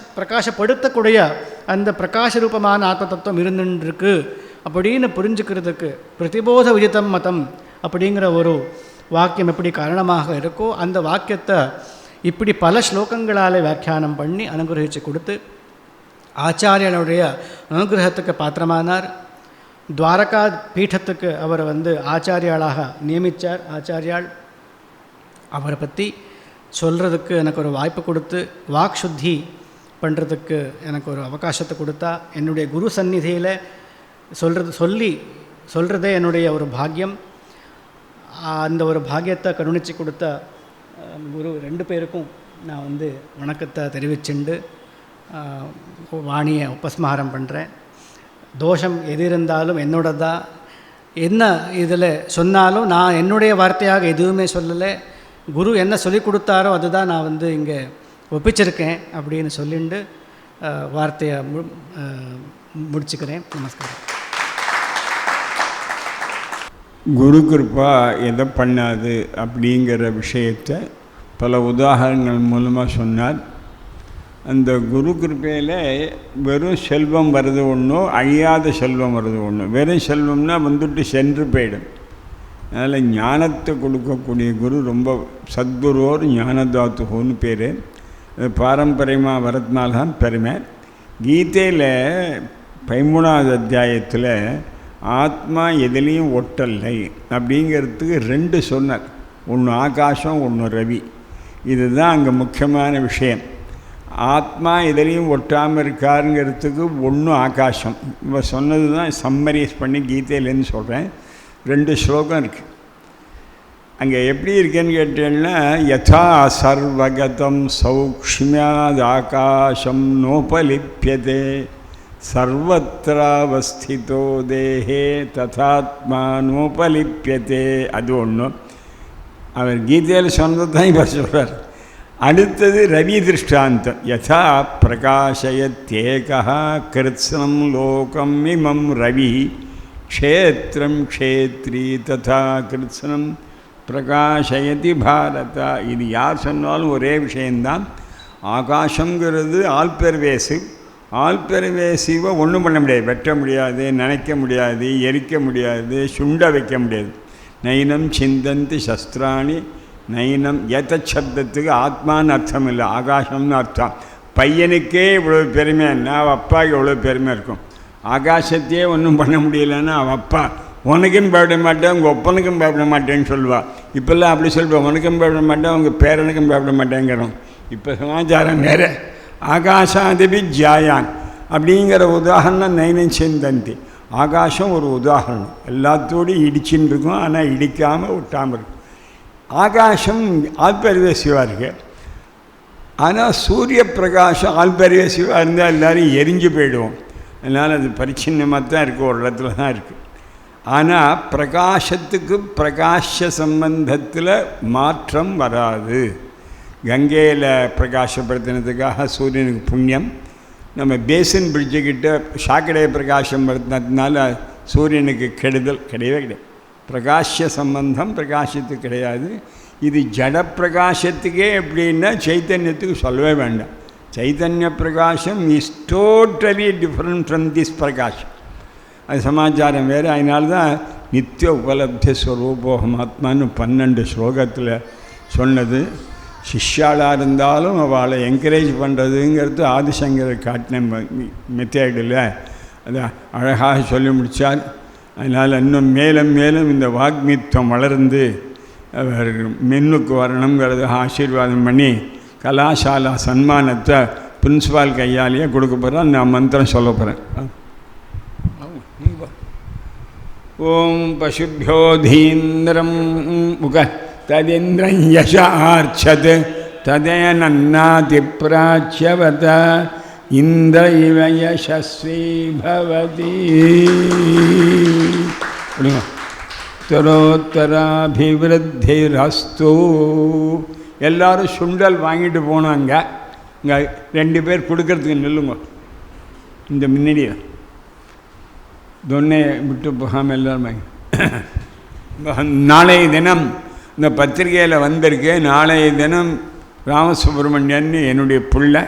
பிரகாசப்படுத்தக்கூடிய அந்த பிரகாசரூபமான ஆத்ம தத்துவம் இருந்துருக்கு அப்படின்னு புரிஞ்சுக்கிறதுக்கு பிரதிபோத விஜிதம் மதம் அப்படிங்கிற ஒரு வாக்கியம் எப்படி காரணமாக இருக்கோ, அந்த வாக்கியத்தை இப்படி பல ஸ்லோகங்களால் வியாக்கியானம் பண்ணி அனுகிரகிச்சு கொடுத்து ஆச்சாரியனுடைய அனுகிரகத்துக்கு பாத்திரமானார். துவாரகா பீட்டத்துக்கு அவரை ஆச்சாரியாளாக நியமித்தார். ஆச்சாரியால் அவரை பற்றி சொல்கிறதுக்கு எனக்கு ஒரு வாய்ப்பு கொடுத்து, வாக் சுத்தி பண்ணுறதுக்கு எனக்கு ஒரு அவகாசத்தை கொடுத்தா. என்னுடைய குரு சந்நிதியில் சொல்கிறதே என்னுடைய ஒரு பாக்கியம். அந்த ஒரு பாக்கியத்தை கருணிச்சு கொடுத்த குரு ரெண்டு பேருக்கும் நான் வணக்கத்தை தெரிவிச்சுண்டு வாணியை உபஸ்மாரம் பண்ணுறேன். தோஷம் எது இருந்தாலும் என்னோட தான், என்ன இதில் சொன்னாலும் நான் என்னுடைய வார்த்தையாக எதுவுமே சொல்லலை. குரு என்ன சொல்லி கொடுத்தாரோ அதுதான் நான் வந்து இங்கே ஒப்பிச்சிருக்கேன் அப்படின்னு சொல்லிட்டு வார்த்தையை முடிச்சுக்கிறேன். நமஸ்காரம். குரு கிருப்பா எதை பண்ணாது அப்படிங்கிற விஷயத்தை பல உதாரணங்கள் மூலமாக சொன்னார். அந்த குரு கிருப்பையில் வெறும் செல்வம் வருது ஒன்றும், அழியாத செல்வம் வருது ஒன்று. வெறும் செல்வம்னா வந்துட்டு சென்று போயிடும். அதனால் ஞானத்தை கொடுக்கக்கூடிய குரு ரொம்ப சத்குருவோர் ஞானதாத்துன்னு பேர். அது பாரம்பரியமாக வரதுனால்தான் பெருமை. கீதையில் 13வது அத்தியாயத்தில் ஆத்மா எதுலேயும் ஒட்டல்லை அப்படிங்கிறதுக்கு 2 சொன்னார். ஒன்று ஆகாசம், ஒன்று ரவி. இதுதான் அங்கே முக்கியமான விஷயம். ஆத்மா எதுலேயும் ஒட்டாமல் இருக்காருங்கிறதுக்கு ஒன்று ஆகாசம். இவ சொன்னது தான் சம்மரைஸ் பண்ணி கீதையிலேருந்து சொல்கிறேன். 2 ஸ்லோகம் இருக்குது. அங்கே எப்படி இருக்குன்னு கேட்டேன்னா, யதா சர்வகதம் சௌக்ஷ்மியாத் ஆகாசம் நோபலிப்யதே சர்வத்ராவஸ்திதோ தேஹே ததாத்மா நோபலிப்யதே. அது ஒன்று. அவர் கீதையில் சொன்னது தான் இவர் சொல்கிறார். அடுத்தது ரவி திருஷ்டாந்தம். யதா பிரகாசயத்யேகா கிருத்ஸ்னம் லோகம் இமம் ரவி க்ஷேத்ரம் க்ஷேத்ரி ததா கிருத்ஸ்னம் பிரகாசயதி பாரத. இது யார் சொன்னாலும் ஒரே விஷயந்தான். ஆகாசங்கிறது ஆல்பெர்வேசிவ். ஆல்பெர்வேசிவை ஒன்றும் பண்ண முடியாது. வெட்ட முடியாது, நினைக்க முடியாது, எரிக்க முடியாது, சுண்ட வைக்க முடியாது. நைனம் சிந்தந்தி சஸ்திராணி நைனம். ஏத்தச்சப்தத்துக்கு ஆத்மான்னு அர்த்தம் இல்லை, ஆகாசம்னு அர்த்தம். பையனுக்கே இவ்வளோ பெருமைன்னா அவள் அப்பாவுக்கு எவ்வளோ பெருமை இருக்கும். ஆகாசத்தையே ஒன்றும் பண்ண முடியலன்னா அவள் அப்பா உனக்கும் பயப்பட மாட்டேன், உங்கள் ஒப்பனுக்கும் பயப்பட மாட்டேன்னு சொல்லுவாள். இப்போல்லாம் அப்படி சொல்லுவாள், உனக்கும் பயப்பட மாட்டேன், உங்கள் பேரனுக்கும் பயப்பட மாட்டேங்கிறோம். இப்போ சமாச்சாரம் வேறு. ஆகாசாதிபி ஜாயான் அப்படிங்கிற உதாரணம் நைனம் சிந்தந்தி. ஆகாசம் ஒரு உதாரணம். எல்லாத்தோடையும் இடிச்சுன்னு இருக்கும், ஆனால் இடிக்காமல் விட்டாமல் இருக்கும். ஆகாசம் ஆல்பெர்வேசிவாக இருக்கு. ஆனால் சூரிய பிரகாசம் ஆல்பெர்வேசிவாக இருந்தால் எல்லோரும் எரிஞ்சு போயிடுவோம். அதனால் அது பரிச்சின்னமாக தான் இருக்குது, ஒரு இடத்துல தான் இருக்குது. ஆனால் பிரகாசத்துக்கு பிரகாஷ சம்பந்தத்தில் மாற்றம் வராது. கங்கையில் பிரகாசப்படுத்தினதுக்காக சூரியனுக்கு புண்ணியம். நம்ம பேசின் பிரிட்ஜுக்கிட்ட சாக்கடை பிரகாசம் படுத்தினதுனால சூரியனுக்கு கெடுதல் கிடையவே கிடையாது. பிரகாஷ சம்பந்தம் பிரகாசத்துக்கு கிடையாது. இது ஜட பிரகாசத்துக்கே எப்படின்னா சைத்தன்யத்துக்கு சொல்லவே வேண்டாம். Chaitanya Prakasam is totally different from this Prakasham. அது சமாச்சாரம் வேறு. அதனால தான் நித்திய உபலப்தி ஸ்வரூபோகமாத்மான்னு 12 ஸ்லோகத்தில் சொன்னது. சிஷ்யாளாக இருந்தாலும் அவளை என்கரேஜ் பண்ணுறதுங்கிறது ஆதிசங்கர் காட்டின மெத்தேடில் அதை அழகாக சொல்லி முடித்தார். அதனால் இன்னும் மேலும் மேலும் இந்த வாக்மித்வம் வளர்ந்து அவர் மென்னுக்கு வரணுங்கிறத ஆசீர்வாதம் பண்ணி கலாசாலா சன்மானத்தை பிரின்சிபால் கையாலேயே கொடுக்க போகிறேன். நான் மந்திரம் சொல்ல போகிறேன். ஓம் பசுபியோதீந்திரம் முக ததேந்திரம் யசார்ச்சத் ததேனன்னாதி பிராச்யவத இந்திர இவ யசஸ்வி பவதி. உத்தரோத்தராபிவிருத்திரஸ்து. எல்லோரும் சுண்டல் வாங்கிட்டு போனாங்க. இங்கே 2 பேர் கொடுக்கறதுக்கு நில்லுங்க. இந்த முன்னாடியே தொன்னை விட்டு போகாமல் எல்லோரும் வாங்கி. நாளைய தினம் இந்த பத்திரிகையில் வந்திருக்கு. நாளைய தினம் ராமசுப்ரமணியன் என்னுடைய பிள்ளை,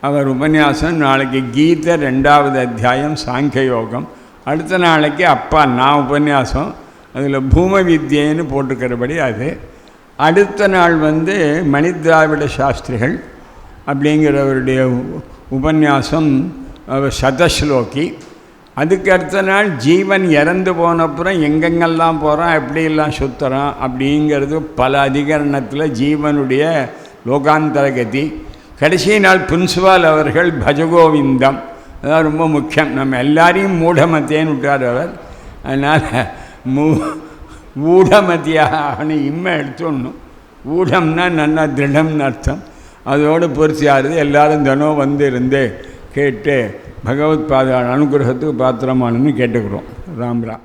அவர் உபன்யாசம். நாளைக்கு கீதை 2வது அத்தியாயம் சாங்கிய யோகம். அடுத்த நாளைக்கு அப்பா நான் உபன்யாசம். அதில் பூம வித்யன்னு போட்டுக்கிறபடி அது. அடுத்த நாள் மணித்திராவிட சாஸ்திரிகள் அப்படிங்கிறவருடைய உபன்யாசம் சதஸ்லோகி. அதுக்கு அடுத்த நாள் ஜீவன் இறந்து போனப்புறம் எங்கெங்கெல்லாம் போகிறான், எப்படியெல்லாம் சுற்றுறான் அப்படிங்கிறது பல அதிகரணத்தில் ஜீவனுடைய லோகாந்தரகதி. கடைசி நாள் பிரின்சிபால் அவர்கள் பஜகோவிந்தம். அதான் ரொம்ப முக்கியம். நம்ம எல்லாரையும் மூடமத்தியன்னு விட்டார் அவர். அதனால் ஊடமத்தியாக இம்மை எடுத்துடணும். ஊடம்னா நல்லா திருடம்னு அர்த்தம். அதோடு பொருத்தியாருது. எல்லோரும் தினம் இருந்து கேட்டு பகவத் பாத அனுகிரகத்துக்கு பாத்திரமானு கேட்டுக்கிறோம். ராம் ராம்.